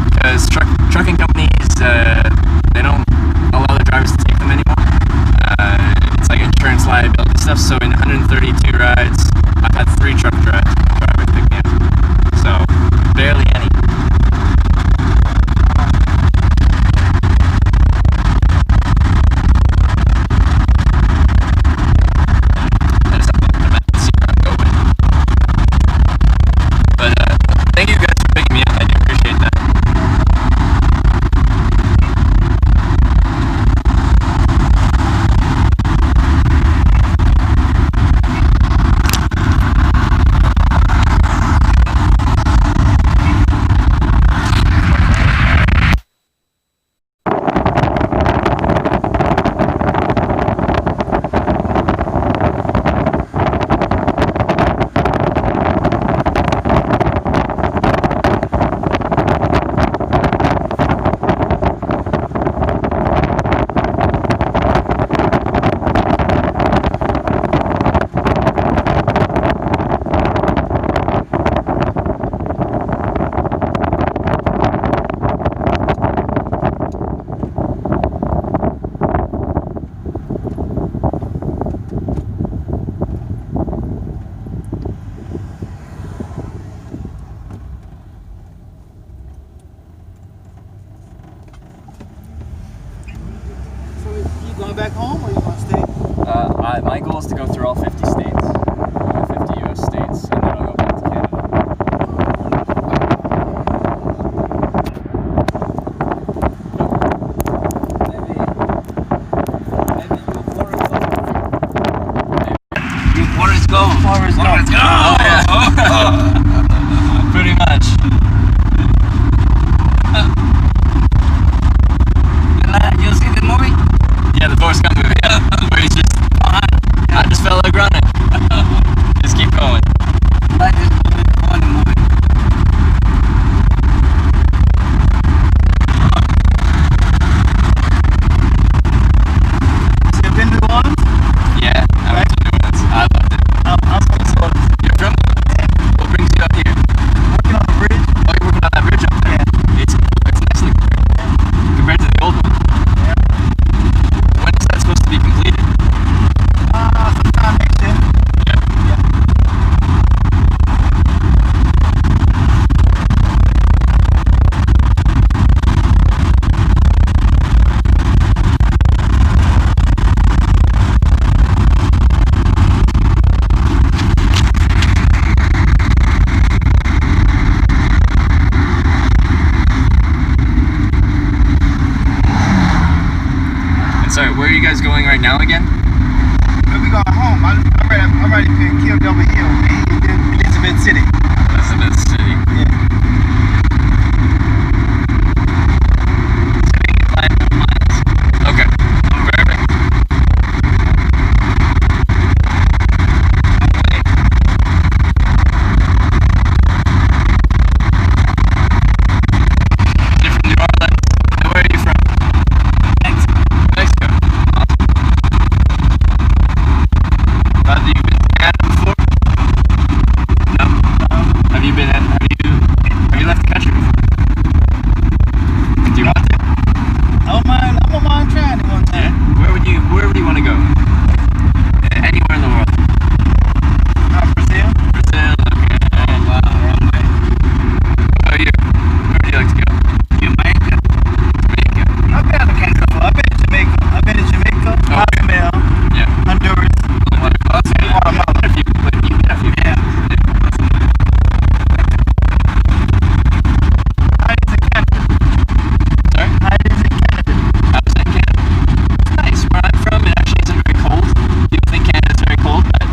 because trucking companies, they don't allow the drivers to take them anymore. It's like insurance liability stuff, so in 132 rides, I've had 3 truck drivers pick me up. So, barely any. I just have to look at the map and see where I'm going. But thank you guys for picking me up. I do appreciate that. So you going back home or you going to stay? My goal is to go through all 50 states, all 50 U.S. states, and then I'll go back to Canada. Maybe your Forrest Gump. Forrest Gump. Oh, yeah. Pretty much. You see the movie? Yeah, the Forrest Gump movie, yeah. Where he's just, I just felt like running. Just keep going. Like this movie, funny movie. So you been to New Orleans? Yeah, I went to New Orleans. I loved it. I'm from New Orleans. You're from New Orleans? What brings you up here? Working on the bridge. Oh, you're working on that bridge up there? It's nicely compared to the old one. When is that supposed to be completed? Sometime next year. Yeah. And sorry, where are you guys going right now again? we going home. I already been killed over here in Elizabeth City. Elizabeth City. Yeah. Okay. Perfect. You're from New Orleans. And where are you from? Mexico. Awesome. Have you been to Canada before? No. Have you left the country before? Do you want to? I don't mind trying it one Yeah. time. Where would you want to go? Anywhere in the world. Brazil. Brazil. Okay. Oh wow. Okay. What about you? Where would you like to go? Jamaica. Jamaica. I've been to Canada before. I've been to Jamaica. Okay. Cozumel, Yeah. Honduras. Guatemala. A few. Yeah. How is it Canada? Sorry? How is it Canada? I was in Canada. It's nice. Where I'm from, it actually isn't very cold. People think Canada's very cold, but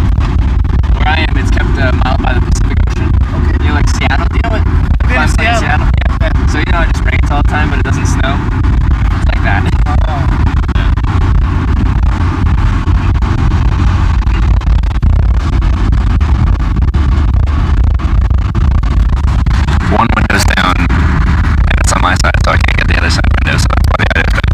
where I am, it's kept mild by the Pacific Ocean. Okay. You know, like Seattle. Do you know what? Been to climate's like Seattle. Yeah. So you know, it just rains all the time, but it doesn't snow. It's like that. One window's down, and it's on my side, so I can't get the other side window, so that's why the audio's better.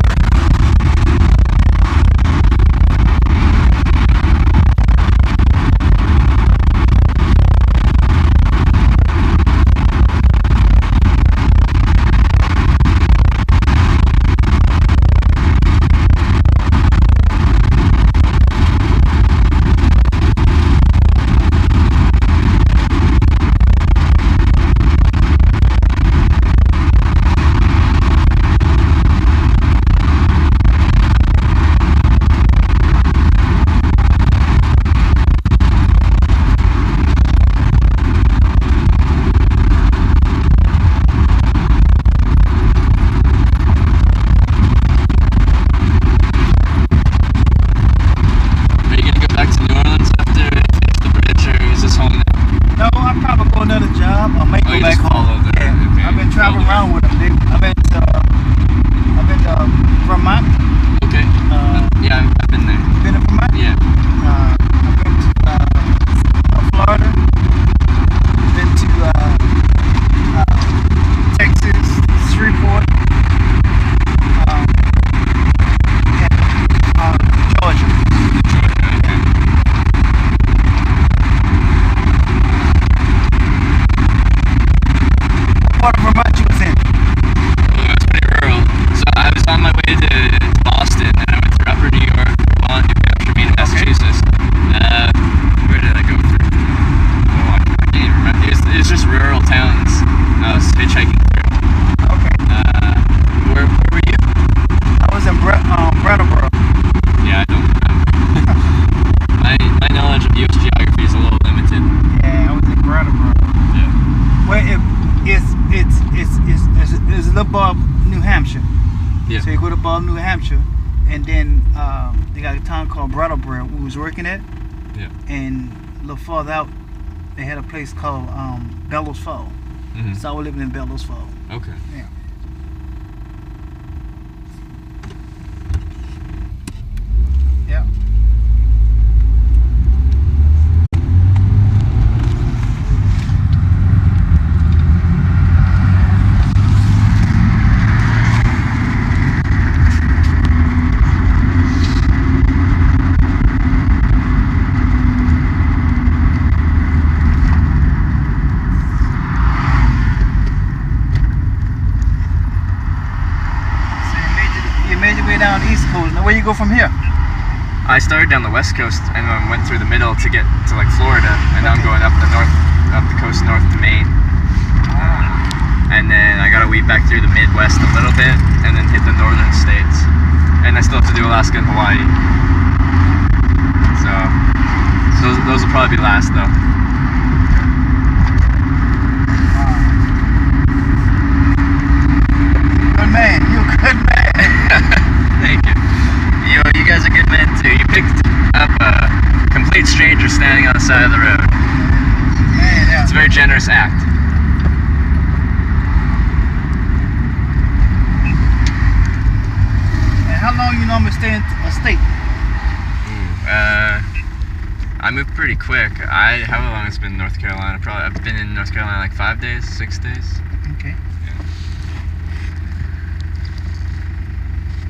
Are you gonna go back to New Orleans after you finish the bridge, or is this home now? No, I'll probably go another job. I might go you back just home. follow the- Yeah. okay. I've been traveling Follow around with them. I've been to Vermont. Okay. Yeah, I've been there. Been to Vermont. Yeah. I've been to Florida. Been to Texas, Shreveport. And Georgia. Okay. What part of Vermont you was in? Well, it was pretty rural. So I was on my way to Boston, and I went through Upper New York, Vermont, New Hampshire, Maine, and Massachusetts. Where did I go through? Oh, I can't even remember. It's just rural towns. I was hitchhiking through. Okay. Where were you? I was in Brattleboro. Yeah, I don't remember. my knowledge of U.S. geography is a little limited. Yeah, I was in Brattleboro. Yeah. Well, it's a little above New Hampshire. Yeah. So you go to above New Hampshire, and then they got a town called Brattleboro we was working at. Yeah. And a little farther out, they had a place called Bellows Fall. Mhm. So I was living in Bellows Fall. Okay. Yeah. Yeah. Made your way down the East Coast. Now, where you go from here? I started down the West Coast and then went through the middle to get to like Florida, and now I'm going up the coast north to Maine. And then I gotta weave back through the Midwest a little bit, and then hit the northern states. And I still have to do Alaska and Hawaii. So those will probably be last though. Good man. You a good man. Thank you. You guys are good men too. You picked up Terrace Act. And how long you normally stay in a state? I moved pretty quick. How long it's been in North Carolina? Probably I've been in North Carolina like 5 days, 6 days. Okay.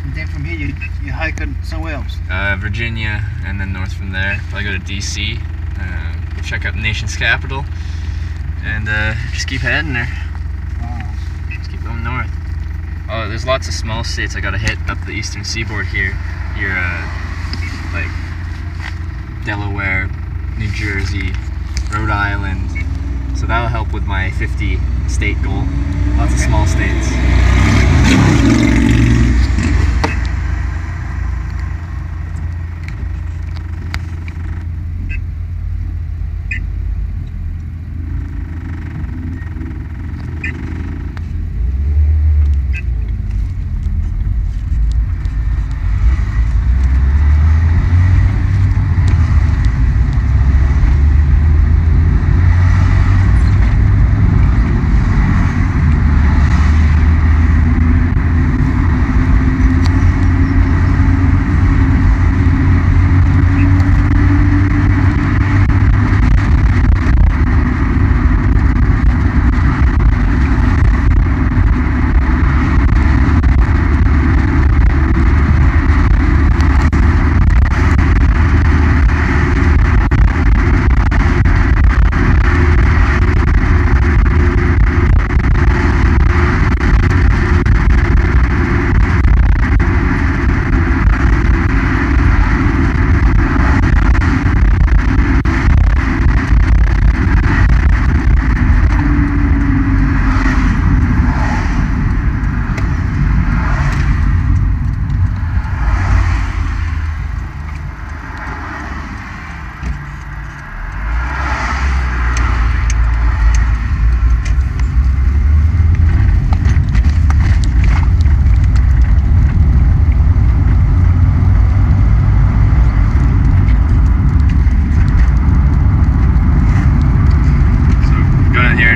And then from here you hike somewhere else. Virginia, and then north from there. Probably go to DC, check out the nation's capital, and just keep heading there. Wow. Just keep going north. Oh, there's lots of small states I gotta hit up the eastern seaboard here. Your like Delaware, New Jersey, Rhode Island. So that'll help with my 50 state goal. Lots of small states.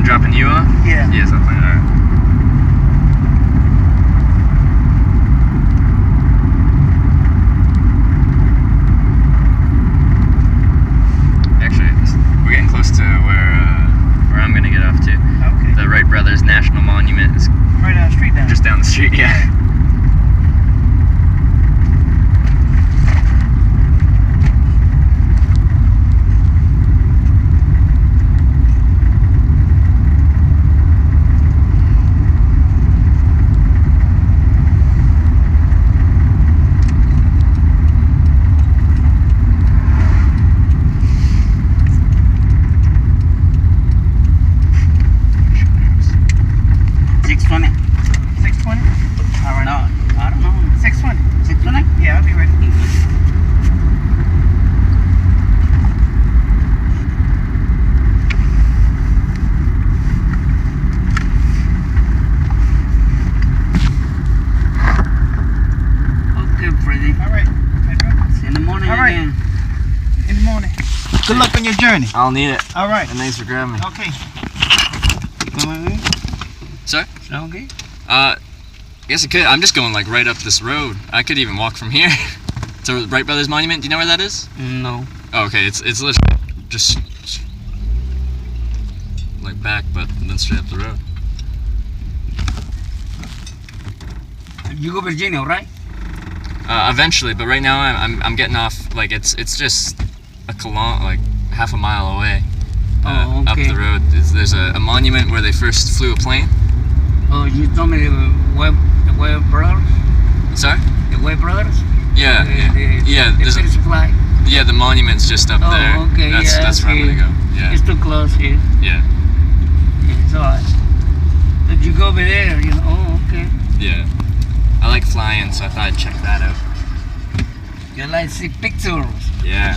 Dropping you off? Yeah. Yeah, something. Alright. Actually, we're getting close to where I'm gonna get off to. Okay. The Wright Brothers National Monument is Right down the street down. just down the street. Yeah. Good luck on your journey. I'll need it. All right. And thanks for grabbing me. Okay. Sorry? Okay. I guess I could. I'm just going like right up this road. I could even walk from here to the Wright Brothers Monument. Do you know where that is? No. Oh, okay. It's literally just like back, but then straight up the road. You go Virginia, right? Eventually, but right now I'm getting off. Like it's just like half a mile away. Okay. Up the road. There's a monument where they first flew a plane. Oh, you told me the Webb brothers? Sorry? The Webb brothers? Yeah. Yeah. There's first flight. Yeah, the monument's just up there. Oh, okay. That's where I'm gonna go. Yeah. It's too close here. Yeah. It's alright. But you go over there, you know. Oh, okay. Yeah. I like flying, so I thought I'd check that out. You like to see pictures. Yeah.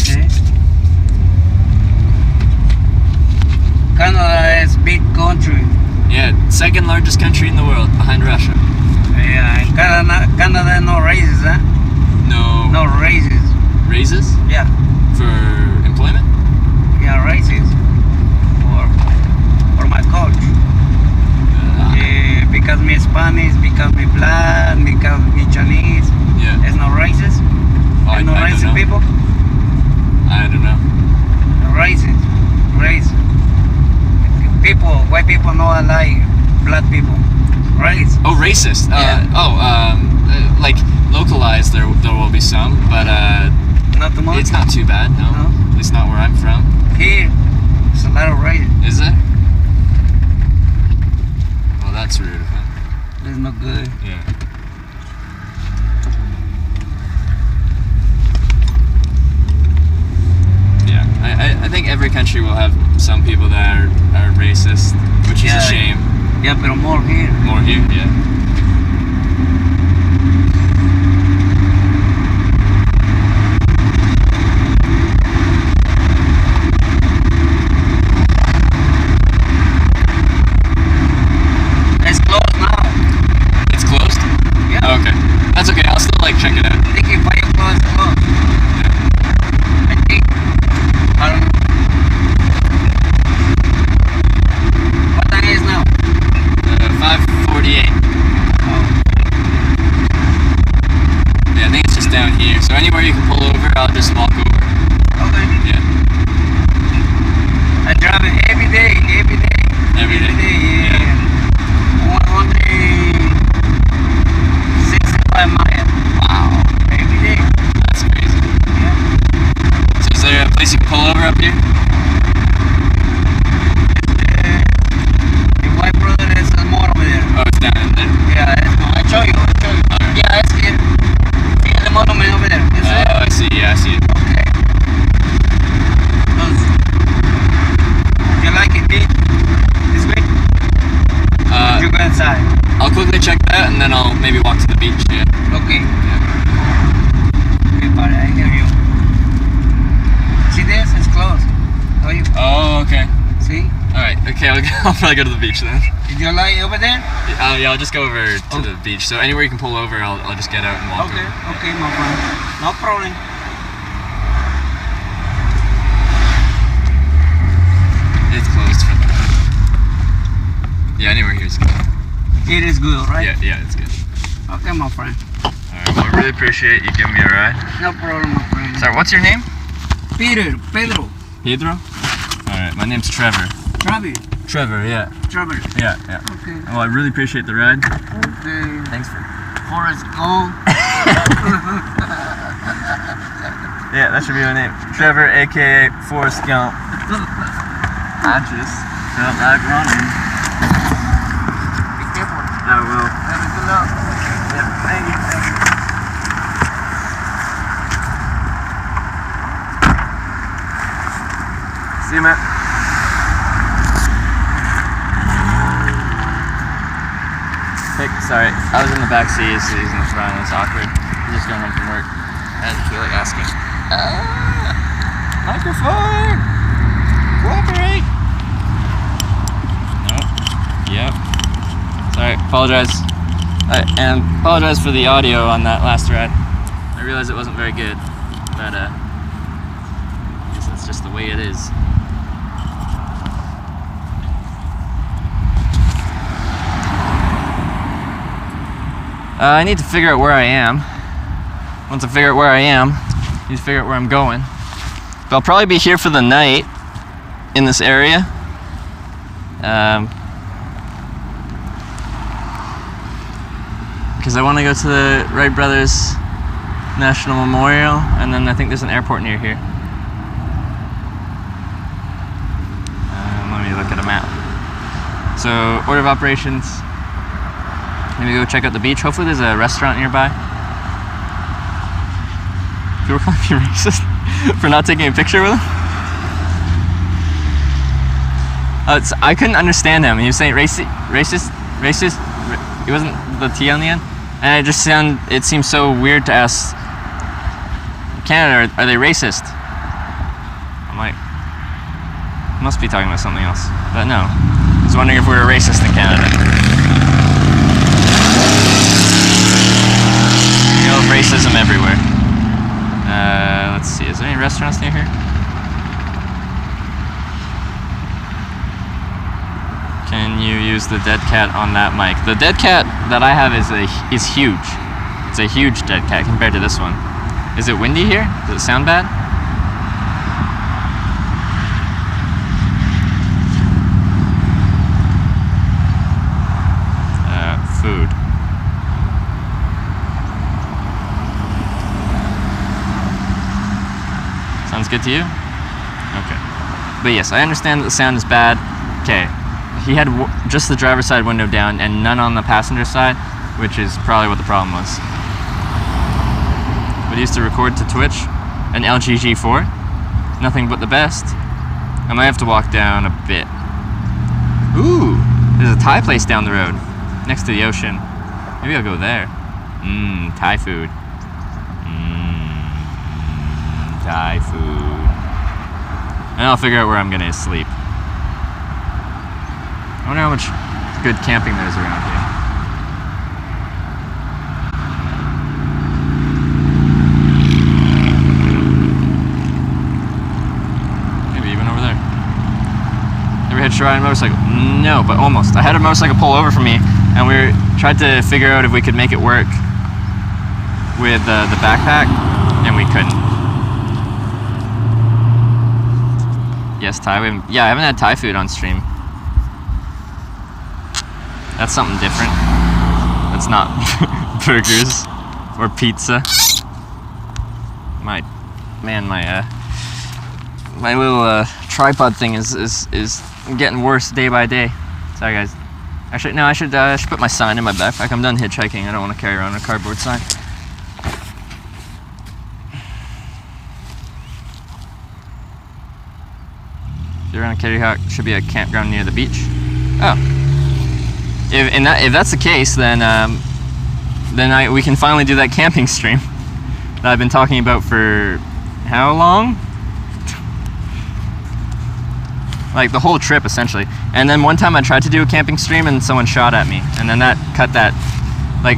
Okay. Canada is big country. Yeah, second largest country in the world, behind Russia. Yeah, and Canada no raises, huh? No. No raises. Raises? Yeah. For employment? Yeah, raises. coach. Because me Spanish, because me black, because me Chinese. Yeah. It's no racist. Oh, There's no I don't racist know. people. I don't know. Racist. Race. People, white people know I like black people. Race. Oh, racist. Like localized, there will be some, but Not too much. it's not too bad. No. No. At least not where I'm from. Here, it's a lot of race. Is it? Well, that's rude of him. It's not good. Yeah. Yeah, I think every country will have some people that are racist, which is a shame. Yeah, but more here. More here, yeah. It's closed now. It's closed? Yeah. Oh, okay. That's okay, I'll still like check it out. I think if I close, it's closed. I think. I don't know. What time is now? 5:48. Oh. Yeah, I think it's just down here. So anywhere you can pull over, I'll just walk over. Okay. Yeah. I drive it every day. Every day? Yeah. Only 65 miles. Wow. Every day. That's crazy. Yeah. So is there a place you can pull over up here? The white brother is more over there. Oh, it's down in there. Yeah, I'll show you. Alright. Yeah, it's here. See the monument over there. You see it? Oh, I see. Yeah, I see it. Okay. Those. You like it, D? This way? You go inside. I'll quickly check that and then I'll maybe walk to the beach. Yeah. Okay. Okay, buddy, I hear you. See this? It's closed. Oh, you Oh, okay. see? All right. Okay, I'll probably go to the beach then. Did you like over there? Yeah, I'll just go over to the beach. So anywhere you can pull over, I'll just get out and walk Okay, over. okay, my friend. No problem. It's closed for the. Yeah, anywhere here is good. It is good, right? Yeah, it's good. Okay, my friend. All right. Well, I really appreciate you giving me a ride. No problem, my friend. Sorry, what's your name? Pedro. Pedro. All right. My name's Trevor. Travis. Trevor. Yeah. Trevor. Yeah. Okay. Well, I really appreciate the ride. Okay. Thanks for. Forrest Gump. Yeah, that should be my name. Trevor, aka Forrest Gump. I just felt like running. Be careful. I will. Have a good luck. Yeah, thank you. See you, man. Hey, sorry. I was in the back seat, so he's in the front, and it's awkward. He's just going home from work. I didn't feel like asking. Microphone! Cooperate! Nope. Yep. Sorry, apologize. And apologize for the audio on that last ride. I realized it wasn't very good, but I guess that's just the way it is. I need to figure out where I am. Once I figure out where I am, I need to figure out where I'm going. But I'll probably be here for the night in this area. Because I want to go to the Wright Brothers National Memorial, and then I think there's an airport near here. Let me look at a map. So, order of operations. Maybe go check out the beach. Hopefully there's a restaurant nearby. People calling me racist for not taking a picture with him. I couldn't understand him. He was saying racist. He wasn't the T on the end, and it seems so weird to ask Canada, are they racist? I'm like, must be talking about something else, but no. I was wondering if we were racist in Canada. You know, racism everywhere. Let's see, is there any restaurants near here? use the dead cat on that mic. The dead cat that I have is huge. It's a huge dead cat compared to this one. Is it windy here? Does it sound bad? Food. Sounds good to you? Okay. But yes, I understand that the sound is bad. Okay. He had just the driver's side window down and none on the passenger side, which is probably what the problem was. But he used to record to Twitch, an LG G4. Nothing but the best. I might have to walk down a bit. Ooh, there's a Thai place down the road, next to the ocean. Maybe I'll go there. Thai food. Thai food. And I'll figure out where I'm gonna sleep. I wonder how much good camping there is around here. Maybe even over there. Ever hitched a ride on a motorcycle? No, but almost. I had a motorcycle pull over for me, and we tried to figure out if we could make it work with the backpack, and we couldn't. Yes, Thai. Yeah, I haven't had Thai food on stream. That's something different. That's not burgers or pizza. My little tripod thing is getting worse day by day. Sorry, guys. Actually, no, I should put my sign in my backpack. I'm done hitchhiking. I don't want to carry around a cardboard sign. If you're around Kitty Hawk, should be a campground near the beach. Oh. If that's the case, then we can finally do that camping stream that I've been talking about for how long? Like the whole trip, essentially. And then one time I tried to do a camping stream and someone shot at me, and then that cut that. Like,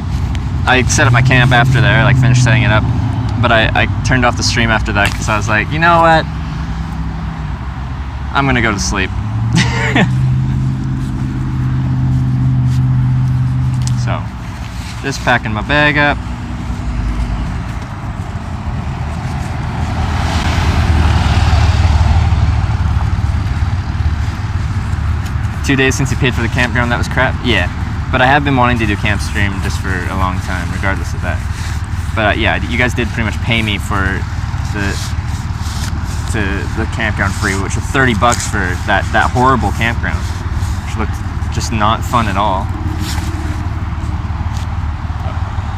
I set up my camp after there, like finished setting it up, but I turned off the stream after that because I was like, you know what? I'm gonna go to sleep. So, just packing my bag up. Two days since you paid for the campground, that was crap? Yeah. But I have been wanting to do camp stream just for a long time, regardless of that. But yeah, you guys did pretty much pay me for the campground free, which was $30 for that horrible campground, which looked just not fun at all.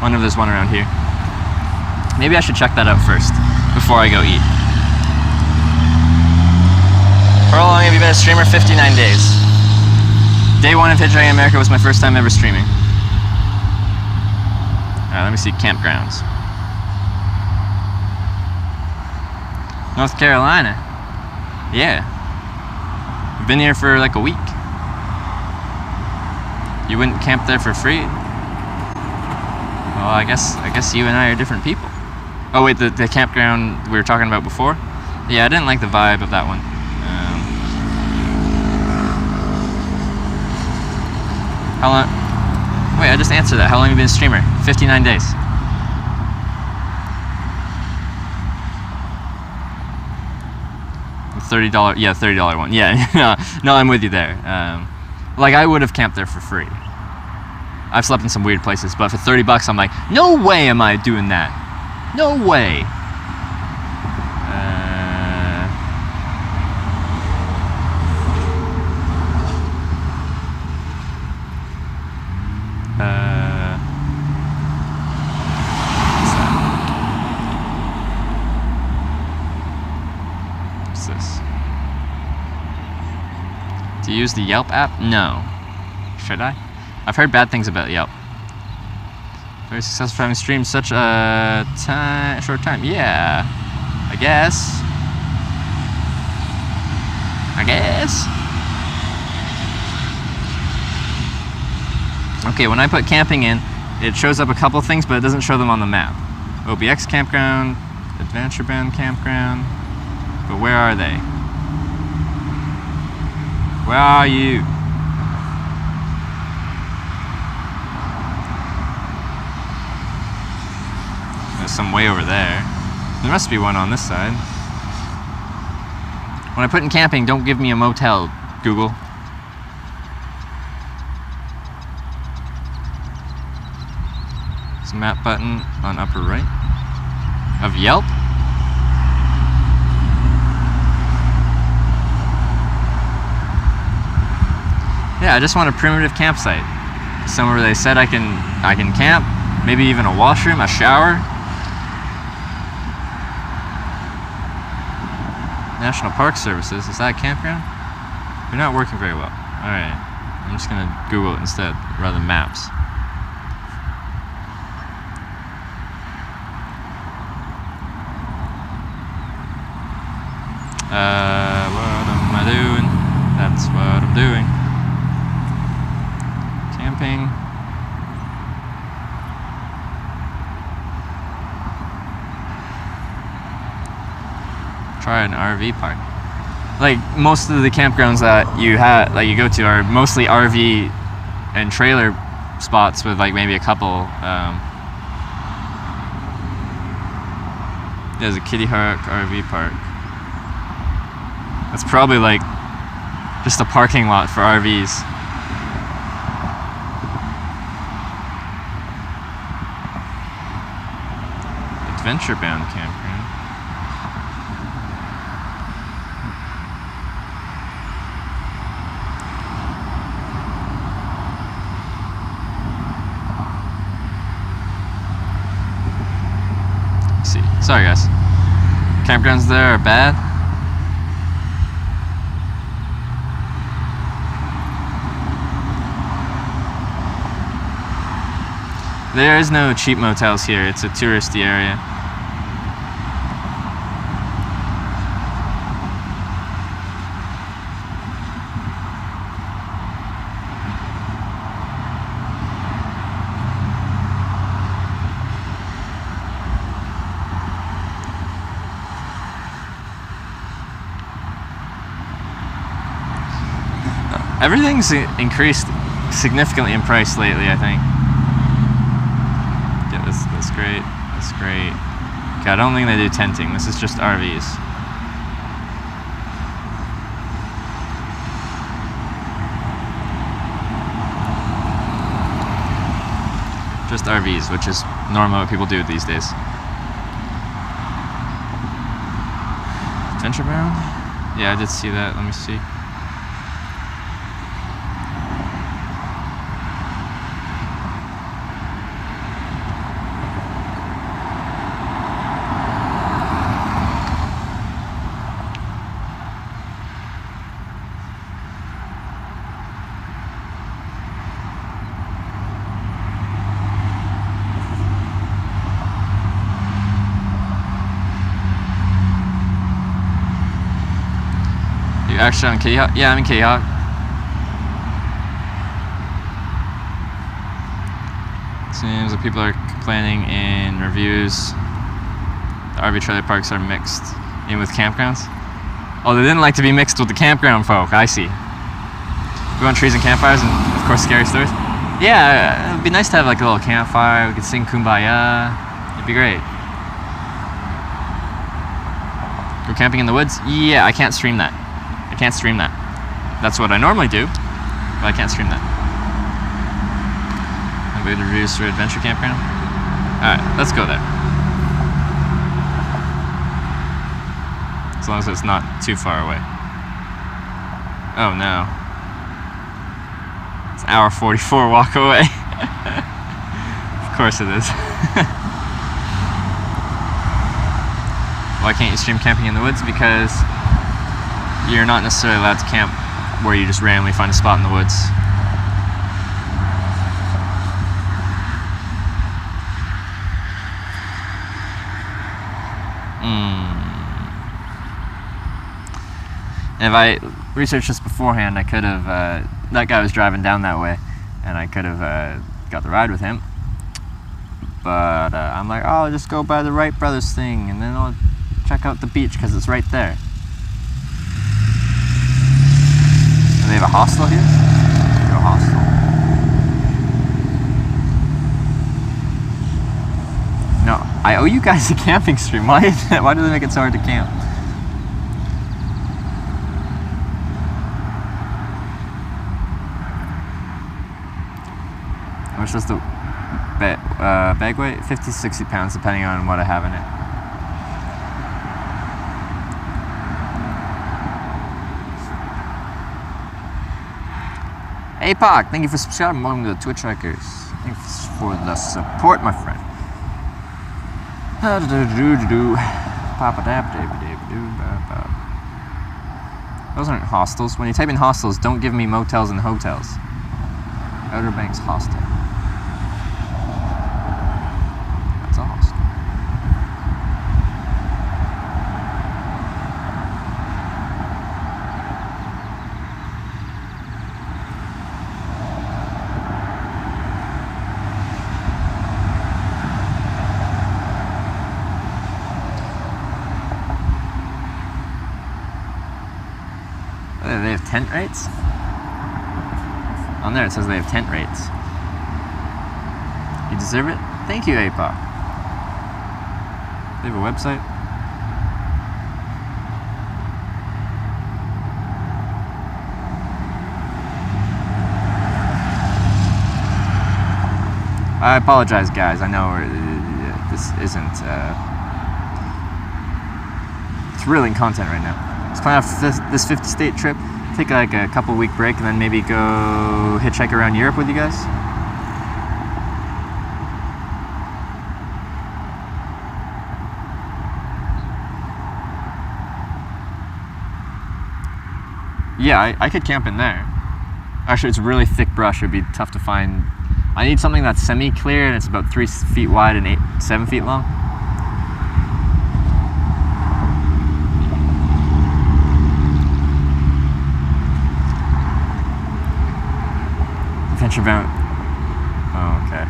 I wonder if there's one around here. Maybe I should check that out first before I go eat. For how long have you been a streamer? 59 days. Day one of Hitchhiking America was my first time ever streaming. Alright, let me see campgrounds. North Carolina. Yeah. We've been here for like a week. You wouldn't camp there for free? Well, I guess you and I are different people. Oh wait, the campground we were talking about before? Yeah, I didn't like the vibe of that one. How long? Wait, I just answered that. How long have you been a streamer? 59 days. $30, yeah, $30 one. Yeah, no, I'm with you there. Like, I would have camped there for free. I've slept in some weird places, but for $30, I'm like, no way am I doing that. No way. What's this? To use the Yelp app? No. Should I? I've heard bad things about Yelp. Very successful for having streamed such a short time. Yeah, I guess. Okay, when I put camping in, it shows up a couple things, but it doesn't show them on the map. OBX campground, Adventure Band campground, but where are they? Where are you? some way over there. There must be one on this side. When I put in camping, don't give me a motel, Google. It's a map button on upper right of Yelp. Yeah, I just want a primitive campsite. Somewhere where they said I can camp, maybe even a washroom, a shower. National Park Services, is that a campground? They're not working very well. Alright, I'm just gonna Google it instead, rather than maps. What am I doing? That's what I'm doing. Camping. Try an RV park. Like most of the campgrounds that you go to are mostly RV and trailer spots with like maybe a couple. There's a Kitty Hawk RV park. That's probably like just a parking lot for RVs. Adventure Bound campground. Let's see. Sorry guys. Campgrounds there are bad. There is no cheap motels here. It's a touristy area. Everything's increased significantly in price lately, I think. Yeah, that's great. That's great. Okay, I don't think they do tenting. This is just RVs. Just RVs, which is normal what people do these days. Adventure Bound? Yeah, I did see that. Let me see. You actually on Kitty Hawk? Yeah, I'm in Kitty Hawk. Seems like people are complaining in reviews. The RV trailer parks are mixed in with campgrounds. Oh, they didn't like to be mixed with the campground folk. I see. We want trees and campfires and, of course, scary stories. Yeah, it'd be nice to have like a little campfire. We could sing Kumbaya. It'd be great. Go camping in the woods? Yeah, I can't stream that. I can't stream that. That's what I normally do, but I can't stream that. Maybe the reviews for Adventure Campground? Alright, let's go there. As long as it's not too far away. Oh no. It's an hour 44 walk away. Of course it is. Why can't you stream camping in the woods? Because you're not necessarily allowed to camp where you just randomly find a spot in the woods. And if I researched this beforehand, I could have, that guy was driving down that way, and I could have got the ride with him. But I'm like, oh, I'll just go by the Wright Brothers thing, and then I'll check out the beach, because it's right there. Do they have a hostel here? No hostel. No. I owe you guys a camping stream. Why do they make it so hard to camp? How much was the bag weight? 50 to 60 pounds, depending on what I have in it. Hey, Park, thank you for subscribing. Welcome to the Twitch Records. Thanks for the support, my friend. Those aren't hostels. When you type in hostels, don't give me motels and hotels. Outer Banks Hostel. That's a hostel. They have tent rates? On there it says they have tent rates. You deserve it? Thank you, APA. They have a website? I apologize, guys. I know this isn't thrilling content right now. Let's plan out this 50-state trip. Take like a couple week break and then maybe go hitchhike around Europe with you guys. Yeah, I could camp in there. Actually, it's really thick brush. It'd be tough to find. I need something that's semi-clear and it's about 3 feet wide and 7 feet long. Adventure bound. Oh, okay.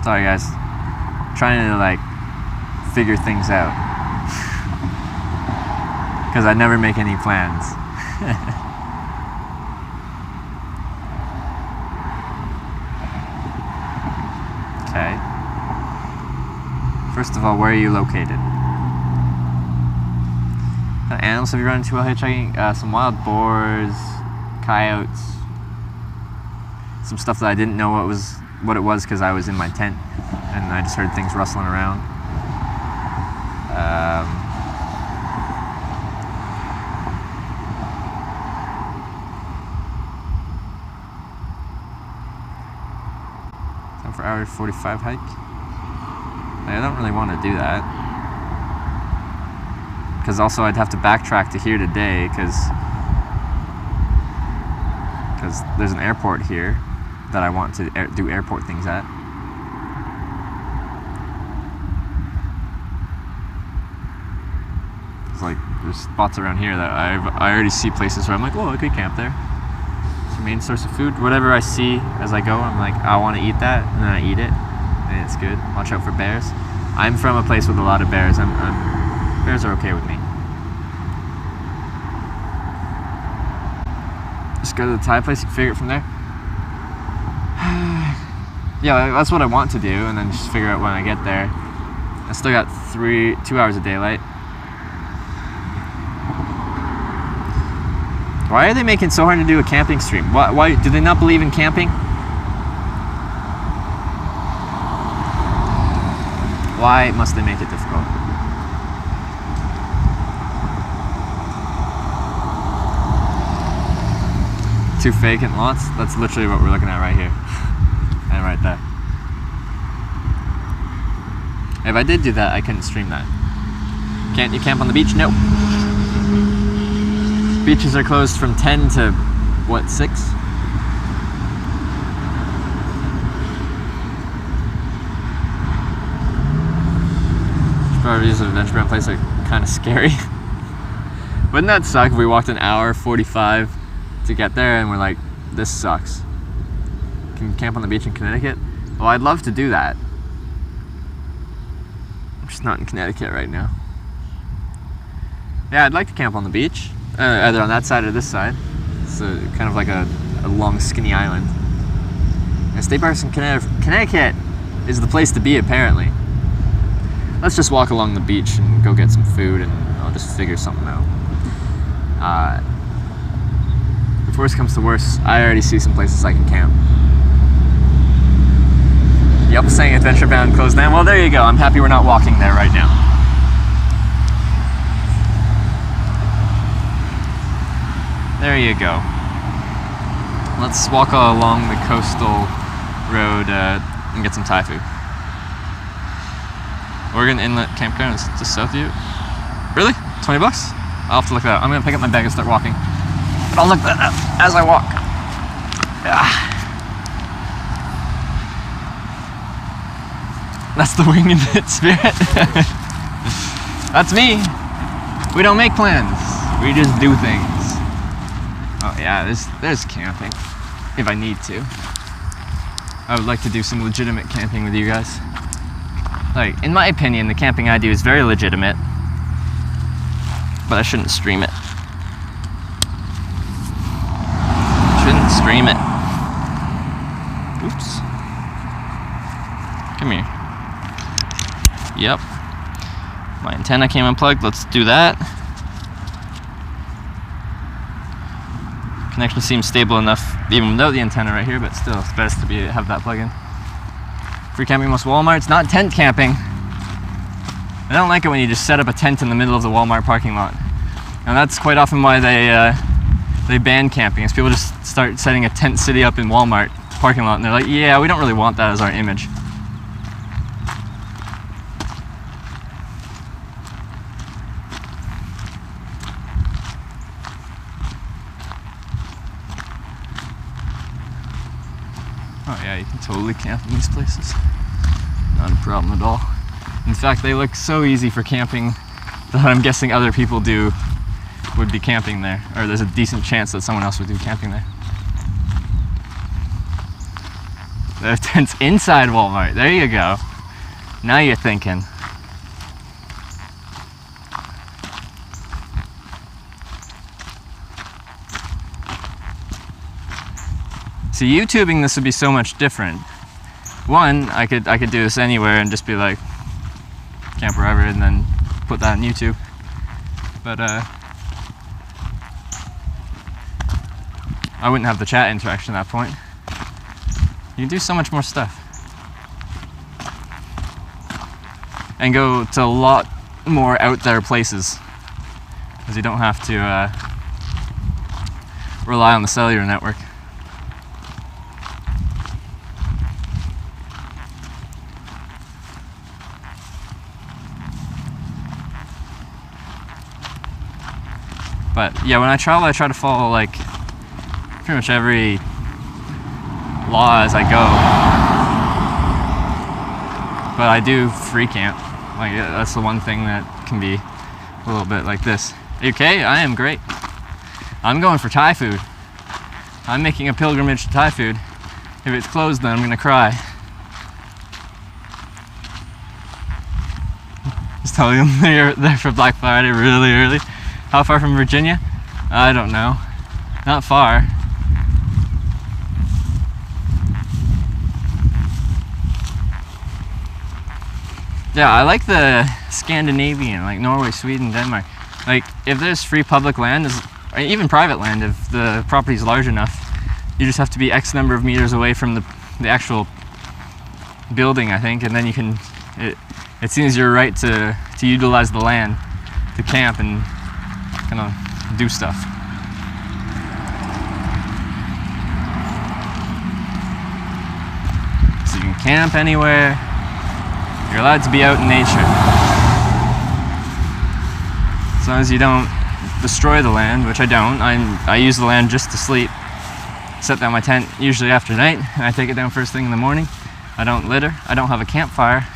Sorry, guys. Trying to like figure things out. Because I never make any plans. Okay. First of all, where are you located? What animals have you run into while hitchhiking? Some wild boars, coyotes, some stuff that I didn't know what it was because I was in my tent and I just heard things rustling around. For hour 45 hike. I don't really want to do that because also I'd have to backtrack to here today because there's an airport here that I want to do airport things at. It's like there's spots around here that I already see places where I'm like, oh, I could camp there. Main source of food. Whatever I see as I go, I'm like, I want to eat that, and then I eat it, and it's good. Watch out for bears. I'm from a place with a lot of bears. Bears are okay with me. Just go to the Thai place, you can figure it from there. Yeah, that's what I want to do, and then just figure out when I get there. I still got 2 hours of daylight. Why are they making it so hard to do a camping stream? Why do they not believe in camping? Why must they make it difficult? Two vacant lots? That's literally what we're looking at right here. And right there. If I did do that, I couldn't stream that. Can't you camp on the beach? No. Beaches are closed from 10 to, what, 6? Probably use an adventure bound place are kind of scary. Wouldn't that suck if we walked an hour 45 to get there, and we're like, this sucks. Can you camp on the beach in Connecticut? Well, I'd love to do that. I'm just not in Connecticut right now. Yeah, I'd like to camp on the beach, either on that side or this side. It's kind of like a long, skinny island. And state parks in Connecticut is the place to be, apparently. Let's just walk along the beach and go get some food, and I'll just figure something out. If worst comes to worst, I already see some places I can camp. Yep, saying Adventure Bound closed down. Well, there you go. I'm happy we're not walking there right now. There you go. Let's walk along the coastal road and get some Thai food. Oregon Inlet Campground is just south of you. Really? $20? I'll have to look that up. I'm gonna pick up my bag and start walking. But I'll look that up as I walk. That's the winged it spirit. That's me. We don't make plans. We just do things. Oh yeah, there's camping. If I need to. I would like to do some legitimate camping with you guys. Like, in my opinion, the camping I do is very legitimate. But I shouldn't stream it. Shouldn't stream it. Oops. Come here. Yep. My antenna came unplugged. Let's do that. Connection seems stable enough, even without the antenna right here, but still, it's best to have that plug in. Free camping most Walmarts, not tent camping. I don't like it when you just set up a tent in the middle of the Walmart parking lot. And that's quite often why they ban camping, is people just start setting a tent city up in Walmart parking lot, and they're like, yeah, we don't really want that as our image. Oh yeah, you can totally camp in these places. Not a problem at all. In fact, they look so easy for camping that I'm guessing other people would be camping there, or there's a decent chance that someone else would do camping there. The tent's inside Walmart. There you go. Now you're thinking. See, YouTubing this would be so much different. One, I could do this anywhere and just be like, camp wherever, and then put that on YouTube. But I wouldn't have the chat interaction at that point. You can do so much more stuff. And go to a lot more out there places. Because you don't have to rely on the cellular network. But yeah, when I travel, I try to follow like pretty much every law as I go. But I do free camp. Like, that's the one thing that can be a little bit like this. Okay, I am great. I'm going for Thai food. I'm making a pilgrimage to Thai food. If it's closed, then I'm gonna cry. Just telling them they're there for Black Friday really early. How far from Virginia? I don't know. Not far. Yeah, I like the Scandinavian, like Norway, Sweden, Denmark. Like, if there's free public land, or even private land, if the property's large enough, you just have to be X number of meters away from the actual building, I think, and then you can, it seems you're right to utilize the land to camp and kind of do stuff. So you can camp anywhere. You're allowed to be out in nature. As long as you don't destroy the land, which I don't. I use the land just to sleep. Set down my tent usually after night, and I take it down first thing in the morning. I don't litter. I don't have a campfire.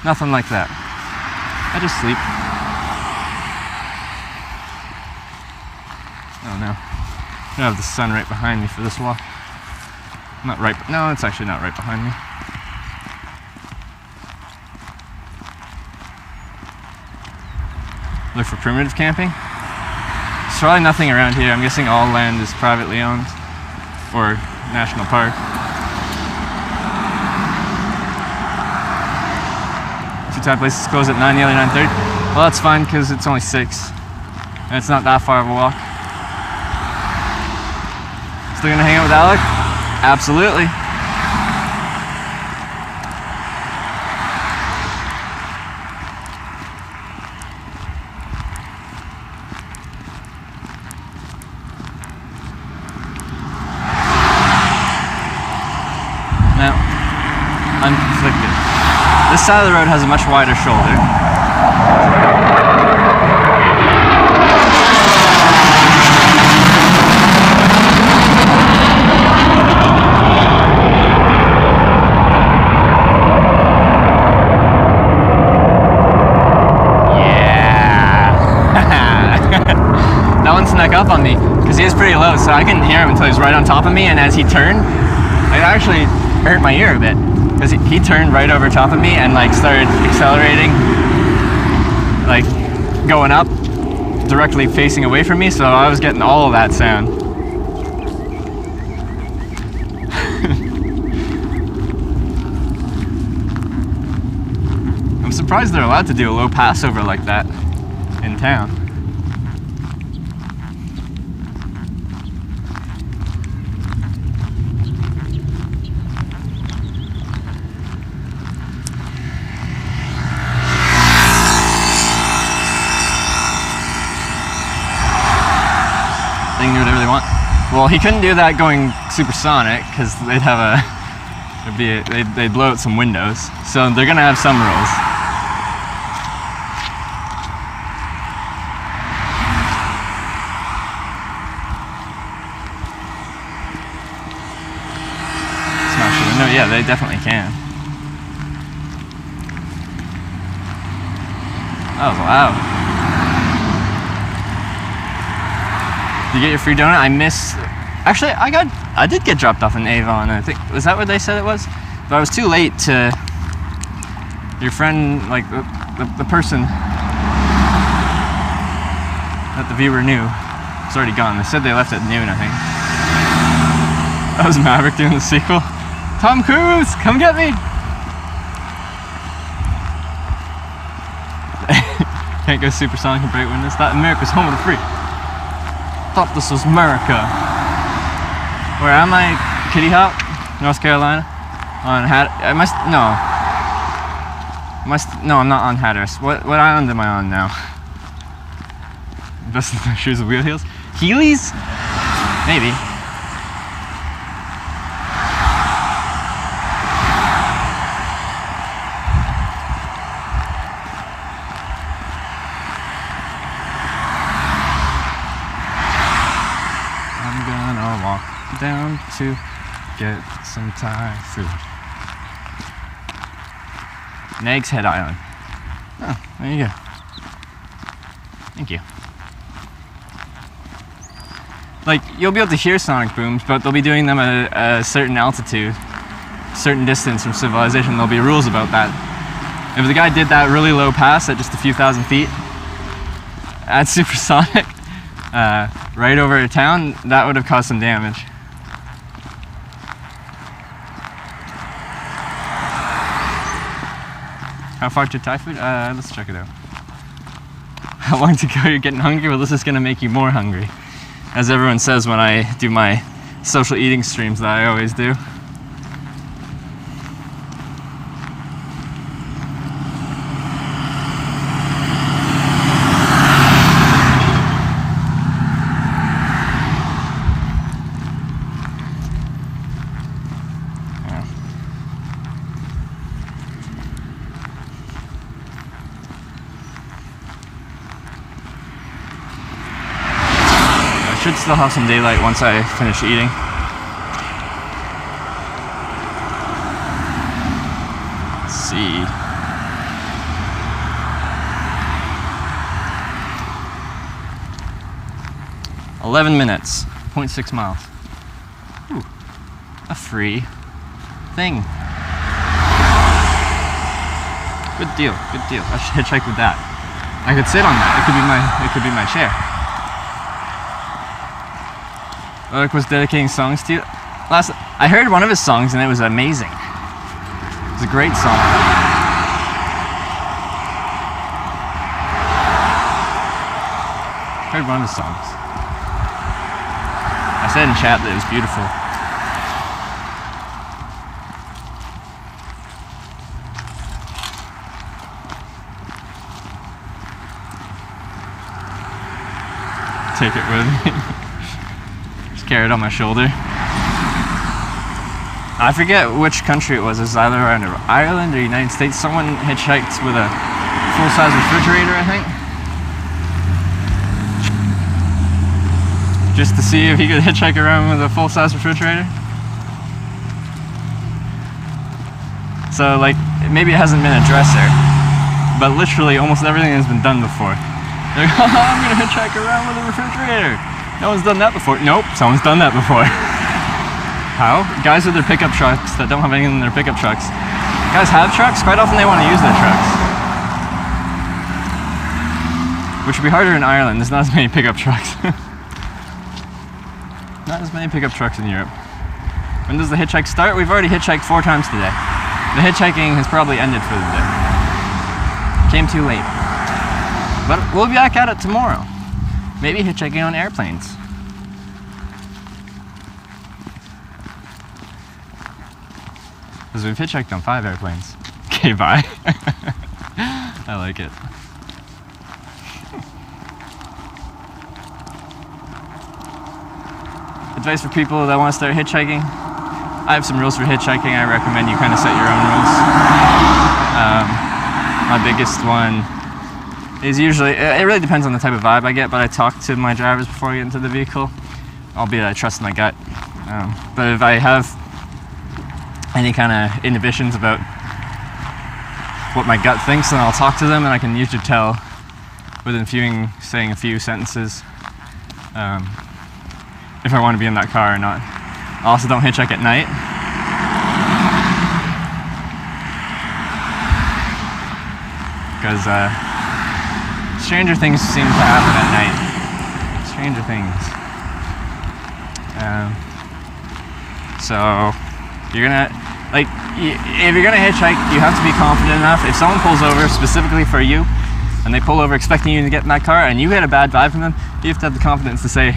Nothing like that. I just sleep. Oh no. I have the sun right behind me for this walk. Not right, no, it's actually not right behind me. Look for primitive camping. There's probably nothing around here. I'm guessing all land is privately owned or national park. Two-time places close at 9, the other 9:30. Well, that's fine because it's only 6. And it's not that far of a walk. Still gonna hang out with Alec? Absolutely. Now, I'm conflicted. This side of the road has a much wider shoulder. That one snuck up on me because he was pretty low, so I couldn't hear him until he was right on top of me. And as he turned, it actually hurt my ear a bit because he turned right over top of me and like started accelerating, like going up, directly facing away from me. So I was getting all of that sound. I'm surprised they're allowed to do a low passover like that in town. They can do whatever they want. Well, he couldn't do that going supersonic because they'd have they'd blow out some windows. So they're gonna have some rules. Smash the window? Yeah, they definitely can. That was loud. You get your free donut. I missed. Actually, I did get dropped off in Avon. I think was that what they said it was, but I was too late to. Your friend, like the person that the viewer knew, was already gone. They said they left at noon, I think. That was Maverick doing the sequel. Tom Cruise, come get me! Can't go supersonic and break windows. That America's home of the free. Thought this was America. Where am I? Kitty Hawk, North Carolina. On no, I'm not on Hatteras. What island am I on now? Best in my shoes with wheel heels. Heelys? Maybe. Down to get some Thai food. Nags Head Island. Oh, there you go. Thank you. Like, you'll be able to hear sonic booms, but they'll be doing them at a certain altitude, certain distance from civilization. There'll be rules about that. If the guy did that really low pass at just a few thousand feet at supersonic, right over a town, that would have caused some damage. How far to Thai food? Let's check it out. How long to go? You're getting hungry? Well, this is gonna make you more hungry. As everyone says when I do my social eating streams that I always do. Should still have some daylight once I finish eating. Let's see. $11 minutes. 0.6 miles. Ooh, a free thing. Good deal, good deal. I should hitchhike with that. I could sit on that. It could be my chair. Eric was dedicating songs to you. I heard one of his songs and it was amazing. It was a great song. Heard one of his songs. I said in chat that it was beautiful. Take it with me. Just carry it on my shoulder. I forget which country it was. It was either Ireland or United States. Someone hitchhiked with a full-size refrigerator, I think. Just to see if he could hitchhike around with a full-size refrigerator. So, like, maybe it hasn't been a dresser, but literally almost everything has been done before. They're like, oh, I'm gonna hitchhike around with a refrigerator. No one's done that before. Nope, someone's done that before. How? Guys with their pickup trucks that don't have anything in their pickup trucks. Guys have trucks, quite often they want to use their trucks. Which would be harder in Ireland, there's not as many pickup trucks. Not as many pickup trucks in Europe. When does the hitchhike start? We've already hitchhiked 4 times today. The hitchhiking has probably ended for the day. Came too late. But we'll be back at it tomorrow. Maybe hitchhiking on airplanes. Because we've hitchhiked on 5 airplanes. Okay, bye. I like it. Advice for people that want to start hitchhiking. I have some rules for hitchhiking. I recommend you kind of set your own rules. My biggest one is usually, it really depends on the type of vibe I get, but I talk to my drivers before I get into the vehicle. Albeit I trust my gut. But if I have any kind of inhibitions about what my gut thinks, then I'll talk to them and I can usually tell within saying a few sentences if I want to be in that car or not. I also don't hitchhike at night. Because stranger things seem to happen at night. Stranger things. So you're gonna, like, if you're gonna hitchhike, you have to be confident enough. If someone pulls over specifically for you, and they pull over expecting you to get in that car, and you get a bad vibe from them, you have to have the confidence to say,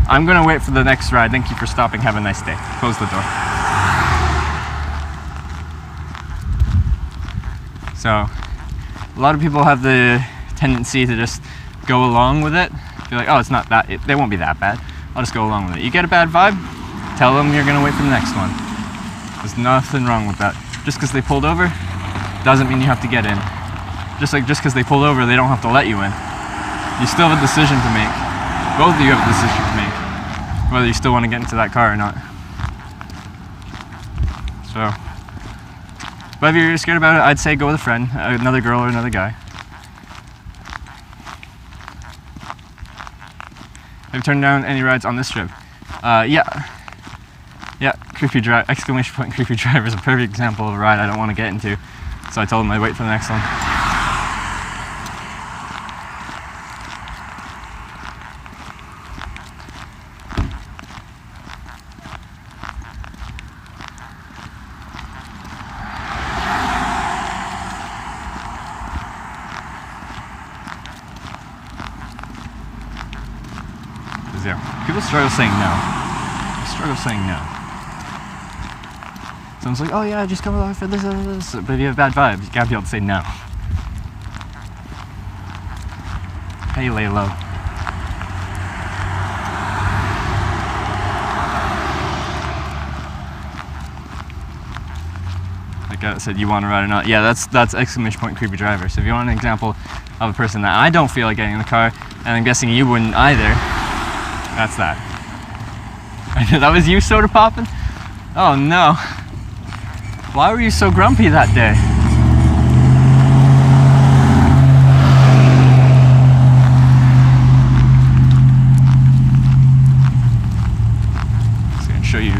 I'm gonna wait for the next ride. Thank you for stopping. Have a nice day. Close the door. So, a lot of people have the tendency to just go along with it. Be like, oh, it's not that, they won't be that bad. I'll just go along with it. You get a bad vibe, tell them you're gonna wait for the next one. There's nothing wrong with that. Just because they pulled over, doesn't mean you have to get in. Just because they pulled over, they don't have to let you in. You still have a decision to make. Both of you have a decision to make, whether you still want to get into that car or not. So, but if you're scared about it, I'd say go with a friend, another girl or another guy. Have you turned down any rides on this trip? Yeah, creepy drive, exclamation point creepy driver is a perfect example of a ride I don't want to get into. So I told him I'd wait for the next one. People struggle saying no. They struggle saying no. Someone's like, oh yeah, just come along for this. But if you have bad vibes, you gotta be able to say no. Hey, lay low. Like I said, you want to ride or not? Yeah, that's exclamation point creepy driver. So if you want an example of a person that I don't feel like getting in the car, and I'm guessing you wouldn't either, that's that. That was you, soda popping? Oh no. Why were you so grumpy that day?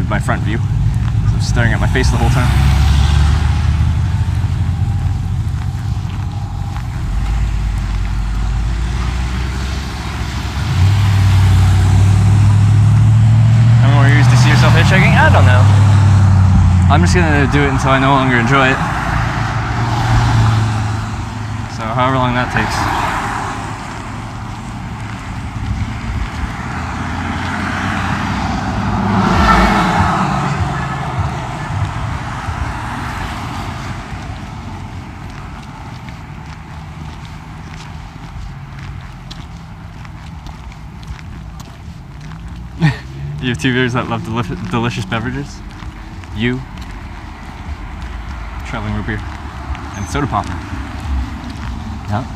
with my front view. So I'm staring at my face the whole time. How many more years do you see yourself hitchhiking? I don't know. I'm just gonna do it until I no longer enjoy it. So however long that takes. You have two viewers that love delicious beverages. You, traveling root beer, and soda pop. Yeah.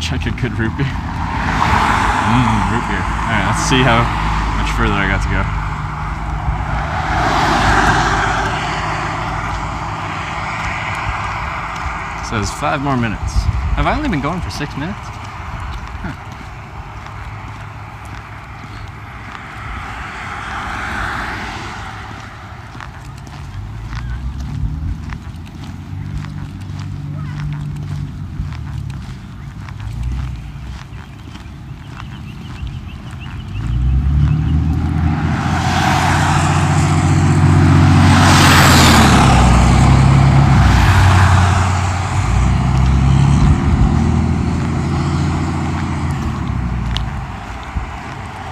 Check a good root beer. Root beer. Alright, let's see how much further I got to go. Says 5 more minutes. Have I only been going for 6 minutes?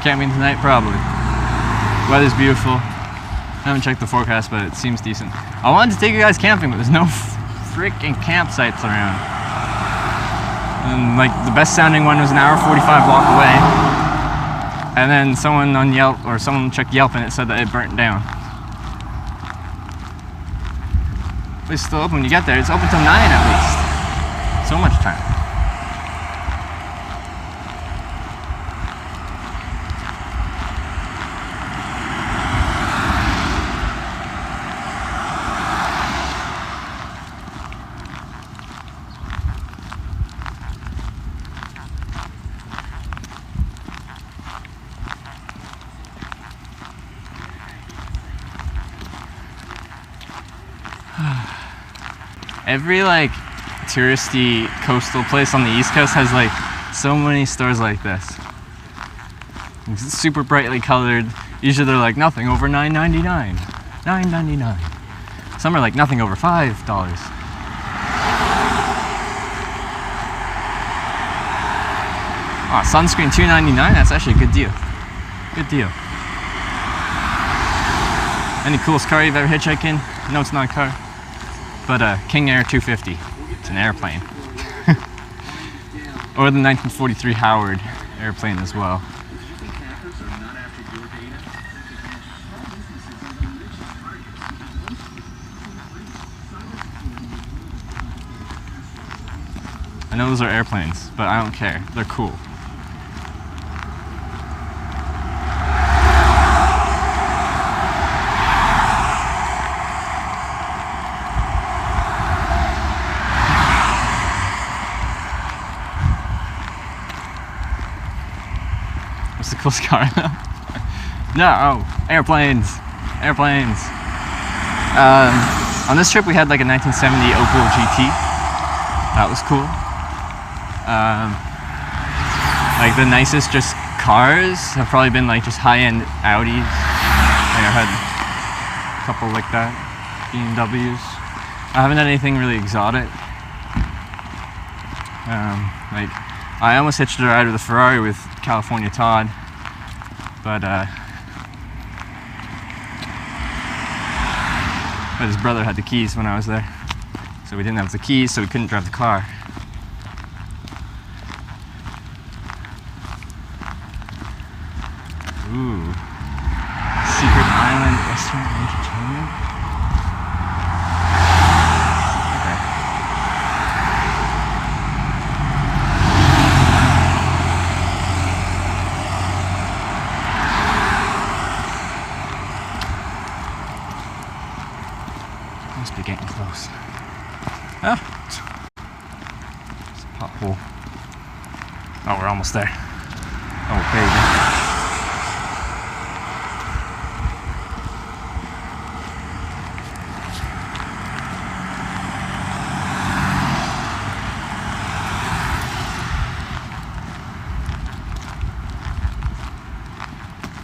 Camping tonight, probably. Weather's beautiful. I haven't checked the forecast, but it seems decent. I wanted to take you guys camping, but there's no freaking campsites around. And like the best sounding one was an hour 45 walk away. And then someone on Yelp, or someone checked Yelp and it said that it burnt down. But it's still open when you get there. It's open till 9 at least. So much time. Every like touristy coastal place on the East Coast has like so many stores like this. It's super brightly colored. Usually they're like nothing over $9.99. $9.99. Some are like nothing over $5. Oh, sunscreen $2.99. That's actually a good deal. Good deal. Any coolest car you've ever hitchhiked in? No, it's not a car. But King Air 250. It's an airplane. Or the 1943 Howard airplane as well. I know those are airplanes, but I don't care. They're cool. What's the coolest car? No, airplanes. Airplanes. On this trip we had like a 1970 Opel GT. That was cool. Like the nicest just cars have probably been like just high-end Audis. Like I've had a couple like that, BMWs. I haven't had anything really exotic. Like I almost hitched a ride with a Ferrari with California Todd, but his brother had the keys when I was there, so we didn't have the keys, so we couldn't drive the car. Ooh. Secret Island Restaurant and Entertainment? Okay. Must be getting close. Oh. cool. Oh, we're almost there. Oh, baby.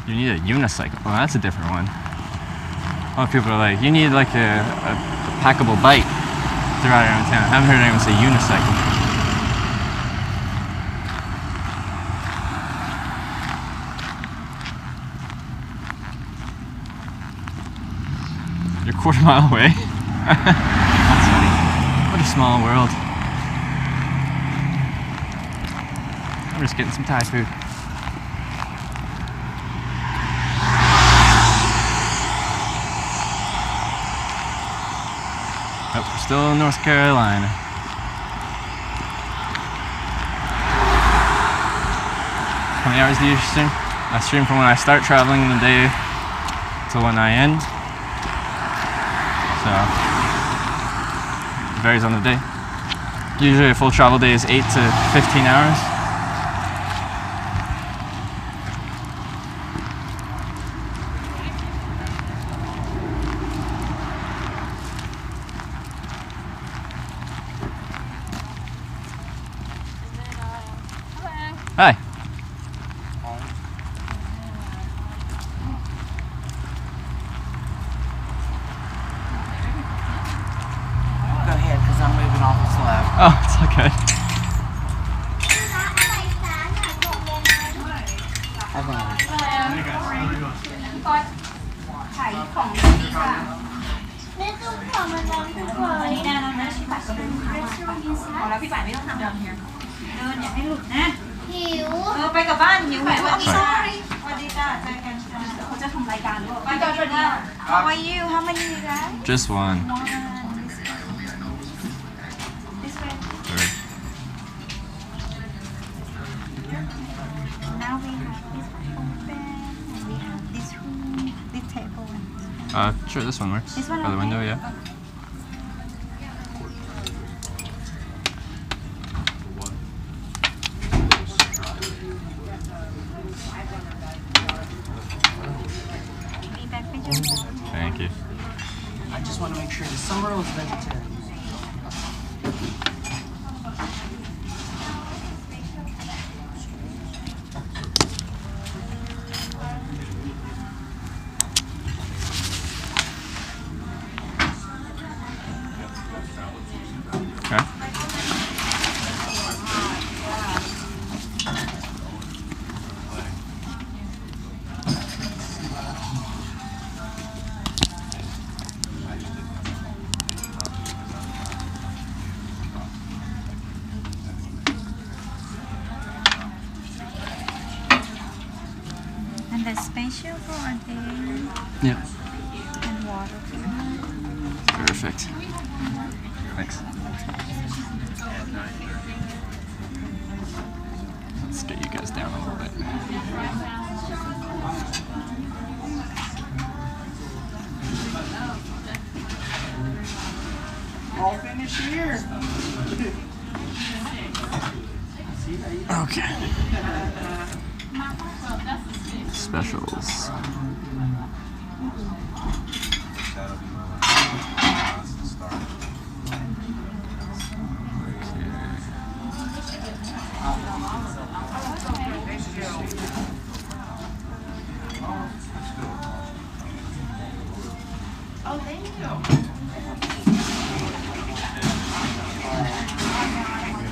You need a unicycle. Oh, that's a different one. A lot of people are like, you need like a packable bike to ride around town. I haven't heard anyone say unicycle. You're a quarter mile away. That's funny. What a small world. I'm just getting some Thai food. Oh, we're still in North Carolina. How many hours do you stream? I stream from when I start traveling in the day to when I end. So, it varies on the day. Usually a full travel day is 8 to 15 hours. Hi. Go ahead, because I'm moving awful slow. Oh, it's okay. How are you? How many you got? Just one. This way. Third. Now we have this one open, and we have this room, this table, and Sure, this one works. This one By the okay? window, yeah. be back with you. Thank you. I just want to make sure the summer was vegetarian. Okay. And the spatial for a day Yep. and water. Perfect. Thanks. Let's get you guys down a little bit. All finished here. Okay. Specials.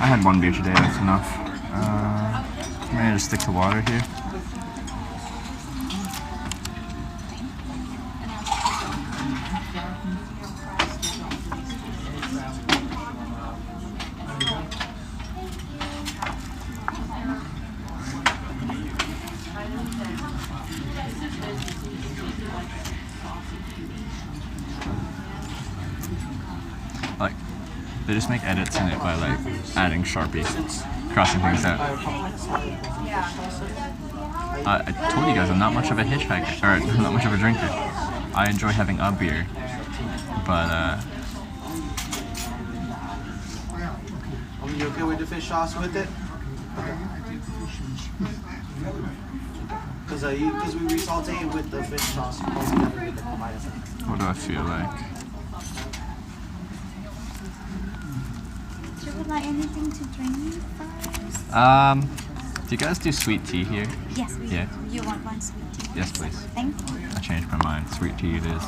I had one beer today, that's enough. I'm gonna just stick to water here. Like, they just make edits in it by like adding Sharpies, crossing things out. I told you guys I'm not much of a hitchhiker, or not much of a drinker. I enjoy having a beer, but You okay with the fish sauce with it? Because we re-saute it with the fish sauce all together with the tomato. What do I feel like? Do you would like anything to drink first? Do you guys do sweet tea here? Yes, we Yeah. do. You want one sweet tea? Yes, please. Thank you. I changed my mind. Sweet tea it is.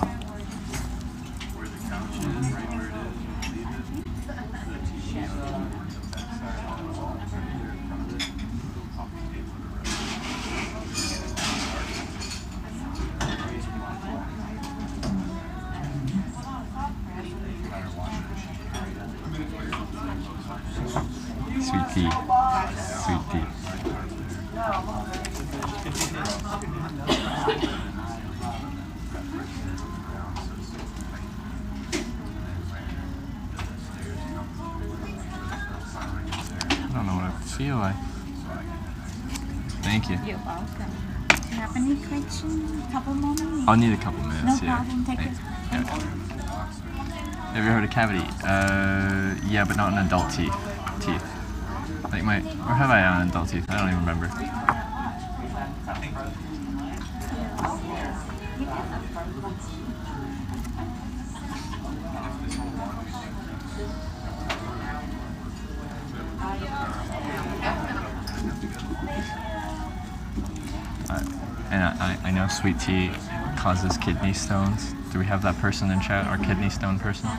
Sweet tea. Sweet tea. I don't know what I feel like. Thank you. You're welcome. Do you have any questions? Couple more minutes? I'll need a couple No minutes. Yeah. problem. Take your Thanks. time. Yeah. Have you heard of cavity? Yeah, but not an adult teeth. Like or have I on adult teeth? I don't even remember. And I know sweet tea causes kidney stones. Do we have that person in chat, our kidney stone person?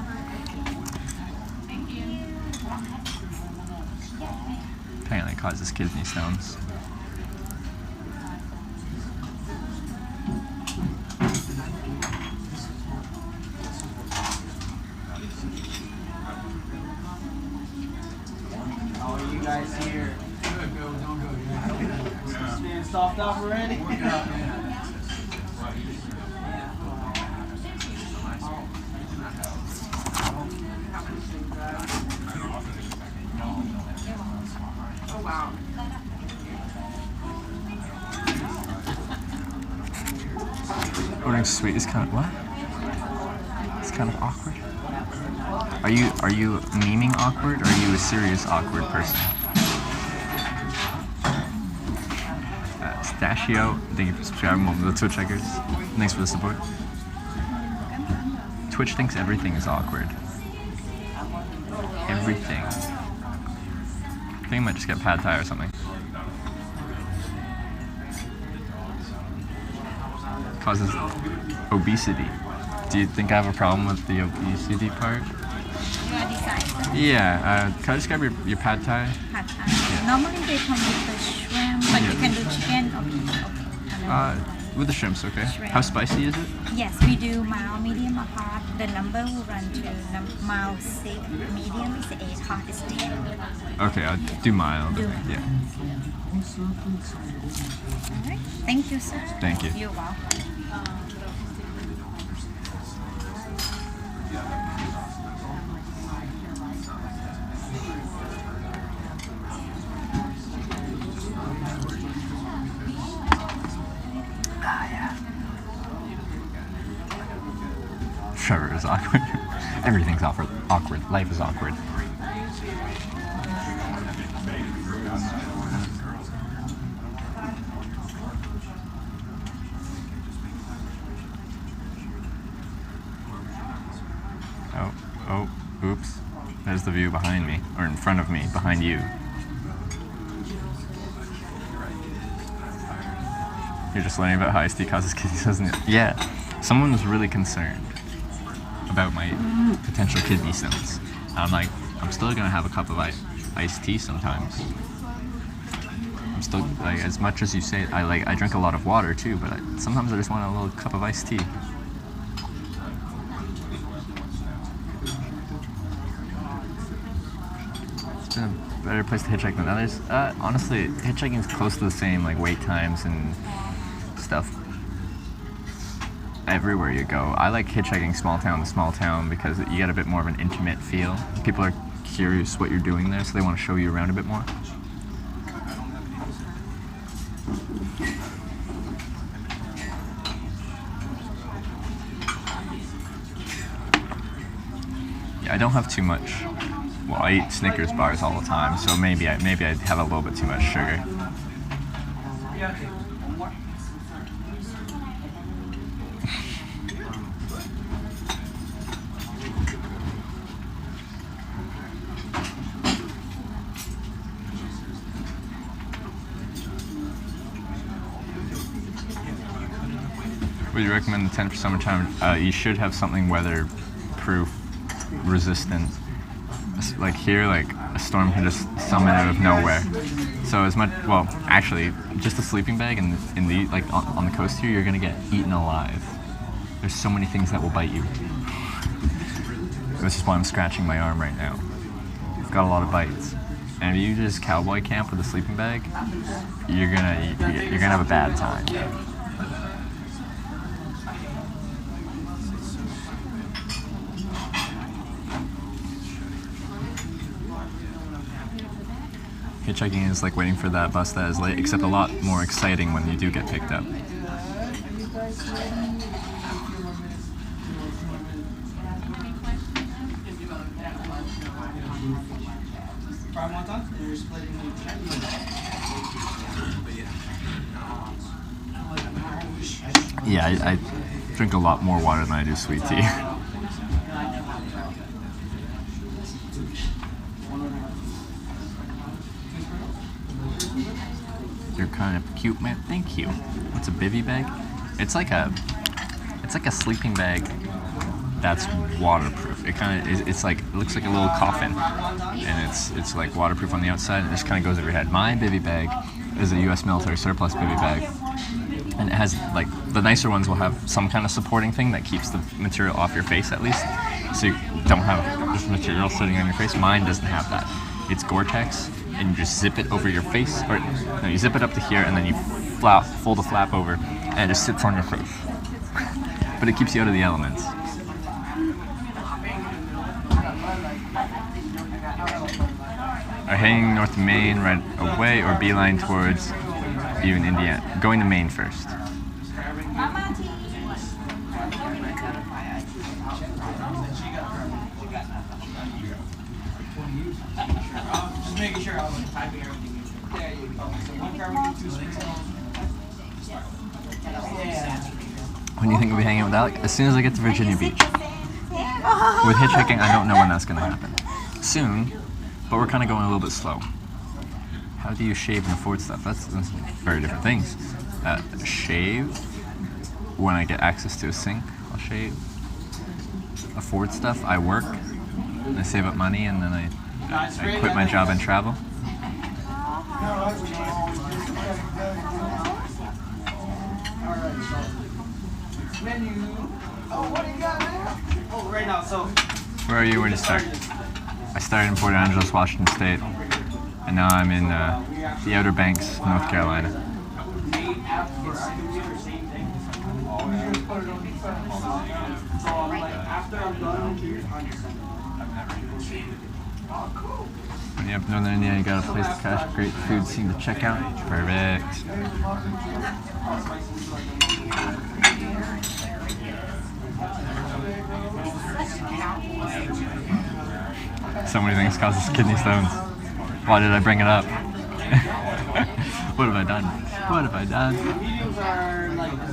Apparently it causes kidney stones. How are you guys here? Being soft off already? Ordering sweet is kind of what? It's kind of awkward. Are you memeing awkward, or are you a serious awkward person? Stachio, thank you for subscribing. Welcome to the Twitch checkers. Thanks for the support. Twitch thinks everything is awkward. Everything. I think I might just get pad thai or something. Causes obesity. Do you think I have a problem with the obesity part? You are decided. Yeah. Can I just grab your pad thai? Pad thai. Normally they come with the shrimp, but you can do chicken or beef. With the shrimps, okay. Shrimp. How spicy is it? Yes, we do mild, medium, or hot. The number will run to mild 6, medium is 8, hot is 10. Okay, I'll do mild. Do. Yeah. Alright, thank you, sir. Thank you. You're welcome. Trevor is awkward. Everything's awkward. Life is awkward. Oh, oops. There's the view behind me, or in front of me, behind you. You're just learning about how iced tea causes kidney stones, isn't it? Yeah. Someone was really concerned about my potential kidney stones. And I'm like, I'm still gonna have a cup of iced tea sometimes. I'm still, like, as much as you say, I drink a lot of water too, but sometimes I just want a little cup of iced tea. It's been a better place to hitchhike than others. Honestly, hitchhiking is close to the same, like, wait times and stuff everywhere you go. I like hitchhiking small town to small town because you get a bit more of an intimate feel. People are curious what you're doing there, so they want to show you around a bit more. Yeah, I don't have too much well, I eat Snickers bars all the time, so maybe I have a little bit too much sugar. Would you recommend the tent for summertime? You should have something weatherproof, resistant. Like here, like a storm can just summon out of nowhere. So as much, well, actually, just a sleeping bag in the like on the coast here, you're gonna get eaten alive. There's so many things that will bite you. This is why I'm scratching my arm right now. It's got a lot of bites. And if you just cowboy camp with a sleeping bag, you're gonna have a bad time. Hitchhiking is like waiting for that bus that is late, except a lot more exciting when you do get picked up. Yeah, I drink a lot more water than I do sweet tea. You're kind of cute, man. Thank you. What's a bivy bag? It's like a sleeping bag that's waterproof. It kind of is. It looks like a little coffin, and it's like waterproof on the outside, and it just kind of goes over your head. My bivy bag is a U.S. military surplus bivy bag, and it has like the nicer ones will have some kind of supporting thing that keeps the material off your face at least, so you don't have just material sitting on your face. Mine doesn't have that. It's Gore-Tex, and you just zip it over your face, or no, you zip it up to here, and then you fold the flap over, and it just sits on your face. But it keeps you out of the elements. Are heading north to Maine right away, or beeline towards you in Indiana? Going to Maine first. Just making sure I was typing everything in. There you go. So one car with 2 swings. When do you think we'll be hanging out with Alec? As soon as I get to Virginia Beach. With hitchhiking, I don't know when that's going to happen. Soon, but we're kind of going a little bit slow. How do you shave and afford stuff? That's very different things. Shave when I get access to a sink. I'll shave. Afford stuff. I work. And I save up money, and then I quit my job and travel. Right now, so. Where are you? Where did you start? I started in Port Angeles, Washington State, and now I'm in the Outer Banks, North Carolina. When you're up in Northern India, you got a place to cache, great food scene to check out. Perfect. So many things causes kidney stones. Why did I bring it up? What have I done? What have I done?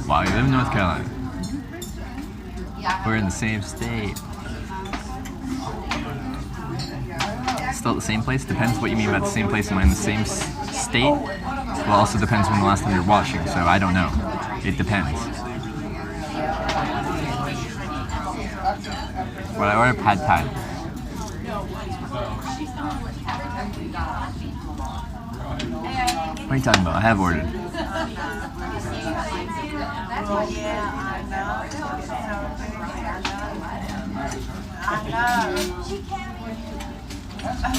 Wow, you live in North Carolina. We're in the same state. Still at the same place? Depends what you mean by the same place. Am I in the same state? Well, also depends when the last time you're watching, so I don't know. It depends. Well, I ordered pad thai. What are you talking about? I have ordered.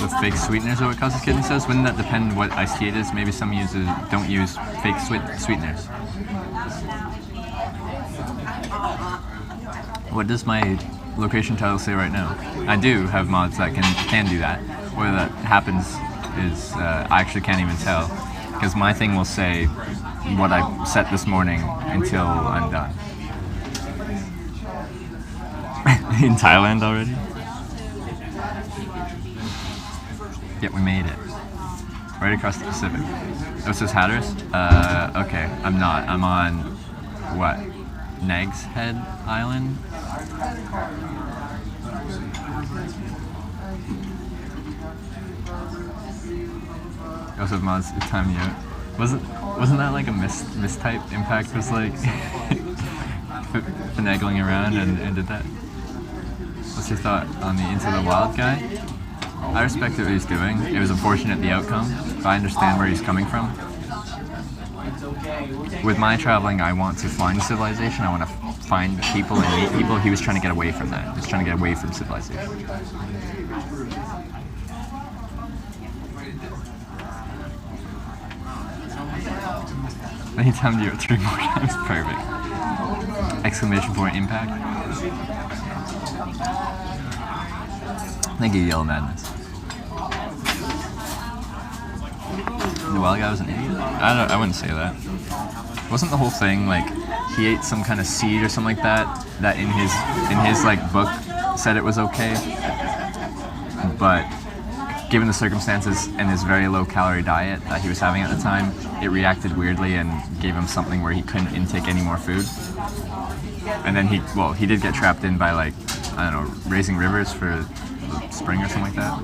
With fake sweeteners are what causes kidney stones? Wouldn't that depend what iced tea it is? Maybe some don't use fake sweeteners. What does my location title say right now? I do have mods that can do that. Whether that happens is I actually can't even tell, because my thing will say what I set this morning until I'm done. In Thailand already? Yeah, we made it. Right across the Pacific. Oh, it says Hatteras? Okay. I'm not. I'm on, what? Nags Head Island? Also, mods, time you out. Wasn't that like a mistype? Impact was like finagling around and did that. What's your thought on the Into the Wild guy? I respect what he's doing. It was unfortunate the outcome, but I understand where he's coming from. With my traveling, I want to find civilization. I want to find people and meet people. He was trying to get away from that. He was trying to get away from civilization. Anytime you do it 3 more times, perfect. Exclamation point impact. Thank you, Yellow Madness. The wild guy was an idiot? I wouldn't say that. Wasn't the whole thing like he ate some kind of seed or something like that in his like book said it was okay, but given the circumstances and his very low calorie diet that he was having at the time, it reacted weirdly and gave him something where he couldn't intake any more food. And then he did get trapped in by like, I don't know, raising rivers for the spring or something like that.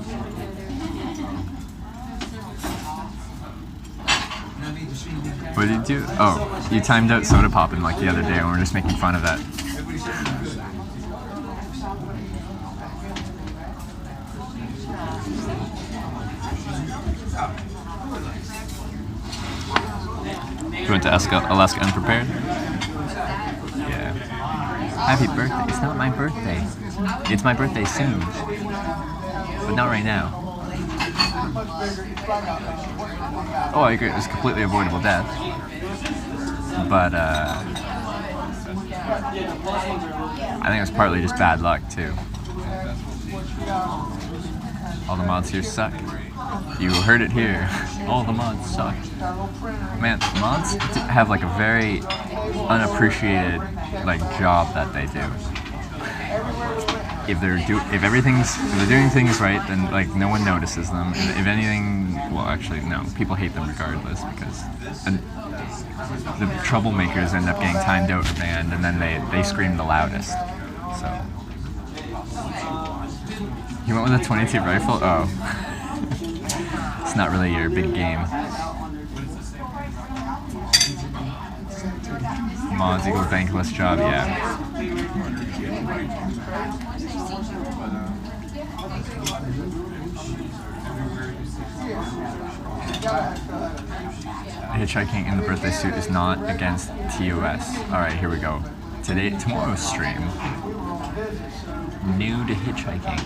What did you do? Oh, you timed out soda popping like the other day and we were just making fun of that. You went to Alaska unprepared? Yeah. Happy birthday. It's not my birthday. It's my birthday soon. But not right now. Oh, I agree. It was completely avoidable death. But, I think it was partly just bad luck, too. All the mods here suck. You heard it here. All the mods suck. Man, mods have like a very unappreciated like job that they do. If they're doing things right, then like no one notices them. And if anything, well, actually no, people hate them regardless because the troublemakers end up getting timed out or banned, and then they scream the loudest. So you went with a 22 rifle? Oh. It's not really your big game. Mods equals bankless job, yeah. Hitchhiking in the birthday suit is not against TOS. Alright, here we go. Tomorrow's stream. New to hitchhiking.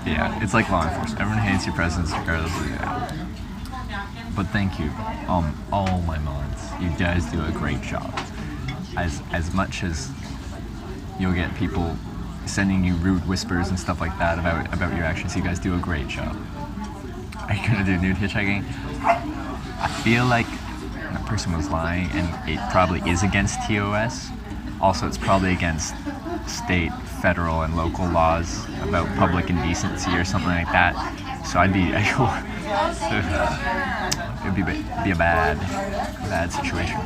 Yeah, it's like law enforcement. Everyone hates your presence regardless of that. But thank you, all my mods. You guys do a great job. As much as you'll get people sending you rude whispers and stuff like that about your actions, you guys do a great job. Are you gonna do nude hitchhiking? I feel like that person was lying, and it probably is against TOS. Also, it's probably against state, federal, and local laws about public indecency or something like that. So it'd be a bad situation.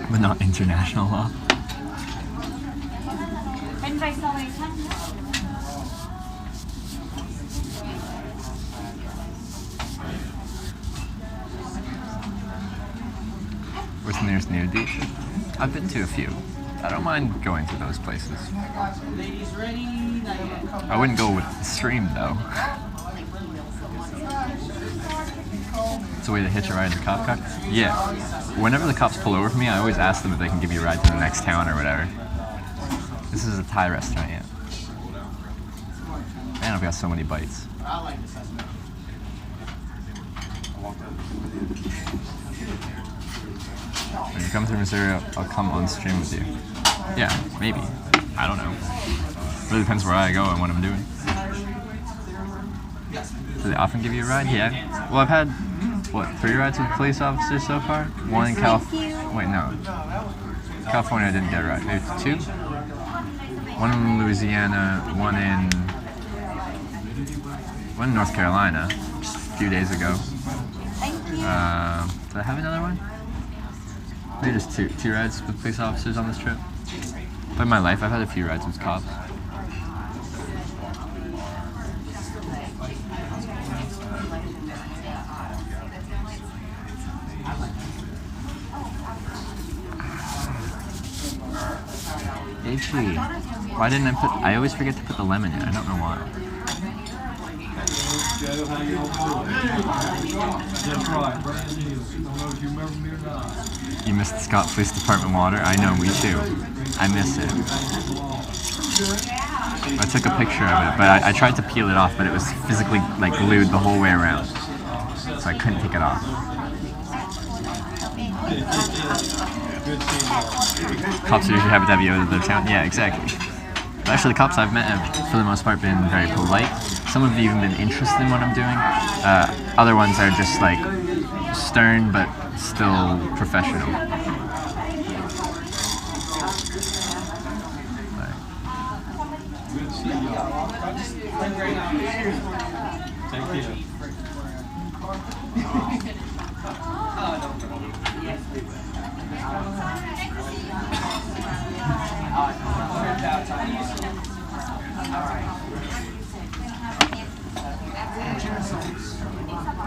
But not international law. Where's the nearest nudity? I've been to a few. I don't mind going to those places. I wouldn't go with the stream though. It's a way to hitch a ride in the cop car? Yeah. Whenever the cops pull over for me, I always ask them if they can give me a ride to the next town or whatever. This is a Thai restaurant, yeah. Man, I've got so many bites. When you come through Missouri, I'll come on stream with you. Yeah, maybe. I don't know. Really depends where I go and what I'm doing. Do they often give you a ride? Yeah. Well, I've had, what, 3 rides with police officers so far? One in California. Wait, no. California I didn't get a ride. Maybe 2? One in Louisiana, one in North Carolina, just a few days ago. Did I have another one? Maybe just two rides with police officers on this trip. But in my life, I've had a few rides with cops. Actually, why didn't I always forget to put the lemon in. I don't know why. You missed the Scott Police Department water? I know, me too. I miss it. I took a picture of it, but I tried to peel it off, but it was physically like glued the whole way around. So I couldn't take it off. Cops are usually happy to have you out of their town. Yeah, exactly. But actually, the cops I've met have, for the most part, been very polite. Some have even been interested in what I'm doing. Other ones are just like stern, but still professional. Thank you.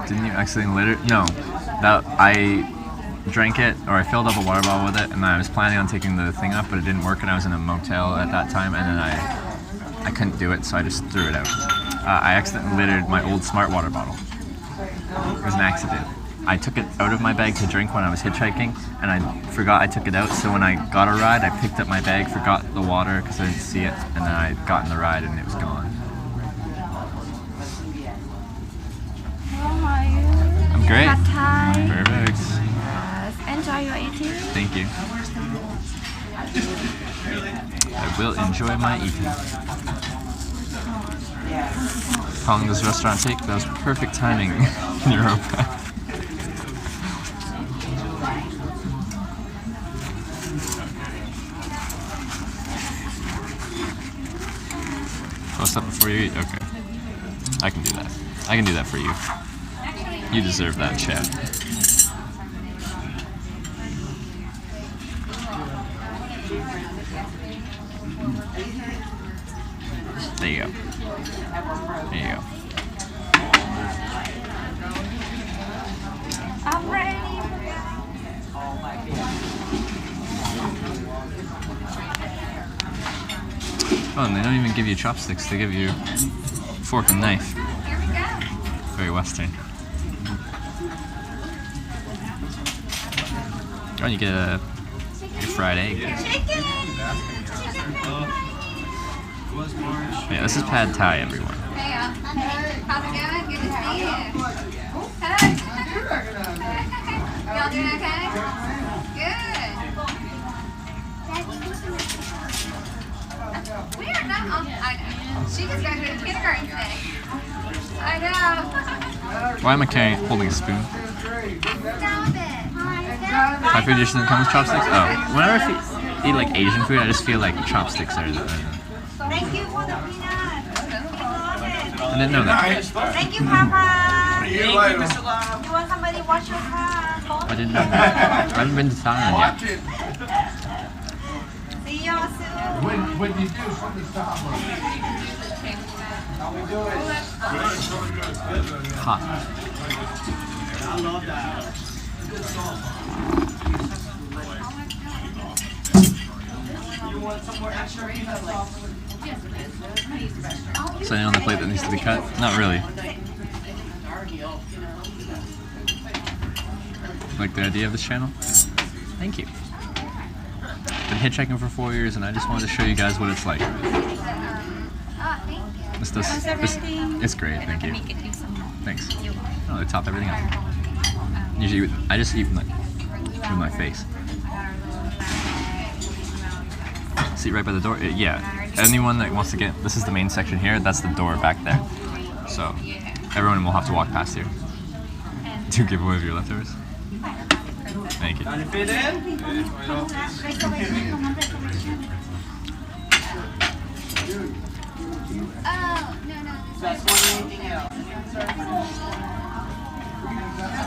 Didn't you accidentally litter? No. That I drank it, or I filled up a water bottle with it, and I was planning on taking the thing off, but it didn't work, and I was in a motel at that time, and then I couldn't do it, so I just threw it out. I accidentally littered my old Smart Water bottle. It was an accident. I took it out of my bag to drink when I was hitchhiking, and I forgot I took it out, so when I got a ride, I picked up my bag, forgot the water because I didn't see it, and then I got in the ride and it was gone. How are you? I'm great. Pad Thai. Perfect. Yes. Enjoy your eating. Thank you. I will enjoy my eating. How long does the restaurant take? That was perfect timing in Europa. Close up before you eat? Okay. I can do that. I can do that for you. You deserve that, Chad. There you go. There you go. I'm ready. Oh, and they don't even give you chopsticks, they give you fork and knife. Very Western. Oh, and you get a fried egg. Yeah, this is Pad Thai, everyone. Hey, how's it going? Good to see you. Hey. Y'all doing okay? Good. We are not on. I know. She just graduated kindergarten today. I know. Why am I holding a spoon? Stop it. Thai food dish doesn't come with chopsticks? Oh. Whenever I eat like Asian food, I just feel like chopsticks are the... Thank you for the peanut. I didn't know that. Thank you, Papa. See you later. You want somebody to wash your car? I didn't know that. I haven't been to Thailand yet. See y'all soon. When you do something, stop. Hot. Is there anything on the plate that needs to be cut? Not really. Like the idea of this channel? Thank you. Been hitchhiking for 4 years and I just wanted to show you guys what it's like. It's great, thank you. Thanks. Oh, they top everything up. Usually I just eat with my face. seat right by the door. Yeah. Anyone that wants to get, this is the main section here. That's the door back there. So everyone will have to walk past here. Do give away of your leftovers. Thank you.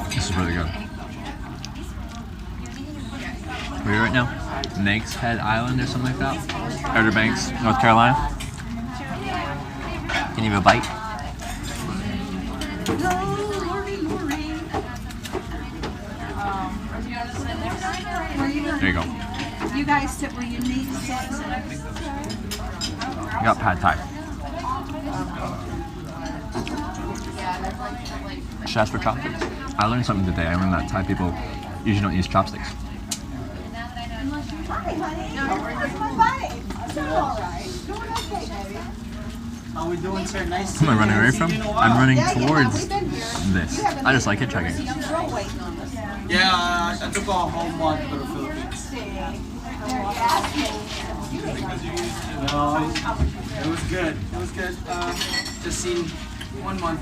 This is really good. Where are you right now? Nags Head Island or something like that? Outer Banks, North Carolina. Can you have a bite? There you go. You guys sit where you need to sit. You got pad thai. Should I ask for chopsticks? I learned something today. I learned that Thai people usually don't use chopsticks. How we doing, sir? Nice. Who am I running away from? I'm running towards this. I just like hitchhiking. Yeah, I took off home watch for the Philippines. No, it was good. It was good. Just seen 1 month.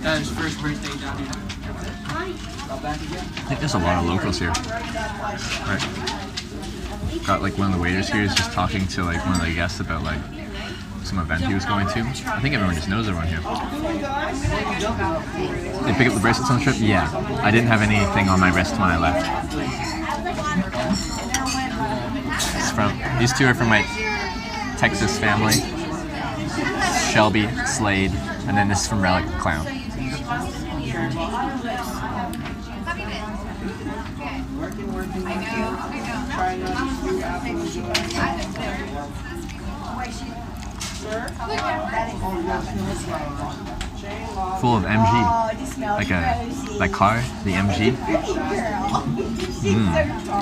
That is first birthday down here. Got back again. I think there's a lot of locals here. Right. Got like one of the waiters here is just talking to like one of the guests about like some event he was going to. I think everyone just knows everyone here. Did you pick up the bracelets on the trip? Yeah. I didn't have anything on my wrist when I left. These two are from my Texas family. Shelby, Slade, and then this is from Relic Clown. Full of MG, like that car, the MG.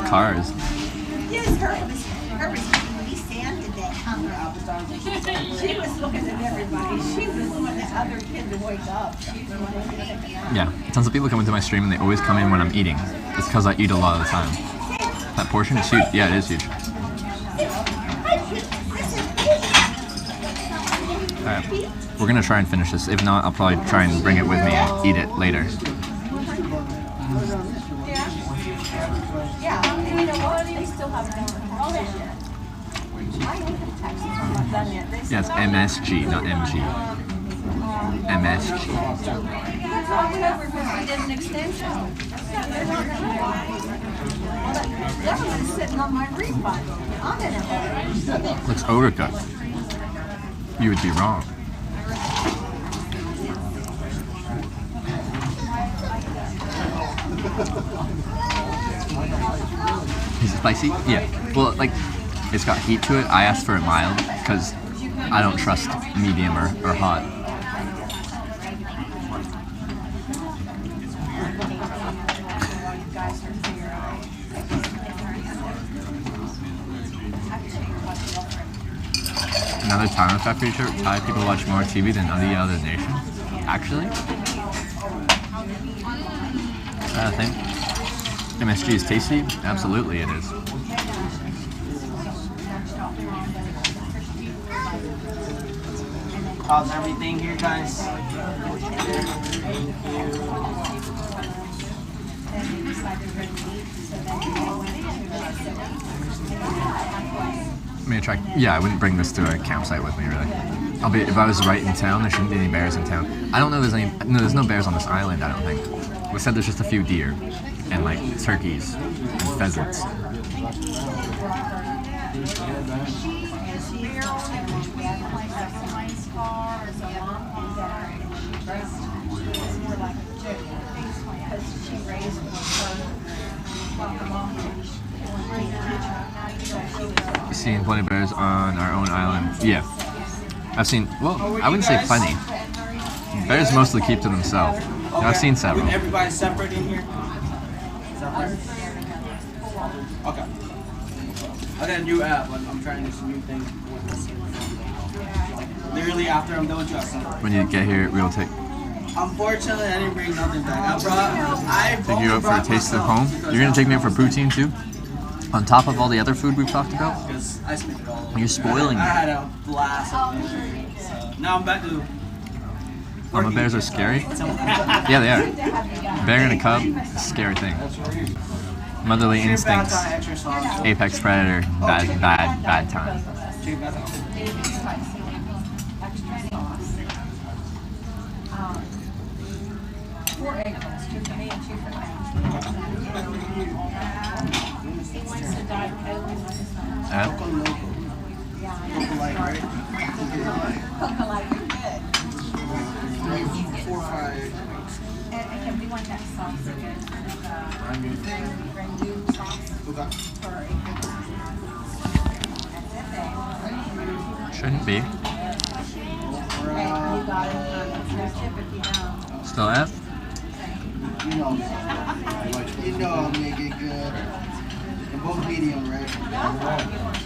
Cars. She was looking at everybody. She was the other kid to wake up. Yeah, tons of people come into my stream and they always come in when I'm eating. It's because I eat a lot of the time. That portion is huge. Yeah, it is huge. Alright, we're gonna try and finish this. If not, I'll probably try and bring it with me and eat it later. Yeah, and you know what? They still haven't done it. Yeah, it's MSG, not MG. MSG. That's why we did an extension. That was sitting on my refund. I'm in it. Looks overcooked. You would be wrong. Is it spicy? Yeah. Well, like, it's got heat to it. I asked for it mild because I don't trust medium or hot. Another time effect feature, Thai people watch more TV than any other nation. Actually? I think MSG is tasty? Absolutely it is. How's everything here, guys? I'm gonna try. Yeah, I wouldn't bring this to a campsite with me, really. If I was right in town, there shouldn't be any bears in town. I don't know there's no bears on this island, I don't think. We said there's just a few deer and like turkeys and pheasants. Seen plenty of bears on our own island. Yeah. I've seen, well, I wouldn't say plenty. Bears mostly keep to themselves. Okay. I've seen several. Everybody's separate in here? Separate? Okay. I got a new app. I'm trying to do some new things with this. Literally after I'm done with you, I'll send it. When you get here, we'll take Unfortunately, I didn't bring nothing back. I you out for a taste of home. You're gonna take me out for poutine too? On top of all the other food we've talked about, Because I spent it all. you're spoiling I me. had a blast of it. So now I'm back to. Mama bears are scary? Yeah, they are. Bear in a cub, scary thing. Motherly instincts, Extra sauce. apex predator, bad time. Chicken bath sauce. Coco Light, right? Four or five. And we want that sauce again. Rangoon sauce Okay. for Shouldn't be. you got it. No tip if you don't. Still F? You know I'll make it good. And both medium, right?